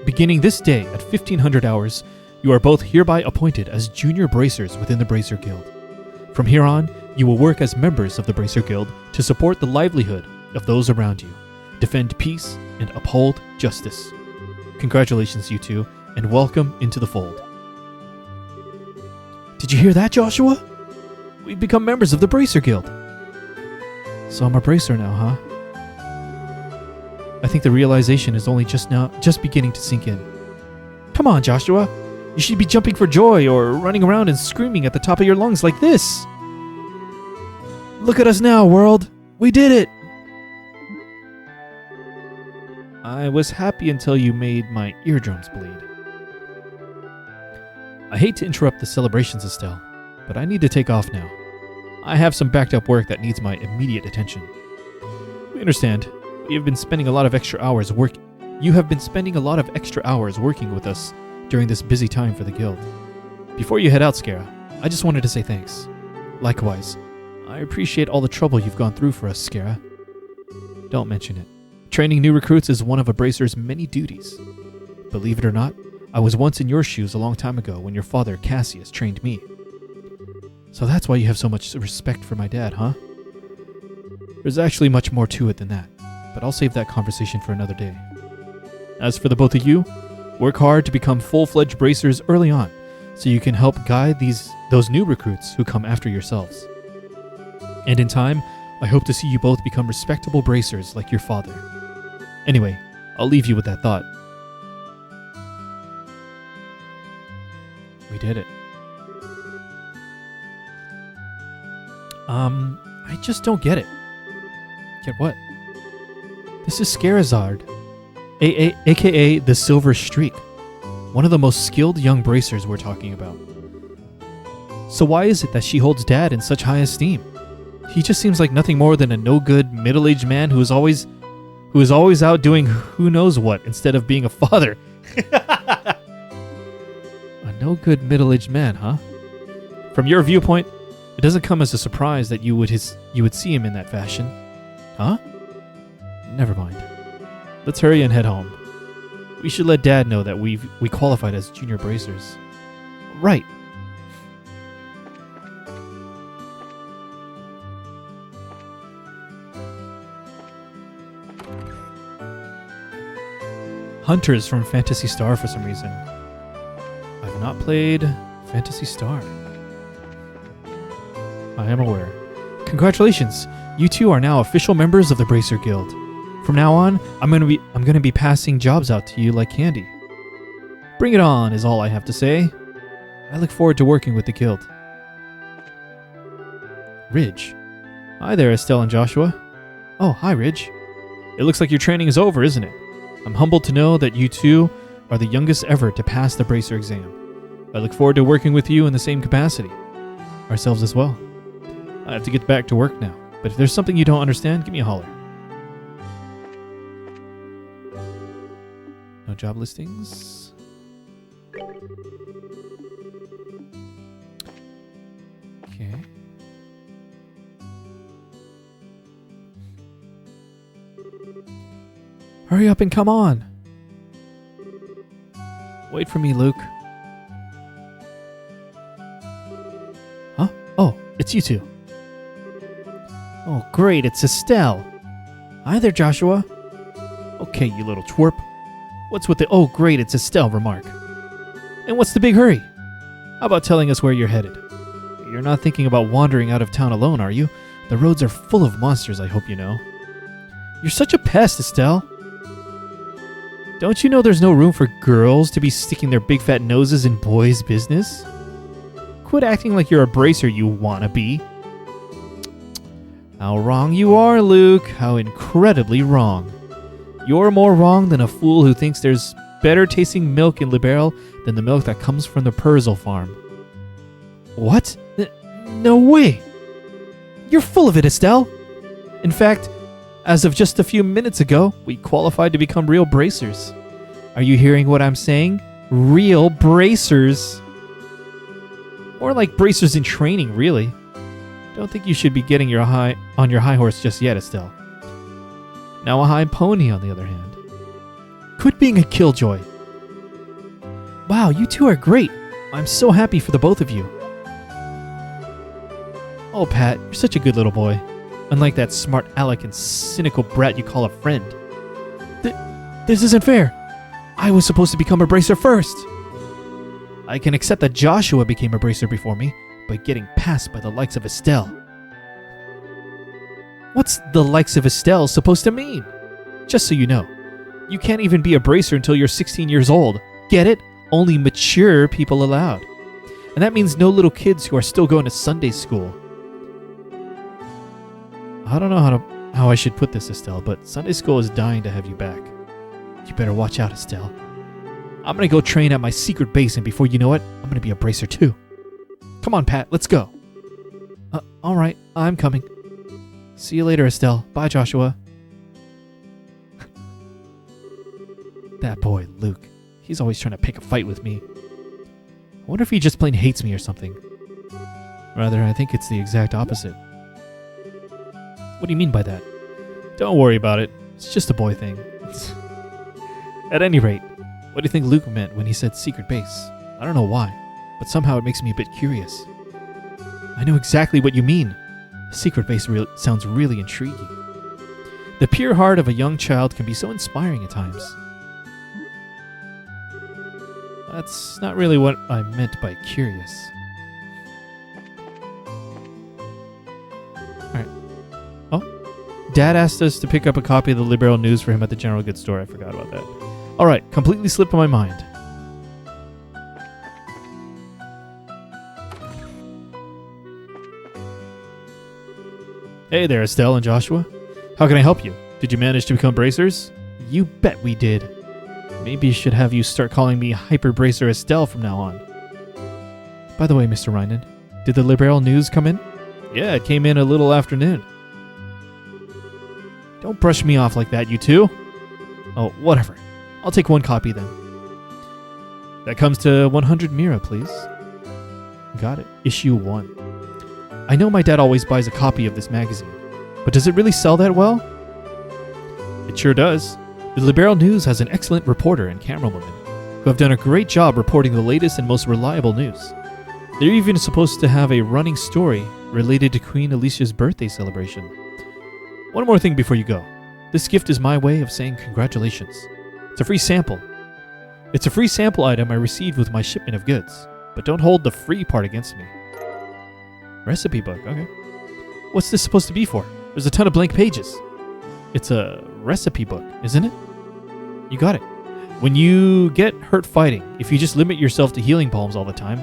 Beginning this day at 1500 hours, you are both hereby appointed as junior bracers within the Bracer Guild. From here on, you will work as members of the Bracer Guild to support the livelihood of those around you, defend peace, and uphold justice. Congratulations, you two, and welcome into the fold. Did you hear that, Joshua? We've become members of the Bracer Guild. So I'm a bracer now, huh? I think the realization is only just beginning to sink in. Come on, Joshua. You should be jumping for joy or running around and screaming at the top of your lungs like this. Look at us now, world. We did it. I was happy until you made my eardrums bleed. I hate to interrupt the celebrations, Estelle, but I need to take off now. I have some backed up work that needs my immediate attention. We understand. You have been spending a lot of extra hours working with us during this busy time for the guild. Before you head out, Scara, I just wanted to say thanks. Likewise, I appreciate all the trouble you've gone through for us, Scara. Don't mention it. Training new recruits is one of a bracer's many duties. Believe it or not, I was once in your shoes a long time ago when your father, Cassius, trained me. So that's why you have so much respect for my dad, huh? There's actually much more to it than that, but I'll save that conversation for another day. As for the both of you, work hard to become full-fledged bracers early on, so you can help guide those new recruits who come after yourselves. And in time, I hope to see you both become respectable bracers like your father. Anyway, I'll leave you with that thought. We did it. I just don't get it. Get what? This is Scarazard, aka the Silver Streak, one of the most skilled young bracers we're talking about. So why is it that she holds Dad in such high esteem? He just seems like nothing more than a no-good middle-aged man who is always out doing who knows what instead of being a father. A no-good middle-aged man, huh? From your viewpoint, it doesn't come as a surprise that you would see him in that fashion. Huh? Never mind. Let's hurry and head home. We should let Dad know that we qualified as junior bracers. Right. Hunters from Phantasy Star for some reason. I've not played Phantasy Star. I am aware. Congratulations! You two are now official members of the Bracer Guild. From now on, I'm gonna be passing jobs out to you like candy. Bring it on is all I have to say. I look forward to working with the guild. Ridge. Hi there, Estelle and Joshua. Oh, hi, Ridge. It looks like your training is over, isn't it? I'm humbled to know that you two are the youngest ever to pass the Bracer exam. I look forward to working with you in the same capacity. Ourselves as well. I have to get back to work now, but if there's something you don't understand, give me a holler. No job listings. Okay. Hurry up and come on. Wait for me, Luke. Huh? Oh, it's you two. Oh, great, it's Estelle. Hi there, Joshua. Okay, you little twerp. What's with the "oh, great, it's Estelle" remark? And what's the big hurry? How about telling us where you're headed? You're not thinking about wandering out of town alone, are you? The roads are full of monsters, I hope you know. You're such a pest, Estelle. Don't you know there's no room for girls to be sticking their big fat noses in boys' business? Quit acting like you're a bracer, you wannabe. How wrong you are, Luke. How incredibly wrong. You're more wrong than a fool who thinks there's better tasting milk in Liberal than the milk that comes from the Purzel farm. What? No way! You're full of it, Estelle! In fact, as of just a few minutes ago, we qualified to become real bracers. Are you hearing what I'm saying? Real bracers! More like bracers in training, really. Don't think you should be getting on your high horse just yet, Estelle. Now a high pony, on the other hand. Quit being a killjoy. Wow, you two are great. I'm so happy for the both of you. Oh, Pat, you're such a good little boy. Unlike that smart aleck and cynical brat you call a friend. This isn't fair. I was supposed to become a bracer first. I can accept that Joshua became a bracer before me, but getting passed by the likes of Estelle. What's the likes of Estelle supposed to mean? Just so you know, you can't even be a bracer until you're 16 years old. Get it? Only mature people allowed. And that means no little kids who are still going to Sunday school. I don't know how I should put this, Estelle, but Sunday school is dying to have you back. You better watch out, Estelle. I'm gonna go train at my secret base, and before you know it, I'm gonna be a bracer too. Come on, Pat, let's go. Alright, I'm coming. See you later, Estelle. Bye, Joshua. That boy, Luke. He's always trying to pick a fight with me. I wonder if he just plain hates me or something. Rather, I think it's the exact opposite. What do you mean by that? Don't worry about it. It's just a boy thing. At any rate,
What do you think Luke meant when he said secret base? I don't know why, but somehow it makes me a bit curious. I know exactly what you mean. Secret base sounds really intriguing. The pure heart of a young child can be so inspiring at times. That's not really what I meant by curious. Alright. Oh, Dad asked us to pick up a copy of the Liberal News for him at the General Goods store. I forgot about that. Alright, completely slipped my mind. Hey there, Estelle and Joshua. How can I help you? Did you manage to become bracers? You bet we did. Maybe I should have you start calling me Hyper Bracer Estelle from now on. By the way, Mr. Reinen, did the Liberal News come in? Yeah, it came in a little afternoon. Don't brush me off like that, you two. Oh, whatever. I'll take one copy then. That comes to 100 Mira, please. Got it. Issue 1. I know my dad always buys a copy of this magazine, but does it really sell that well? It sure does. The Liberal News has an excellent reporter and camerawoman who have done a great job reporting the latest and most reliable news. They're even supposed to have a running story related to Queen Alicia's birthday celebration. One more thing before you go. This gift is my way of saying congratulations. It's a free sample. It's a free sample item I received with my shipment of goods, but don't hold the free part against me. Recipe book, okay. What's this supposed to be for? There's a ton of blank pages. It's a recipe book, isn't it? You got it. When you get hurt fighting, if you just limit yourself to healing balms all the time,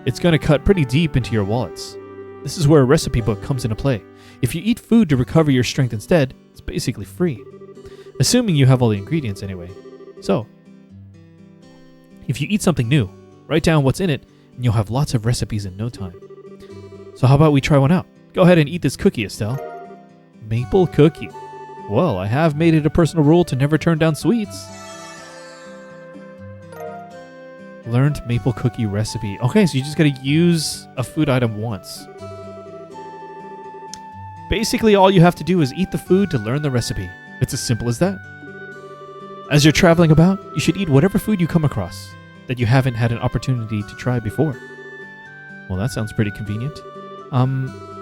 it's going to cut pretty deep into your wallets. This is where a recipe book comes into play. If you eat food to recover your strength instead, it's basically free. Assuming you have all the ingredients anyway. So, if you eat something new, write down what's in it, and you'll have lots of recipes in no time. So how about we try one out? Go ahead and eat this cookie, Estelle. Maple cookie. Well, I have made it a personal rule to never turn down sweets. Learned maple cookie recipe. Okay, so you just gotta use a food item once. Basically, all you have to do is eat the food to learn the recipe. It's as simple as that. As you're traveling about, you should eat whatever food you come across that you haven't had an opportunity to try before. Well, that sounds pretty convenient.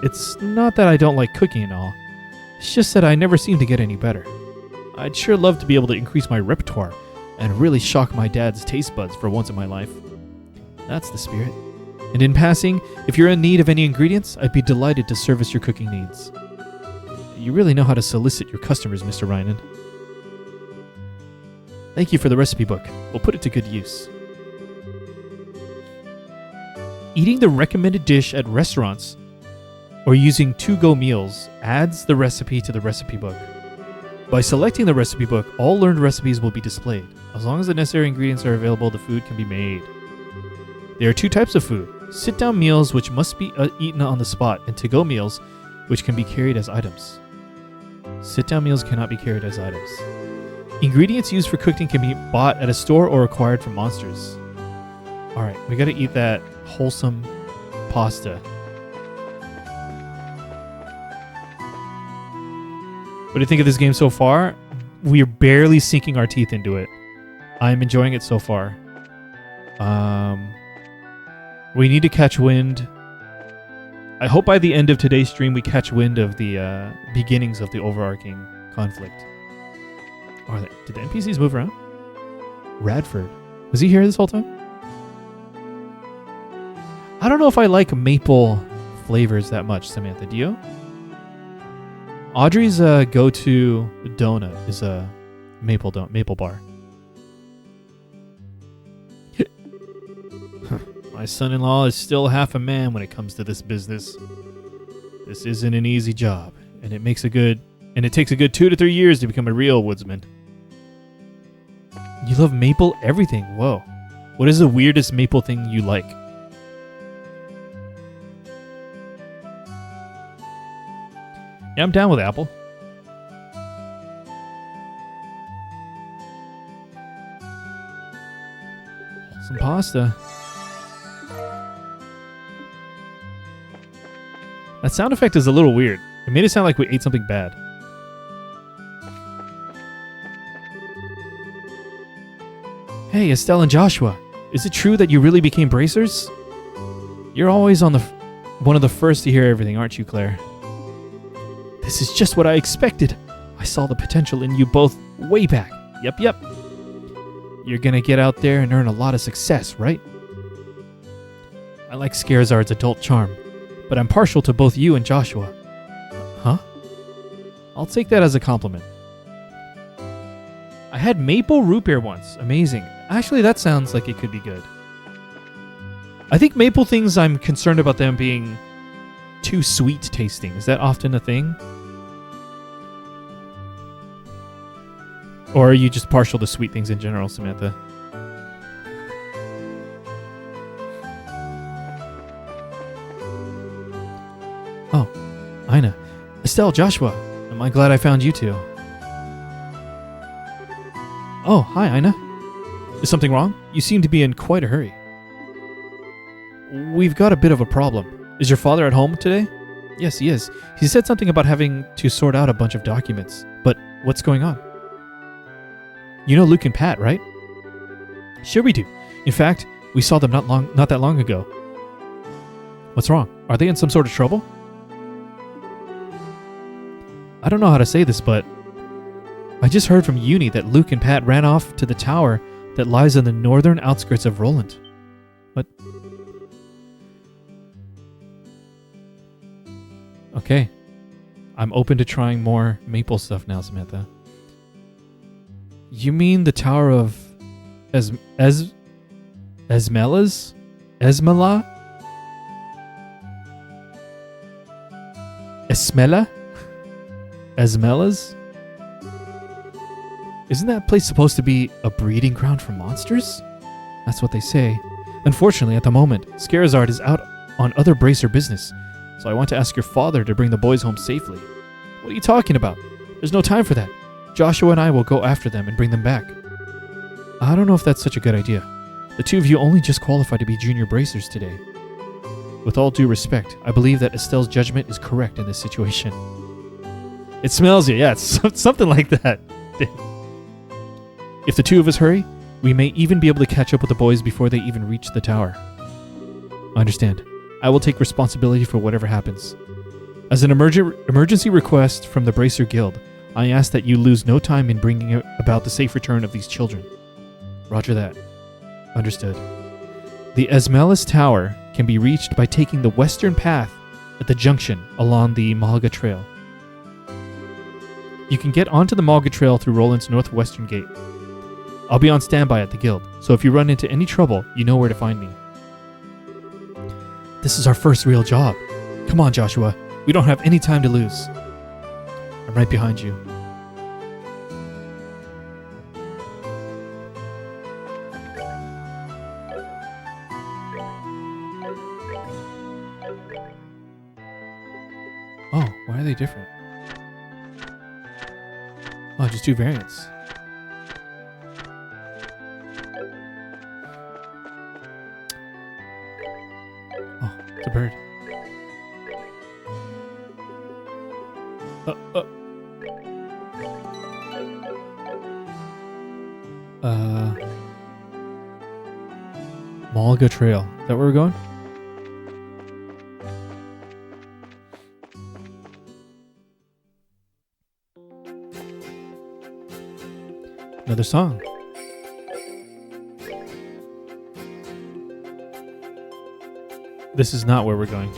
It's not that I don't like cooking and all. It's just that I never seem to get any better. I'd sure love to be able to increase my repertoire and really shock my dad's taste buds for once in my life. That's the spirit. And in passing, if you're in need of any ingredients, I'd be delighted to service your cooking needs. You really know how to solicit your customers, Mr. Reinen. Thank you for the recipe book. We'll put it to good use. Eating the recommended dish at restaurants or using to-go meals adds the recipe to the recipe book. By selecting the recipe book, all learned recipes will be displayed. As long as the necessary ingredients are available, the food can be made. There are two types of food: sit-down meals, which must be eaten on the spot, and to-go meals, which can be carried as items. Sit-down meals cannot be carried as items. Ingredients used for cooking can be bought at a store or acquired from monsters. Alright, we gotta eat that wholesome pasta. What do you think of this game so far? We're barely sinking our teeth into it. I'm enjoying it so far. We need to catch wind. I hope by the end of today's stream we catch wind of the beginnings of the overarching conflict. Did the NPCs move around? Radford. Was he here this whole time? I don't know if I like maple flavors that much, Samantha. Do you? Audrey's go-to donut is a maple bar. My son-in-law is still half a man when it comes to this business. This isn't an easy job, and it takes a good 2 to 3 years to become a real woodsman. You love maple everything. Whoa. What is the weirdest maple thing you like? Yeah, I'm down with apple. Some pasta. That sound effect is a little weird. It made it sound like we ate something bad. Hey, Estelle and Joshua. Is it true that you really became bracers? You're always one of the first to hear everything, aren't you, Claire? This is just what I expected. I saw the potential in you both way back. Yep. You're gonna get out there and earn a lot of success, right? I like Scarizard's adult charm, but I'm partial to both you and Joshua. Huh? I'll take that as a compliment. I had maple root beer once. Amazing. Actually, that sounds like it could be good. I think maple things, I'm concerned about them being too sweet tasting. Is that often a thing? Or are you just partial to sweet things in general, Samantha? Oh, Ina. Estelle, Joshua. Am I glad I found you two? Oh, hi, Ina. Is something wrong? You seem to be in quite a hurry. We've got a bit of a problem. Is your father at home today? Yes, he is. He said something about having to sort out a bunch of documents. But what's going on? You know Luke and Pat, right? Sure we do. In fact, we saw them not that long ago. What's wrong? Are they in some sort of trouble? I don't know how to say this, but I just heard from Uni that Luke and Pat ran off to the tower that lies on the northern outskirts of Roland. What? Okay. I'm open to trying more maple stuff now, Samantha. You mean the Tower of Esmela? Esmela? Esmelas? Isn't that place supposed to be a breeding ground for monsters? That's what they say. Unfortunately, at the moment, Scarizard is out on other bracer business, so I want to ask your father to bring the boys home safely. What are you talking about? There's no time for that. Joshua and I will go after them and bring them back. I don't know if that's such a good idea. The two of you only just qualified to be junior bracers today. With all due respect, I believe that Estelle's judgment is correct in this situation. It smells you. Yeah, it's something like that. If the two of us hurry, we may even be able to catch up with the boys before they even reach the tower. I understand. I will take responsibility for whatever happens. As an emergency request from the Bracer Guild, I ask that you lose no time in bringing about the safe return of these children. Roger that. Understood. The Esmelis Tower can be reached by taking the western path at the junction along the Malga Trail. You can get onto the Malga Trail through Roland's northwestern gate. I'll be on standby at the guild, so if you run into any trouble, you know where to find me. This is our first real job. Come on, Joshua. We don't have any time to lose. I'm right behind you. Oh, why are they different? Oh, just two variants. Oh, it's a bird. Malga Trail. Is that where we're going? Another song. This is not where we're going.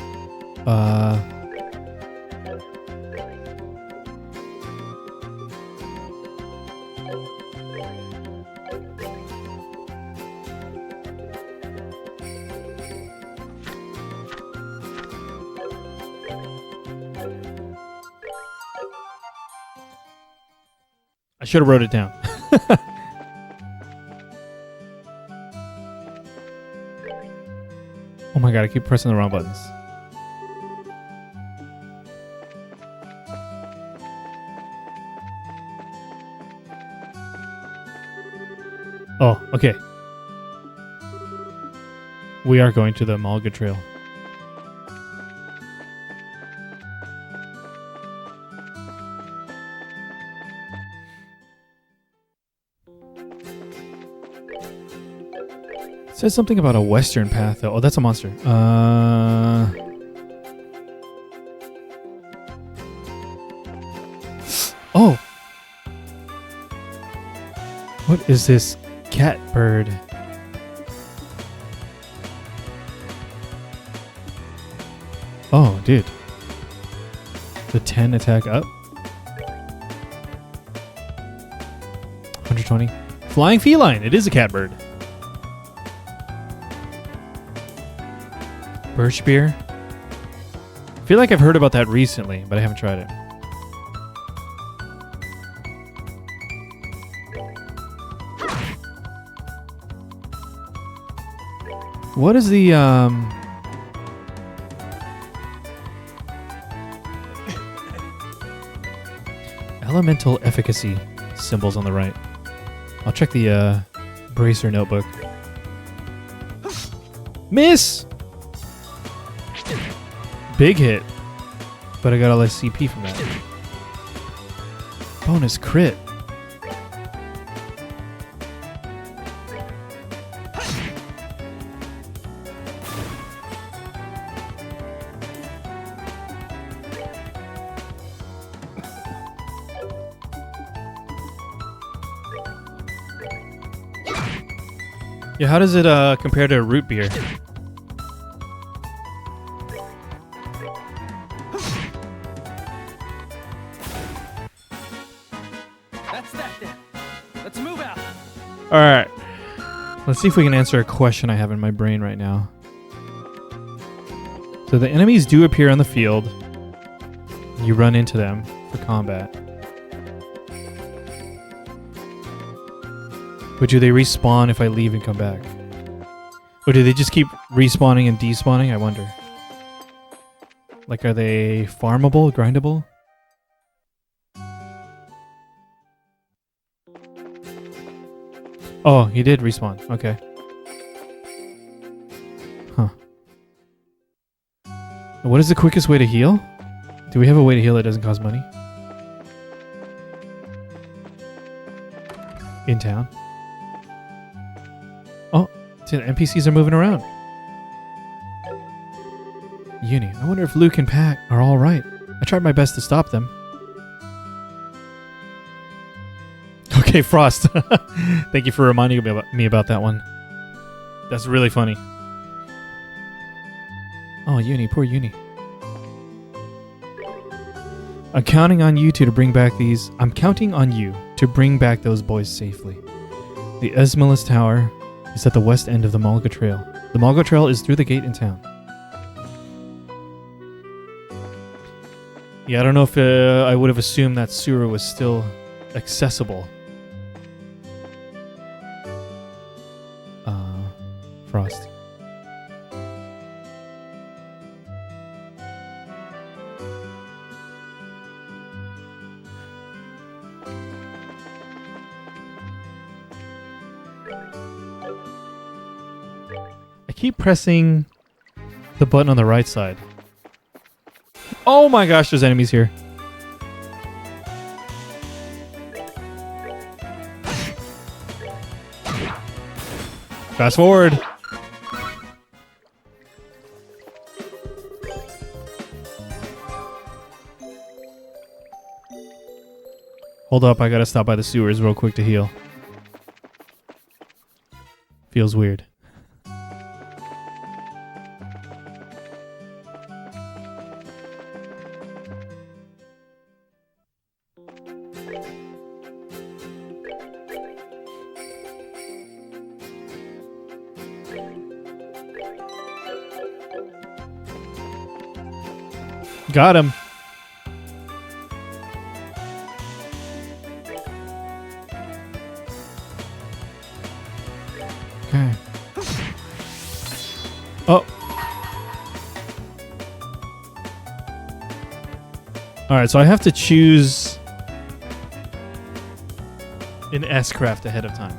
I should have wrote it down. Oh my god, I keep pressing the wrong buttons. Oh, okay. We are going to the Malga Trail. Says something about a western path, though. Oh, that's a monster. Oh! What is this cat bird? Oh, dude. The 10 attack up. 120. Flying feline. It is a cat bird. Birch beer. I feel like I've heard about that recently, but I haven't tried it. What is the elemental efficacy symbols on the right? I'll check the bracer notebook. Miss! Big hit. But I got all this CP from that. Bonus crit. Yeah, how does it compare to root beer?
That's that then. Let's move out.
All right. Let's see if we can answer a question I have in my brain right now. So the enemies do appear on the field. You run into them for combat. But do they respawn if I leave and come back? Or do they just keep respawning and despawning? I wonder. Like, are they farmable, grindable? Oh, he did respawn. Okay. Huh. What is the quickest way to heal? Do we have a way to heal that doesn't cost money? In town? Oh, see, the NPCs are moving around. Uni. I wonder if Luke and Pat are all right. I tried my best to stop them. Okay, Frost. Thank you for reminding me about that one. That's really funny. Oh, Uni. Poor Uni. I'm counting on you to bring back these. I'm counting on you to bring back those boys safely. The Esmalus Tower is at the west end of the Malga Trail. The Malga Trail is through the gate in town. Yeah, I don't know if I would have assumed that sewer was still accessible. Frost. I keep pressing the button on the right side. Oh my gosh, there's enemies here. Fast forward. Hold up, I gotta stop by the sewers real quick to heal. Feels weird. Got him. Okay. Oh. Alright, so I have to choose an S-craft ahead of time.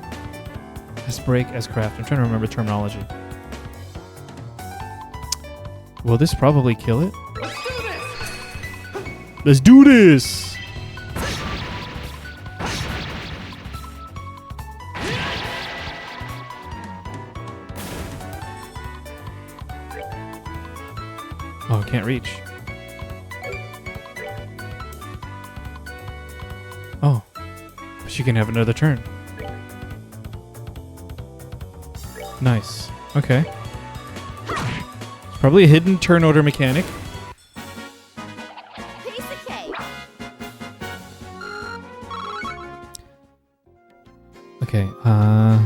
S-break, S-craft. I'm trying to remember terminology. Will this probably kill it? Let's do this! reach. Oh. But she can have another turn. Nice. Okay. It's probably a hidden turn order mechanic.
Piece of cake.
Okay, I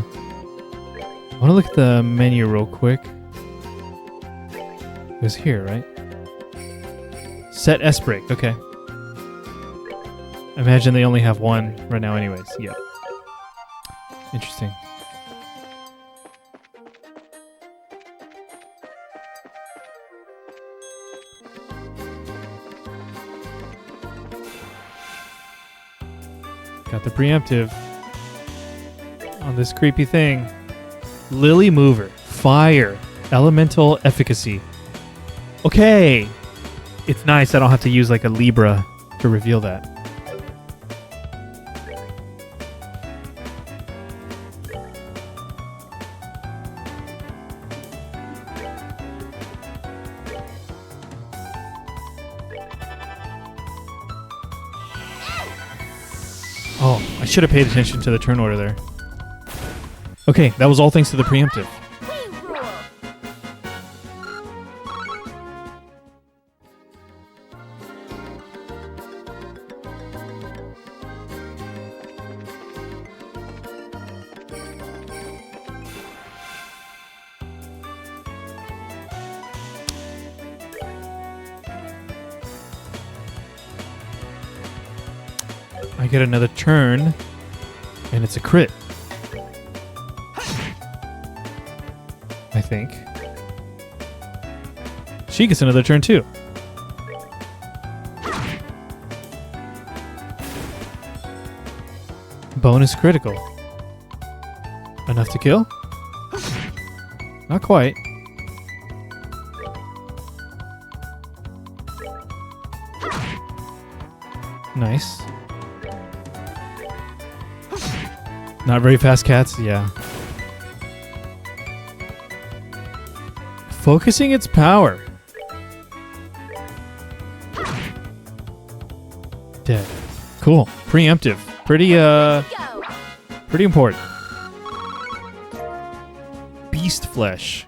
want to look at the menu real quick. It was here, right? Set S break, okay. I imagine they only have one right now anyways. Yep. Interesting. Got the preemptive on this creepy thing. Lily Mover. Fire. Elemental efficacy. Okay. It's nice I don't have to use like a Libra to reveal that. Oh, I should have paid attention to the turn order there. Okay, that was all thanks to the preemptive.
We rule.
I get another turn, and it's a crit. I think. She gets another turn too. Bonus critical. Enough to kill? Not quite. Nice. Not very fast cats, yeah. Focusing its power. Dead. Cool. Preemptive.
Go.
Pretty important. Beast flesh.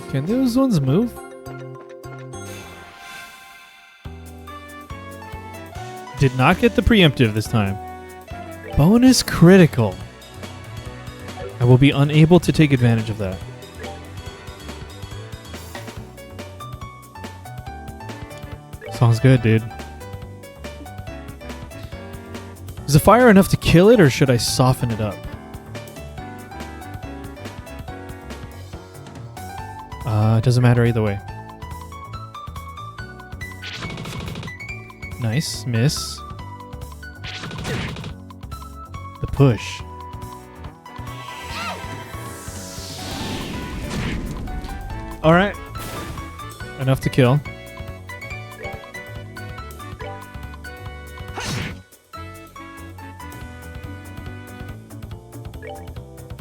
Can those ones move? Did not get the preemptive this time. Bonus critical. I will be unable to take advantage of that. Sounds good, dude. Is the fire enough to kill it, or should I soften it up? It doesn't matter either way. Nice. Miss. The push. Alright. Enough to kill.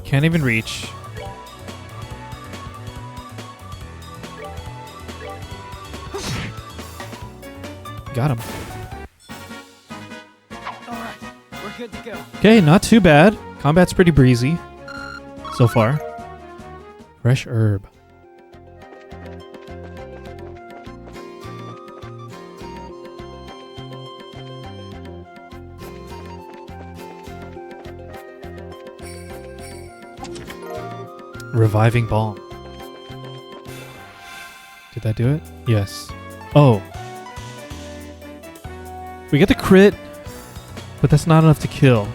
Can't even reach. Got him.
Alright, we're good to go.
Okay, not too bad. Combat's pretty breezy so far. Fresh herb. Reviving balm. Did that do it? Yes. Oh. We get the crit, but that's not enough to kill.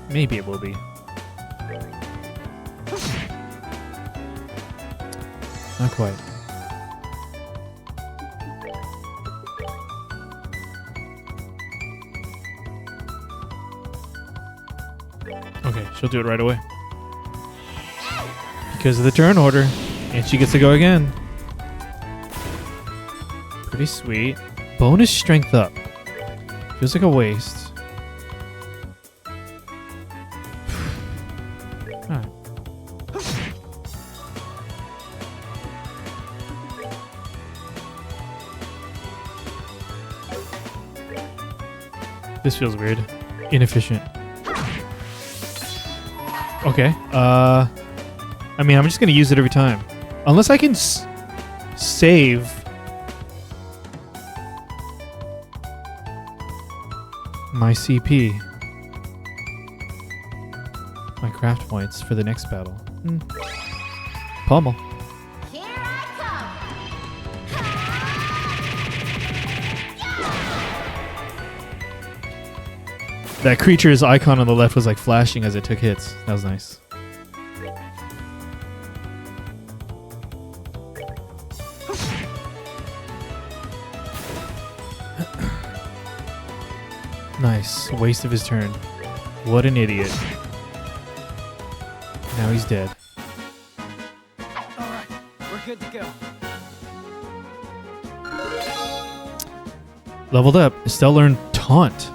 Maybe it will be. Not quite. Okay, she'll do it right away. because of the turn order. And she gets to go again. Pretty sweet. Bonus strength up. Feels like a waste. Alright. This feels weird. Inefficient. Okay. I mean, I'm just gonna use it every time. Unless I can save. My CP. My craft points for the next battle. Pummel.
Here I
That creature's icon on the left was like flashing as it took hits. That was nice. Nice. Waste of his turn. What an idiot. Now he's dead.
Alright, we're good to go.
Leveled up. Estelle learned Taunt.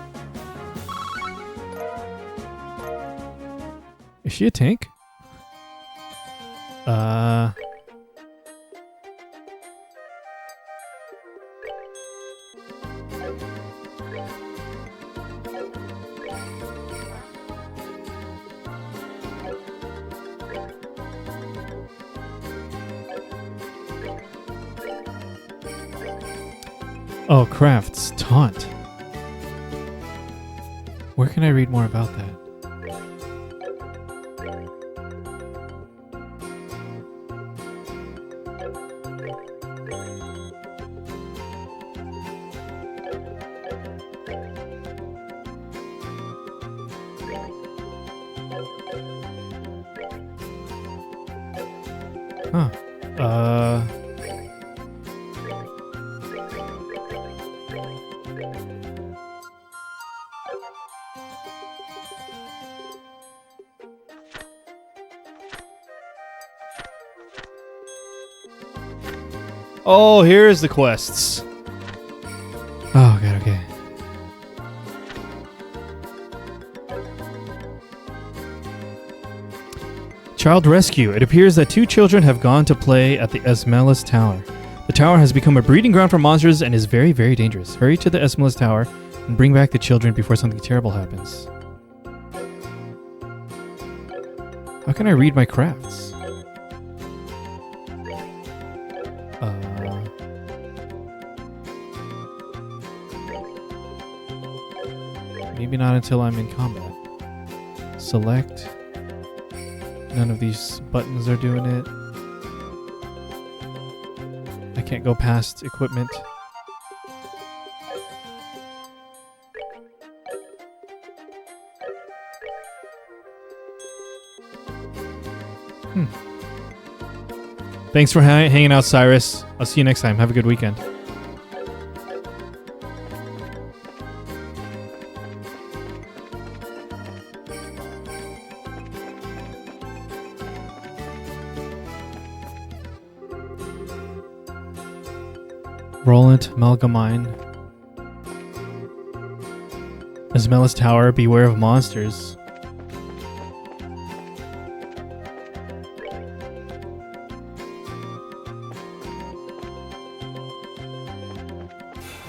Is she a tank? Oh, crafts. Taunt. Where can I read more about that? Huh. Oh, here's the quests. Oh, God, okay. Child rescue. It appears that 2 children have gone to play at the Esmelis Tower. The tower has become a breeding ground for monsters and is very, very dangerous. Hurry to the Esmelis Tower and bring back the children before something terrible happens. How can I read my crafts? Maybe not until I'm in combat. Select. None of these buttons are doing it. I can't go past equipment. Thanks for hanging out, Cyrus. I'll see you next time. Have a good weekend. Roland Malgamine. Esmelis Tower, beware of monsters.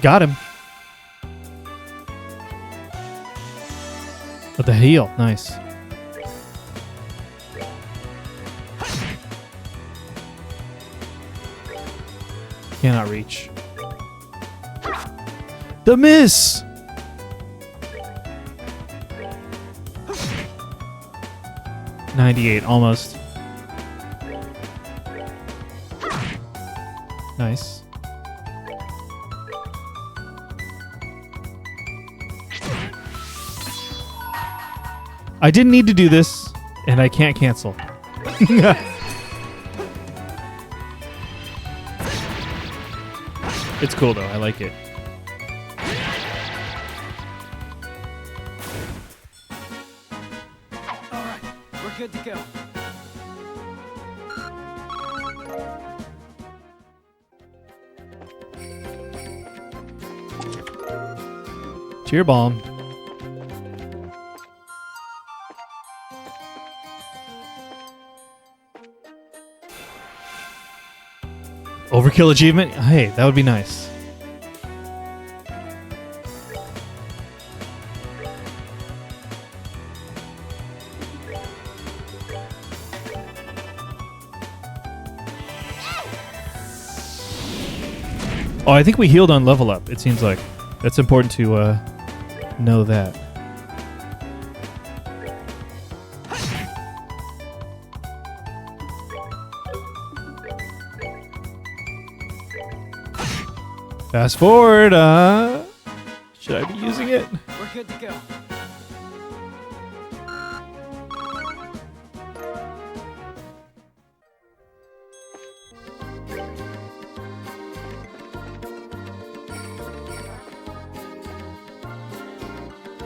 Got him. With the heal, nice. Cannot reach. The miss! $98, almost. Nice. I didn't need to do this, and I can't cancel. It's cool though, I like it.
Alright, we're good to go.
Tear bomb. Overkill achievement? Hey, that would be nice. Oh, I think we healed on level up, it seems like. That's important to know that. Fast forward, should I be using it?
We're good to go.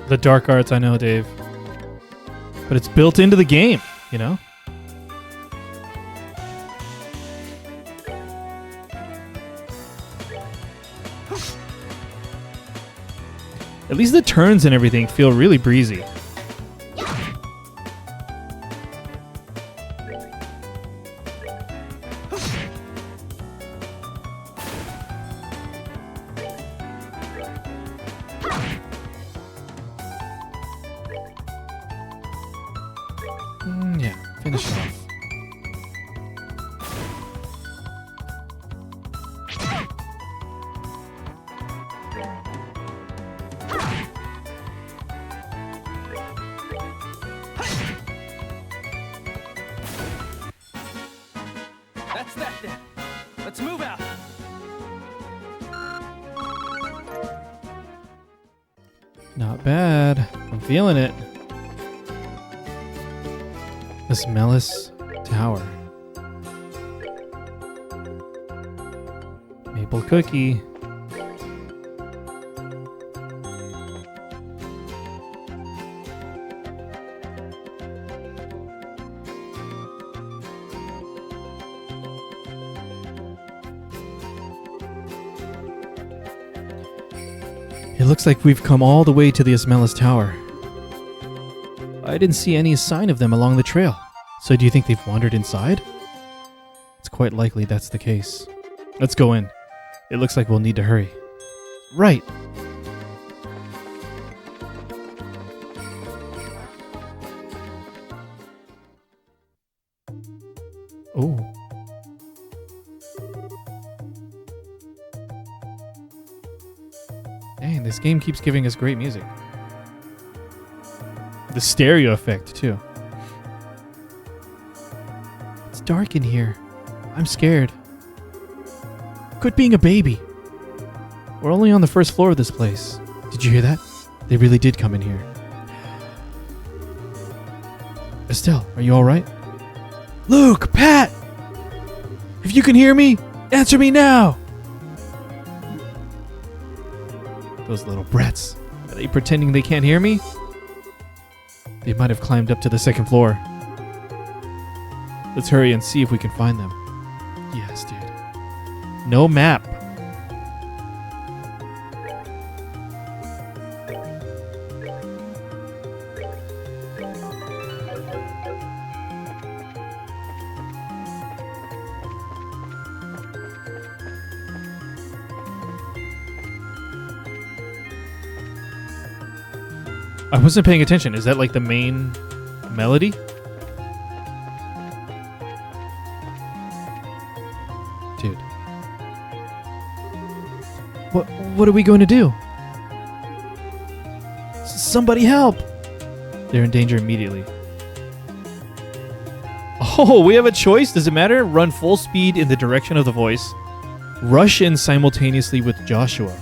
The dark arts, I know, Dave. But it's built into the game, you know? At least the turns and everything feel really breezy. Yeah, finish it off.
That's that then. Let's move out.
Not bad. I'm feeling it. The Smellis Tower. Maple cookie. It looks like we've come all the way to the Smellis Tower. I didn't see any sign of them along the trail. So do you think they've wandered inside? It's quite likely that's the case. Let's go in. It looks like we'll need to hurry. Right. Oh. Dang, this game keeps giving us great music. The stereo effect, too. It's dark in here. I'm scared. Quit being a baby. We're only on the first floor of this place. Did you hear that? They really did come in here. Estelle, are you alright? Luke! Pat! If you can hear me, answer me now! Those little brats. Are they pretending they can't hear me? They might have climbed up to the second floor. Let's hurry and see if we can find them. Yes, dude. No map. I wasn't paying attention. Is that like the main melody? Dude. What are we going to do? Somebody help! They're in danger immediately. Oh, we have a choice. Does it matter? Run full speed in the direction of the voice. Rush in simultaneously with Joshua.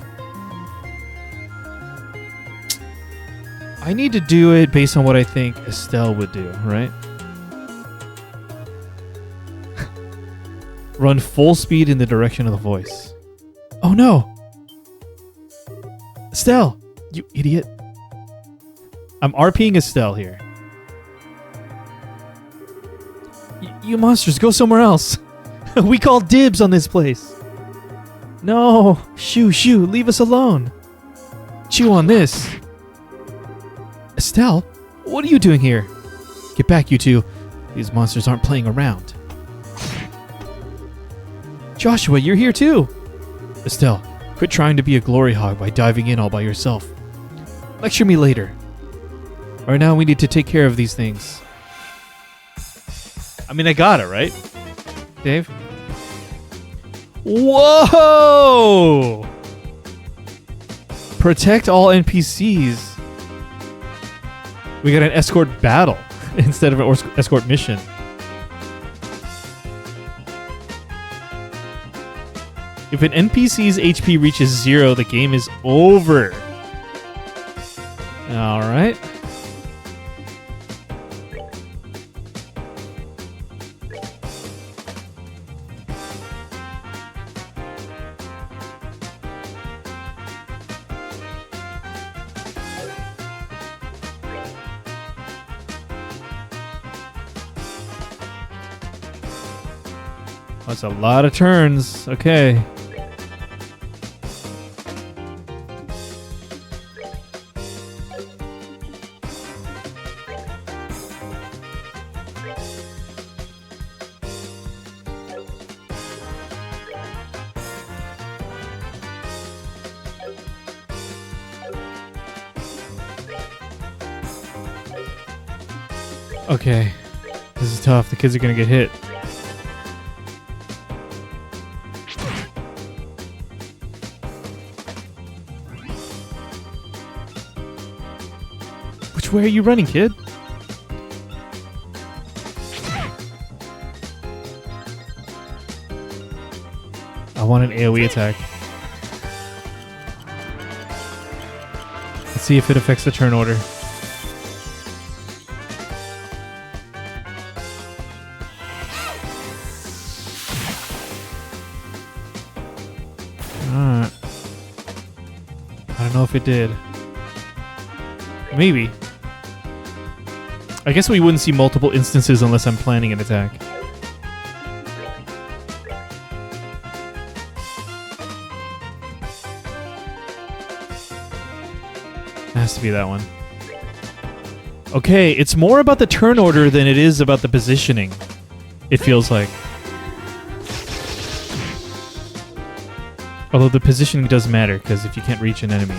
I need to do it based on what I think Estelle would do, right? Run full speed in the direction of the voice. Oh no! Estelle! You idiot. I'm RPing Estelle here. You monsters, go somewhere else. We call dibs on this place. No! Shoo, leave us alone. Chew on this. Estelle, what are you doing here? Get back, you two. These monsters aren't playing around. Joshua, you're here too. Estelle, quit trying to be a glory hog by diving in all by yourself. Lecture me later. Right now, we need to take care of these things. I mean, I got it, right? Dave? Whoa! Protect all NPCs. We got an escort battle instead of an escort mission. If an NPC's HP reaches 0, the game is over. All right. That's a lot of turns. Okay. Okay. This is tough. The kids are going to get hit. Which way are you running, kid? I want an AoE attack. Let's see if it affects the turn order. Alright. I don't know if it did. Maybe. I guess we wouldn't see multiple instances unless I'm planning an attack. It has to be that one. Okay, it's more about the turn order than it is about the positioning. It feels like. Although the positioning does matter, because if you can't reach an enemy.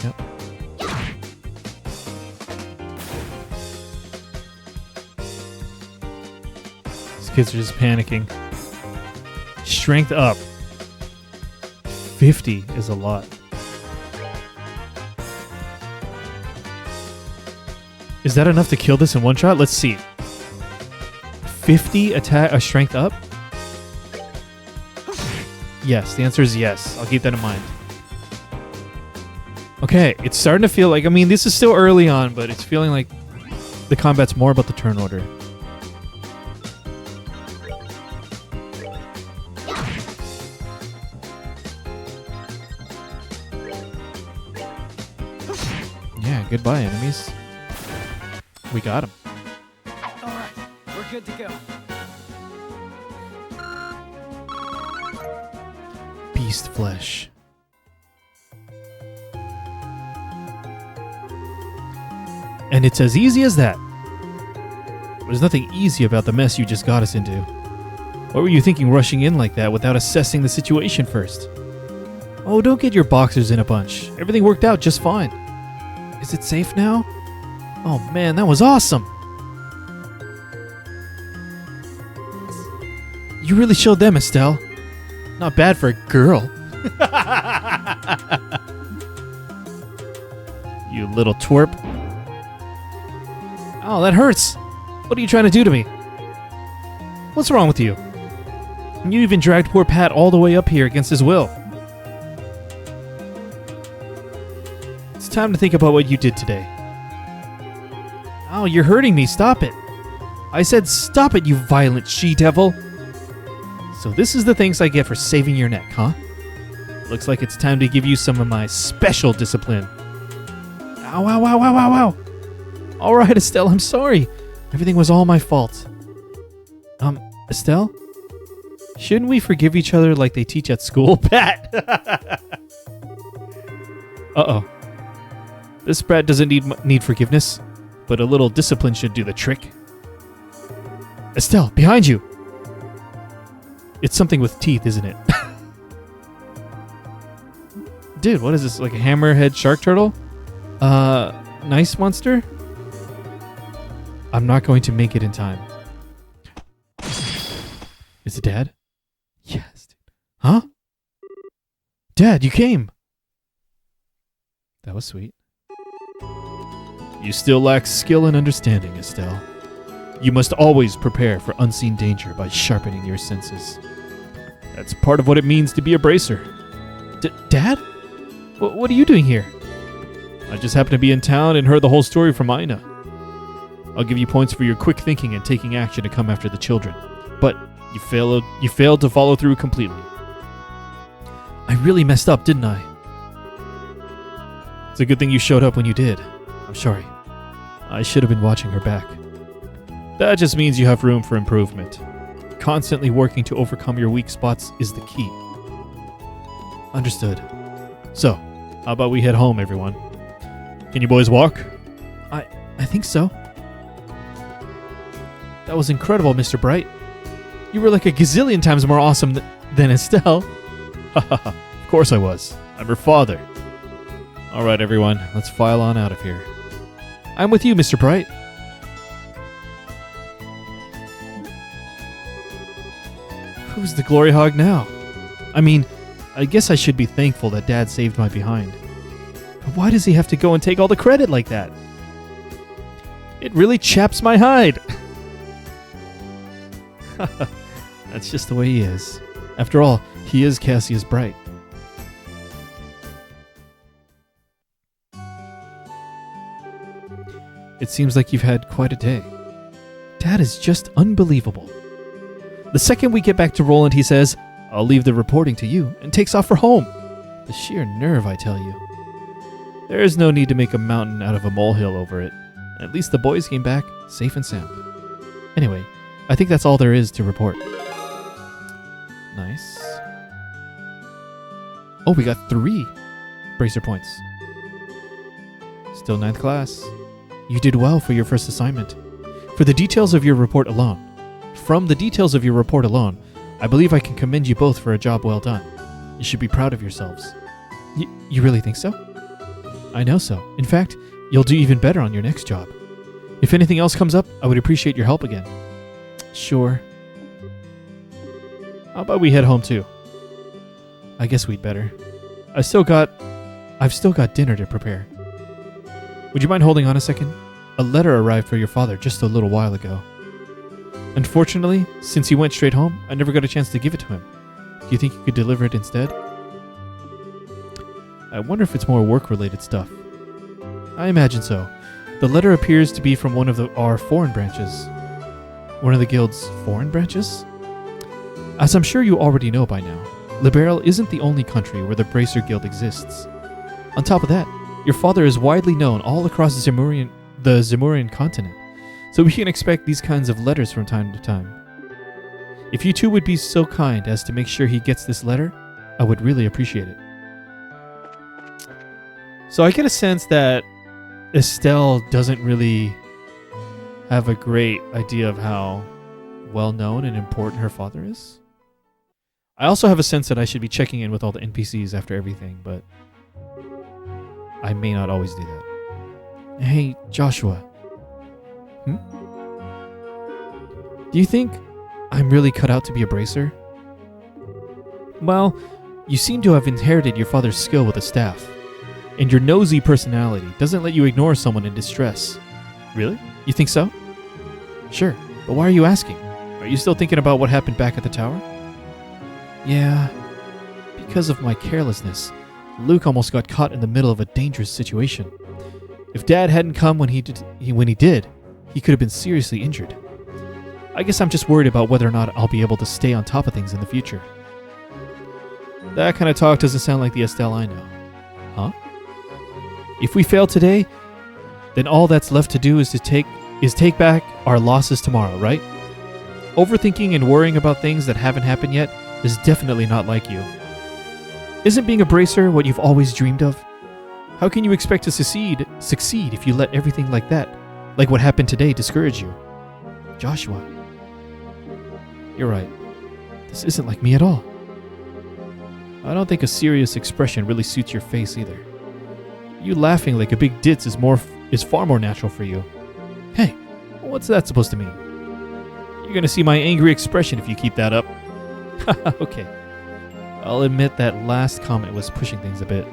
Yep. These kids are just panicking. Strength up. 50 is a lot. Is that enough to kill this in one shot? Let's see. 50 attack, strength up? Yes, the answer is yes. I'll keep that in mind. Okay, it's starting to feel like, I mean, this is still early on, but it's feeling like the combat's more about the turn order. Yeah, goodbye, enemies. We got him.
All right, we're good to go.
Beast flesh. And it's as easy as that. There's nothing easy about the mess you just got us into. What were you thinking rushing in like that without assessing the situation first? Oh, don't get your boxers in a bunch. Everything worked out just fine. Is it safe now? Oh man, that was awesome! You really showed them, Estelle. Not bad for a girl. You little twerp. Oh, that hurts. What are you trying to do to me? What's wrong with you? And you even dragged poor Pat all the way up here against his will. It's time to think about what you did today. Oh, you're hurting me. Stop it. I said stop it, you violent she-devil. So this is the thanks I get for saving your neck, huh? Looks like it's time to give you some of my special discipline. Ow, ow, ow, ow, ow, ow. All right, Estelle, I'm sorry. Everything was all my fault. Estelle? Shouldn't we forgive each other like they teach at school? Pat! Uh-oh. This brat doesn't need forgiveness, but a little discipline should do the trick. Estelle, behind you! It's something with teeth, isn't it? Dude, what is this? Like a hammerhead shark turtle? Nice monster? I'm not going to make it in time. Is it Dad? Yes, dude. Huh? Dad, you came! That was sweet. You still lack skill and understanding, Estelle. You must always prepare for unseen danger by sharpening your senses. That's part of what it means to be a bracer. Dad? What are you doing here? I just happened to be in town and heard the whole story from Ina. I'll give you points for your quick thinking and taking action to come after the children. But you failed to follow through completely. I really messed up, didn't I? It's a good thing you showed up when you did. I'm sorry. I should have been watching her back. That just means you have room for improvement. Constantly working to overcome your weak spots is the key. Understood. So, how about we head home, everyone? Can you boys walk? I think so. That was incredible, Mr. Bright. You were like a gazillion times more awesome than Estelle. Of course I was. I'm her father. All right, everyone. Let's file on out of here. I'm with you, Mr. Bright. Who's the glory hog now? I mean, I guess I should be thankful that Dad saved my behind. But why does he have to go and take all the credit like that? It really chaps my hide. That's just the way he is. After all, he is Cassius Bright. It seems like you've had quite a day. Dad is just unbelievable. The second we get back to Roland, he says, I'll leave the reporting to you, and takes off for home. The sheer nerve, I tell you. There is no need to make a mountain out of a molehill over it. At least the boys came back safe and sound. Anyway, I think that's all there is to report. Nice. Oh, we got 3 bracer points. Still 9th class. You did well for your first assignment. From the details of your report alone, I believe I can commend you both for a job well done. You should be proud of yourselves. You really think so? I know so. In fact, you'll do even better on your next job. If anything else comes up, I would appreciate your help again. Sure. How about we head home too? I guess we'd better. I've still got dinner to prepare. Would you mind holding on a second? A letter arrived for your father just a little while ago. Unfortunately, since he went straight home, I never got a chance to give it to him. Do you think you could deliver it instead? I wonder if it's more work-related stuff. I imagine so. The letter appears to be from one of our foreign branches. One of the guild's foreign branches? As I'm sure you already know by now, Liberal isn't the only country where the Bracer Guild exists. On top of that, your father is widely known all across the Zemurian continent, so we can expect these kinds of letters from time to time. If you two would be so kind as to make sure he gets this letter, I would really appreciate it. So I get a sense that Estelle doesn't really have a great idea of how well-known and important her father is. I also have a sense that I should be checking in with all the NPCs after everything, but I may not always do that. Hey, Joshua. Do you think I'm really cut out to be a bracer? Well, you seem to have inherited your father's skill with a staff, and your nosy personality doesn't let you ignore someone in distress. Really? You think so? Sure, but why are you asking? Are you still thinking about what happened back at the tower? Yeah, because of my carelessness, Luke almost got caught in the middle of a dangerous situation. If Dad hadn't come when he did, he could have been seriously injured. I guess I'm just worried about whether or not I'll be able to stay on top of things in the future. That kind of talk doesn't sound like the Estelle I know. Huh? If we fail today, then all that's left to do is is take back our losses tomorrow, right? Overthinking and worrying about things that haven't happened yet is definitely not like you. Isn't being a bracer what you've always dreamed of? How can you expect to succeed if you let everything like that, like what happened today, discourage you? Joshua, you're right. This isn't like me at all. I don't think a serious expression really suits your face either. You laughing like a big ditz is far more natural for you. Hey, what's that supposed to mean? You're gonna see my angry expression if you keep that up. Okay. I'll admit that last comment was pushing things a bit.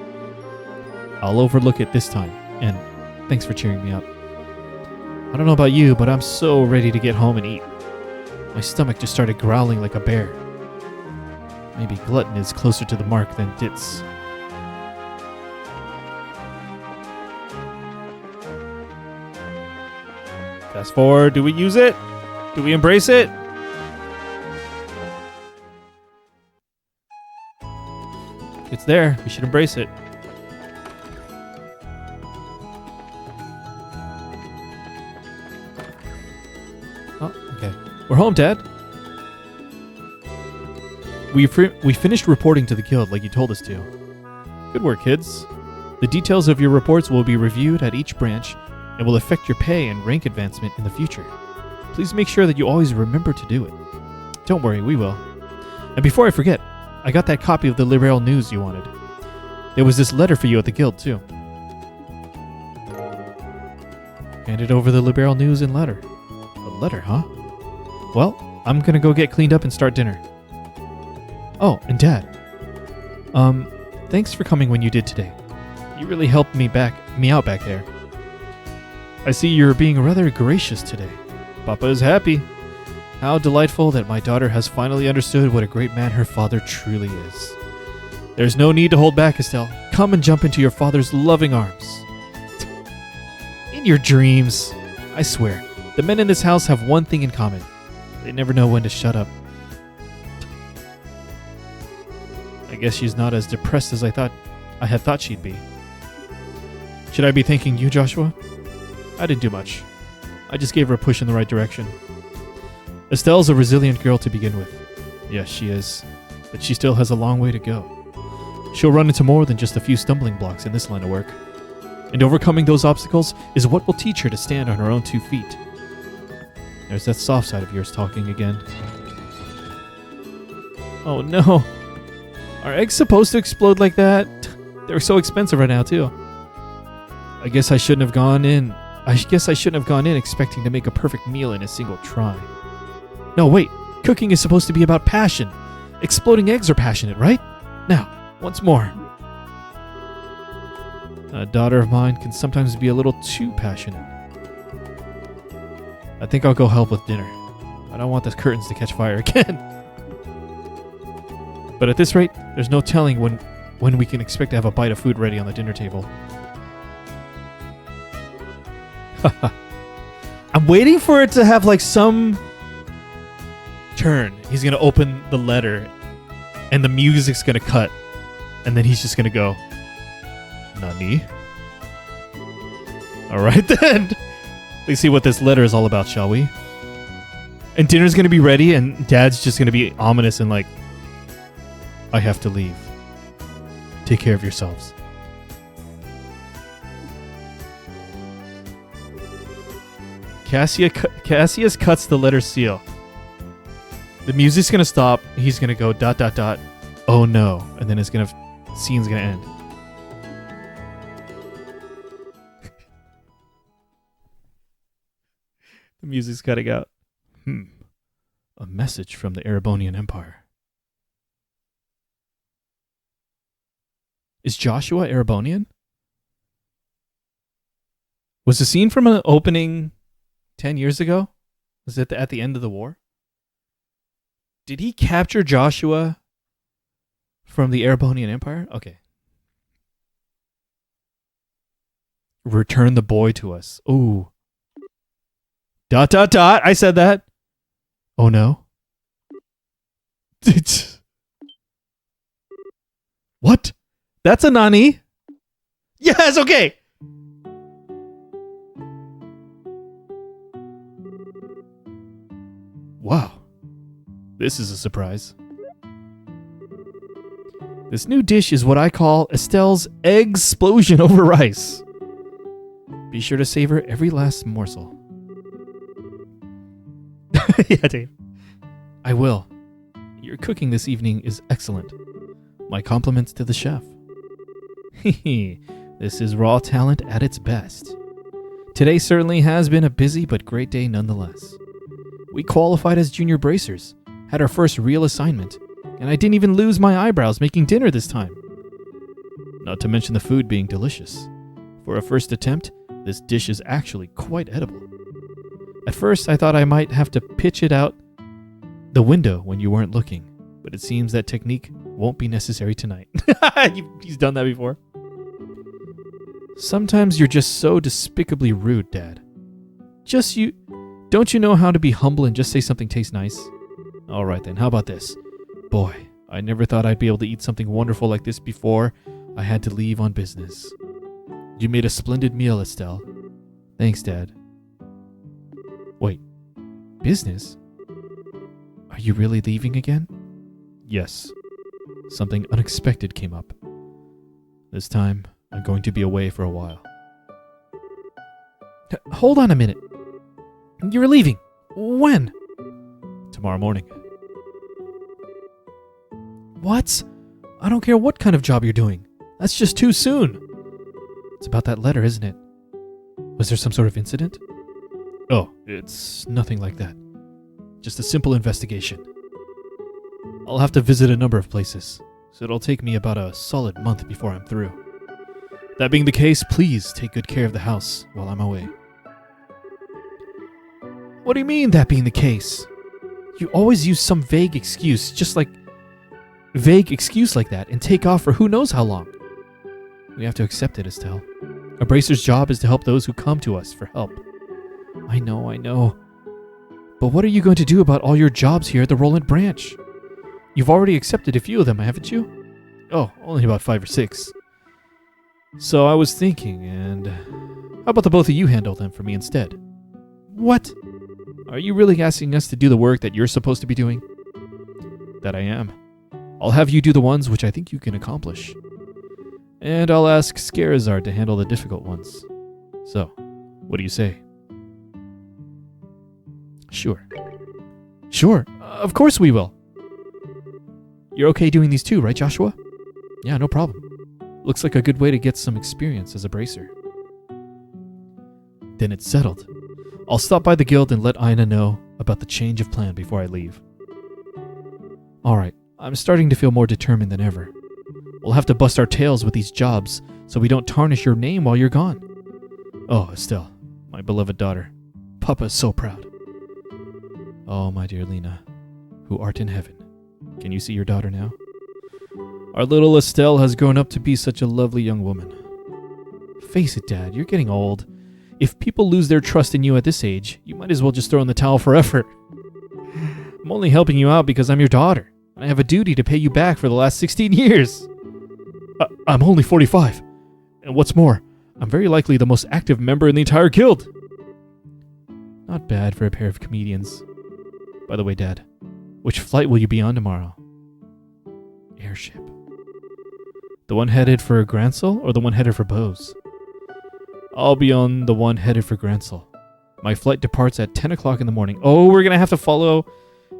I'll overlook it this time, and thanks for cheering me up. I don't know about you, but I'm so ready to get home and eat. My stomach just started growling like a bear. Maybe glutton is closer to the mark than ditz. Fast forward, do we use it? Do we embrace it? It's there. We should embrace it. Oh, okay. We're home, Dad. We finished reporting to the guild like you told us to. Good work, kids. The details of your reports will be reviewed at each branch and will affect your pay and rank advancement in the future. Please make sure that you always remember to do it. Don't worry, we will. And before I forget, I got that copy of the Liberal News you wanted. There was this letter for you at the guild, too. Handed over the Liberal News and letter. A letter, huh? Well, I'm gonna go get cleaned up and start dinner. Oh, and Dad. Thanks for coming when you did today. You really helped me out back there. I see you're being rather gracious today. Papa is happy. How delightful that my daughter has finally understood what a great man her father truly is. There's no need to hold back, Estelle. Come and jump into your father's loving arms. In your dreams. I swear, the men in this house have one thing in common. They never know when to shut up. I guess she's not as depressed as I had thought she'd be. Should I be thanking you, Joshua? I didn't do much. I just gave her a push in the right direction. Estelle's a resilient girl to begin with. Yes, she is. But she still has a long way to go. She'll run into more than just a few stumbling blocks in this line of work. And overcoming those obstacles is what will teach her to stand on her own 2 feet. There's that soft side of yours talking again. Oh no. Are eggs supposed to explode like that? They're so expensive right now, too. I guess I shouldn't have gone in expecting to make a perfect meal in a single try. No, wait. Cooking is supposed to be about passion. Exploding eggs are passionate, right? Now, once more. A daughter of mine can sometimes be a little too passionate. I think I'll go help with dinner. I don't want the curtains to catch fire again. But at this rate, there's no telling when we can expect to have a bite of food ready on the dinner table. I'm waiting for it to have like some turn. He's going to open the letter and the music's going to cut. And then he's just going to go, Nani? All right then. Let's see what this letter is all about, shall we? And dinner's going to be ready and Dad's just going to be ominous and like, I have to leave. Take care of yourselves. Cassius cuts the letter seal. The music's gonna stop. He's gonna go ... Oh no, and then scene's gonna end. The music's cutting out. A message from the Erebonian Empire. Is Joshua Erebonian? Was the scene from an opening 10 years ago? Was it at the end of the war? Did he capture Joshua from the Erebonian Empire? Okay. Return the boy to us. Ooh. ... I said that. Oh no. What? That's a Nani? Yes, okay. Wow. This is a surprise. This new dish is what I call Estelle's egg explosion over rice. Be sure to savor every last morsel. Yeah, Dave. I will. Your cooking this evening is excellent. My compliments to the chef. This is raw talent at its best. Today certainly has been a busy but great day nonetheless. We qualified as junior bracers, had our first real assignment, and I didn't even lose my eyebrows making dinner this time. Not to mention the food being delicious. For a first attempt, this dish is actually quite edible. At first, I thought I might have to pitch it out the window when you weren't looking, but it seems that technique won't be necessary tonight. He's done that before. Sometimes you're just so despicably rude, Dad. Don't you know how to be humble and just say something tastes nice? All right then, how about this? Boy, I never thought I'd be able to eat something wonderful like this before I had to leave on business. You made a splendid meal, Estelle. Thanks, Dad. Wait, business? Are you really leaving again? Yes. Something unexpected came up. This time, I'm going to be away for a while. Hold on a minute. You're leaving. When? Tomorrow morning. What? I don't care what kind of job you're doing. That's just too soon. It's about that letter, isn't it? Was there some sort of incident? Oh, it's nothing like that. Just a simple investigation. I'll have to visit a number of places, so it'll take me about a solid month before I'm through. That being the case, please take good care of the house while I'm away. What do you mean, that being the case? You always use some vague excuse like that and take off for who knows how long. We have to accept it, Estelle. A bracer's job is to help those who come to us for help. I know. But what are you going to do about all your jobs here at the Roland branch? You've already accepted a few of them, haven't you? Oh, only about 5 or 6. So I was thinking, and how about the both of you handle them for me instead? What? Are you really asking us to do the work that you're supposed to be doing? That I am. I'll have you do the ones which I think you can accomplish. And I'll ask Scarazard to handle the difficult ones. So, what do you say? Sure. Of course we will. You're okay doing these too, right, Joshua? Yeah, no problem. Looks like a good way to get some experience as a bracer. Then it's settled. I'll stop by the guild and let Ina know about the change of plan before I leave. Alright, I'm starting to feel more determined than ever. We'll have to bust our tails with these jobs so we don't tarnish your name while you're gone. Oh, Estelle, my beloved daughter. Papa is so proud. Oh, my dear Lena, who art in heaven. Can you see your daughter now? Our little Estelle has grown up to be such a lovely young woman. Face it, Dad, you're getting old. If people lose their trust in you at this age, you might as well just throw in the towel forever. I'm only helping you out because I'm your daughter, and I have a duty to pay you back for the last 16 years. I'm only 45. And what's more, I'm very likely the most active member in the entire guild. Not bad for a pair of comedians. By the way, Dad, which flight will you be on tomorrow? Airship. The one headed for Gransel or the one headed for Bose? I'll be on the one headed for Gransel. My flight departs at 10 o'clock in the morning. Oh, we're going to have to follow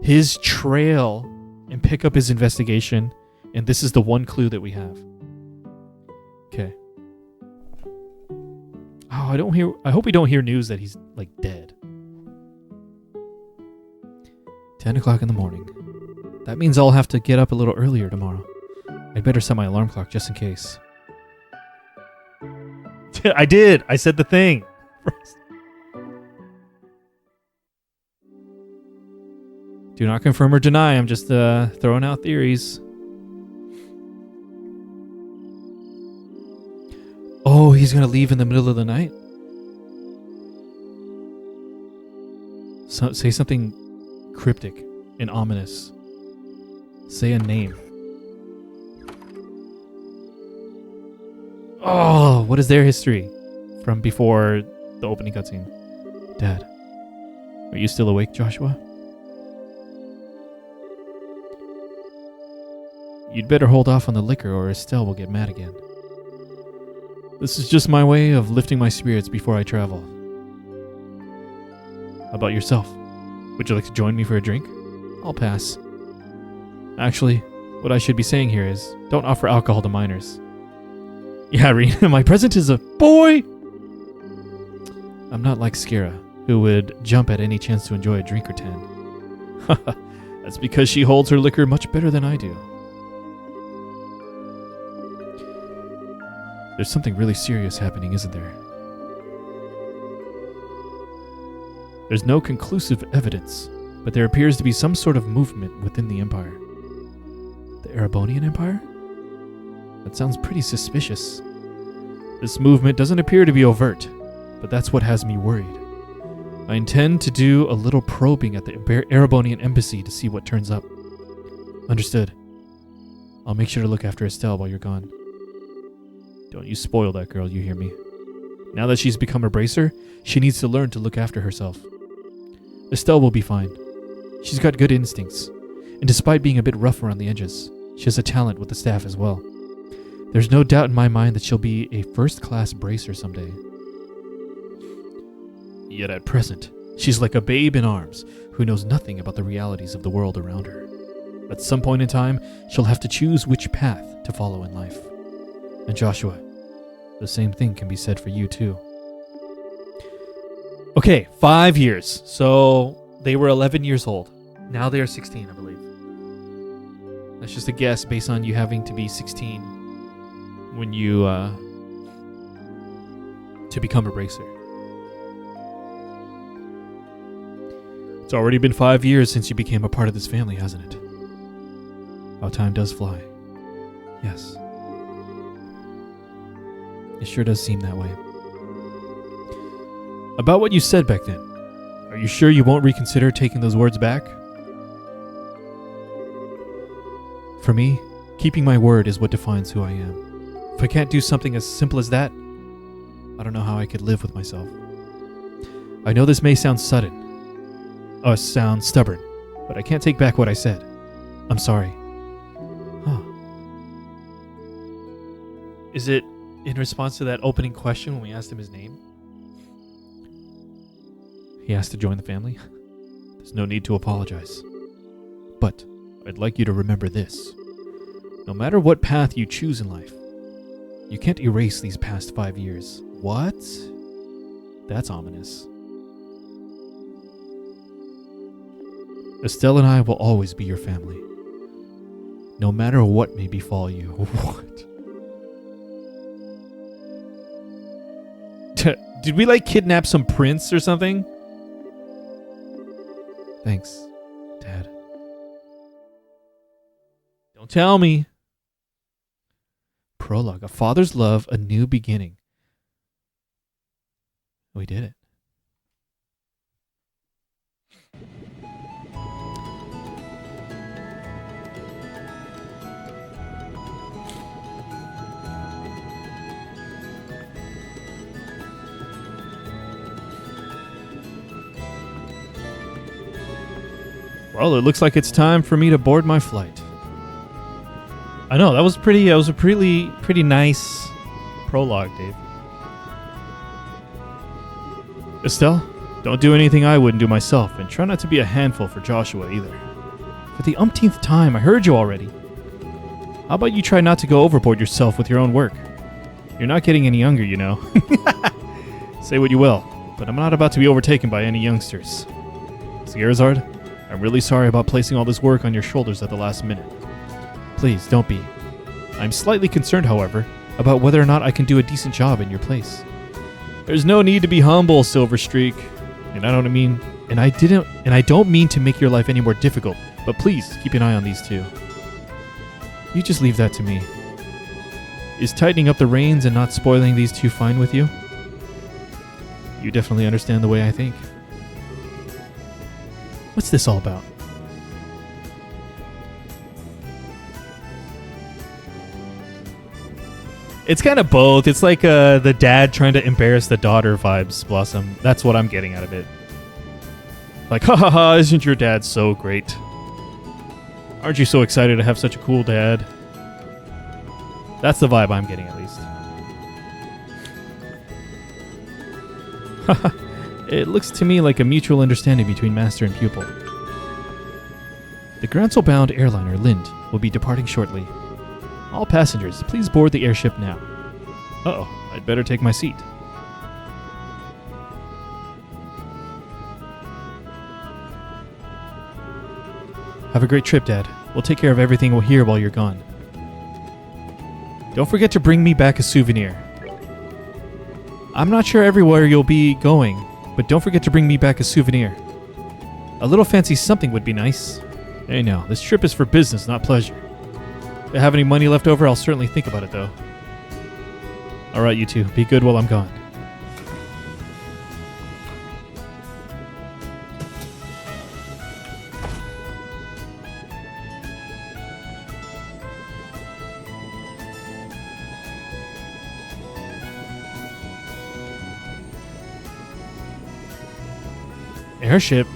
his trail and pick up his investigation. And this is the one clue that we have. Okay. Oh, I hope we don't hear news that he's, like, dead. 10 o'clock in the morning. That means I'll have to get up a little earlier tomorrow. I'd better set my alarm clock just in case. I did. I said the thing. Do not confirm or deny. I'm just throwing out theories. Oh, he's going to leave in the middle of the night? So, say something cryptic and ominous. Say a name. Oh, what is their history from before the opening cutscene? Dad, are you still awake, Joshua? You'd better hold off on the liquor or Estelle will get mad again. This is just my way of lifting my spirits before I travel. How about yourself? Would you like to join me for a drink? I'll pass. Actually, what I should be saying here is, don't offer alcohol to minors. Yeah, Reyony, my present is a boy! I'm not like Skira, who would jump at any chance to enjoy a drink or 10. That's because she holds her liquor much better than I do. There's something really serious happening, isn't there? There's no conclusive evidence, but there appears to be some sort of movement within the Empire. The Erebonian Empire? That sounds pretty suspicious. This movement doesn't appear to be overt, but that's what has me worried. I intend to do a little probing at the Erebonian Embassy to see what turns up. Understood. I'll make sure to look after Estelle while you're gone. Don't you spoil that girl, you hear me? Now that she's become a bracer, she needs to learn to look after herself. Estelle will be fine. She's got good instincts, and despite being a bit rough around the edges, she has a talent with the staff as well. There's no doubt in my mind that she'll be a first-class bracer someday. Yet at present, she's like a babe in arms who knows nothing about the realities of the world around her. At some point in time, she'll have to choose which path to follow in life. And Joshua, the same thing can be said for you too.
Okay, 5 years. So they were 11 years old. Now they are 16, I believe.
That's just a guess based on you having to be 16 when you, to become a bracer. It's already been 5 years since you became a part of this family, hasn't it? How time does fly. Yes. It sure does seem that way. About what you said back then, are you sure you won't reconsider taking those words back? For me, keeping my word is what defines who I am. If I can't do something as simple as that, I don't know how I could live with myself. I know this may sound stubborn, but I can't take back what I said. I'm sorry. Huh. Is it in response to that opening question when we asked him his name? He asked to join the family? There's no need to apologize. But I'd like you to remember this. No matter what path you choose in life, you can't erase these past 5 years. What? That's ominous. Estelle and I will always be your family. No matter what may befall you. What? Did we kidnap some prince or something? Thanks, Dad. Don't tell me. Prologue. A father's love, a new beginning. We did it. Well, it looks like it's time for me to board my flight.
I know, that was a pretty nice prologue, Dave.
Estelle, don't do anything I wouldn't do myself, and try not to be a handful for Joshua either.
For the umpteenth time, I heard you already. How about you try not to go overboard yourself with your own work? You're not getting any younger, you know.
Say what you will, but I'm not about to be overtaken by any youngsters. Scarazard, I'm really sorry about placing all this work on your shoulders at the last minute. Please, don't be. I'm slightly concerned, however, about whether or not I can do a decent job in your place. There's no need to be humble, Silverstreak. And I don't mean to make your life any more difficult, but please keep an eye on these two. You just leave that to me. Is tightening up the reins and not spoiling these two fine with you? You definitely understand the way I think. What's this all about?
It's kind of both. It's like the dad trying to embarrass the daughter vibes, Blossom. That's what I'm getting out of it. Like, ha ha ha, isn't your dad so great? Aren't you so excited to have such a cool dad?
That's the vibe I'm getting, at least. It looks to me like a mutual understanding between master and pupil. The Gransel-bound airliner Lind will be departing shortly. All passengers, please board the airship now. Uh-oh, I'd better take my seat. Have a great trip, Dad. We'll take care of everything here while you're gone. Don't forget to bring me back a souvenir. I'm not sure everywhere you'll be going, but don't forget to bring me back a souvenir. A little fancy something would be nice. Hey now, this trip is for business, not pleasure. If I have any money left over, I'll certainly think about it, though. Alright, you two, be good while I'm gone. Airship?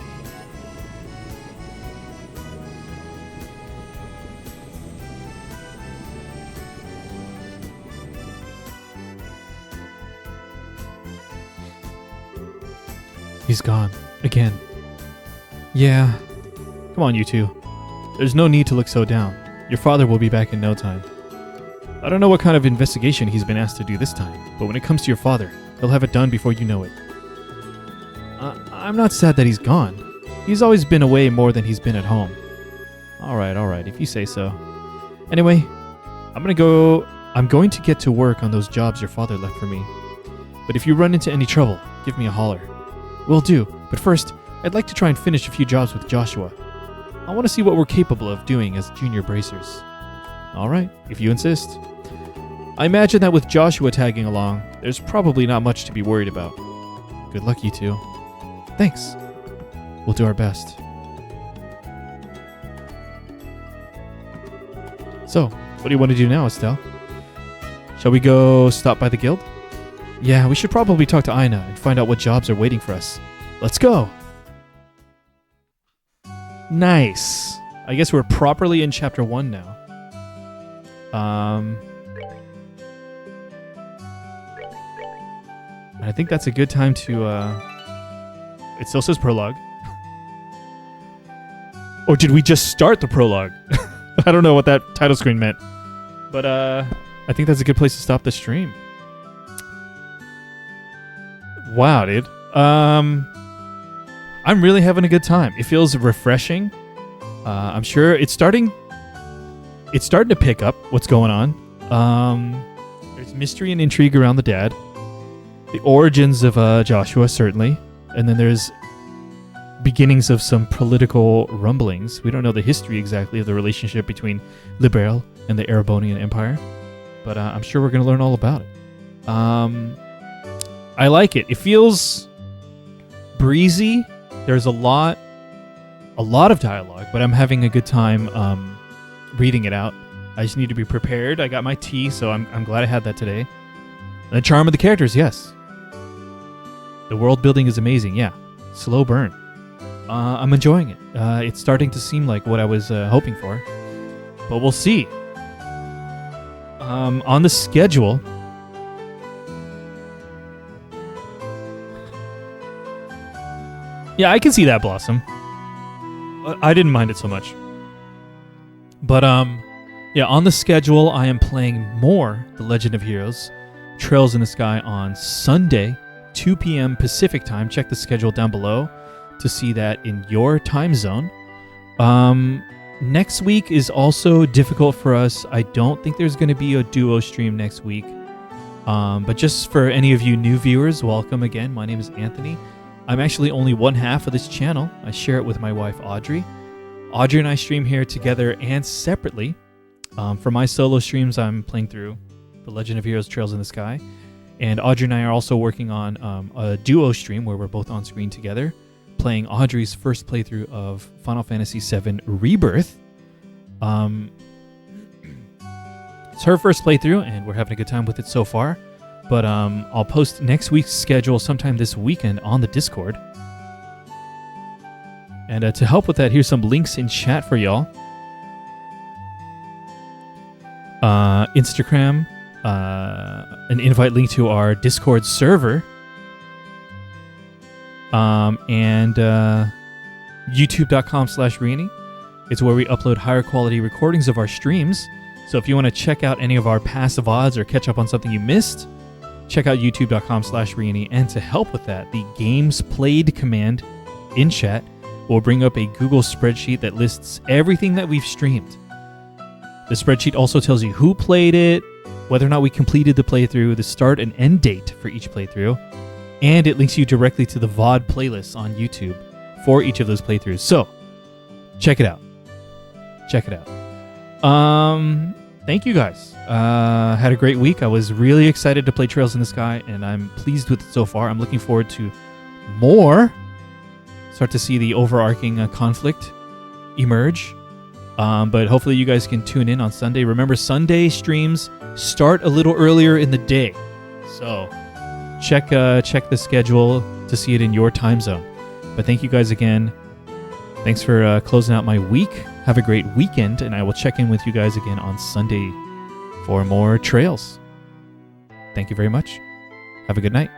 He's gone. Again. Yeah. Come on, you two. There's no need to look so down. Your father will be back in no time. I don't know what kind of investigation he's been asked to do this time, but when it comes to your father, he'll have it done before you know it. I'm not sad that he's gone. He's always been away more than he's been at home. Alright, if you say so. Anyway, I'm going to get to work on those jobs your father left for me. But if you run into any trouble, give me a holler. Will do, but first, I'd like to try and finish a few jobs with Joshua. I want to see what we're capable of doing as junior bracers. Alright, if you insist. I imagine that with Joshua tagging along, there's probably not much to be worried about. Good luck, you two. Thanks. We'll do our best. So, what do you want to do now, Estelle? Shall we go stop by the guild? Yeah, we should probably talk to Aina and find out what jobs are waiting for us. Let's go! Nice. I guess we're properly in chapter 1 now. I think that's a good time to, It still says prologue. Or did we just start the prologue? I don't know what that title screen meant. But, I think that's a good place to stop the stream. Wow, dude. I'm really having a good time. It feels refreshing. I'm sure it's starting to pick up what's going on. There's mystery and intrigue around the dad. The origins of Joshua, certainly. And then there's beginnings of some political rumblings. We don't know the history exactly of the relationship between Liberl and the Erebonian Empire. But I'm sure we're going to learn all about it. I like it. It feels breezy. There's a lot of dialogue, but I'm having a good time reading it out. I just need to be prepared. I got my tea, so I'm glad I had that today. And the charm of the characters, yes. The world building is amazing, yeah. Slow burn. I'm enjoying it. It's starting to seem like what I was hoping for, but we'll see. On the schedule, yeah, I can see that, Blossom. I didn't mind it so much. But, yeah, on the schedule, I am playing more The Legend of Heroes, Trails in the Sky on Sunday, 2 p.m. Pacific time. Check the schedule down below to see that in your time zone. Next week is also difficult for us. I don't think there's going to be a duo stream next week. But just for any of you new viewers, welcome again. My name is Anthony. I'm actually only one half of this channel. I share it with my wife, Audrey. Audrey and I stream here together and separately. For my solo streams, I'm playing through The Legend of Heroes Trails in the Sky. And Audrey and I are also working on a duo stream where we're both on screen together, playing Audrey's first playthrough of Final Fantasy VII Rebirth. It's her first playthrough, and we're having a good time with it so far. But I'll post next week's schedule sometime this weekend on the Discord. And to help with that, here's some links in chat for y'all. Instagram, an invite link to our Discord server, and youtube.com/Reyony. It's where we upload higher quality recordings of our streams. So if you want to check out any of our past VODs or catch up on something you missed, check out youtube.com/Reyony. And to help with that, the games played command in chat will bring up a Google spreadsheet that lists everything that we've streamed. The spreadsheet also tells you who played it, whether or not we completed the playthrough, the start and end date for each playthrough, and it links you directly to the VOD playlists on YouTube for each of those playthroughs. So, check it out. Check it out. Thank you guys. Had a great week. I was really excited to play Trails in the Sky, and I'm pleased with it so far. I'm looking forward to more. Start to see the overarching conflict emerge. But hopefully you guys can tune in on Sunday. Remember, Sunday streams start a little earlier in the day. So check the schedule to see it in your time zone. But thank you guys again. Thanks for closing out my week. Have a great weekend, and I will check in with you guys again on Sunday for more Trails. Thank you very much. Have a good night.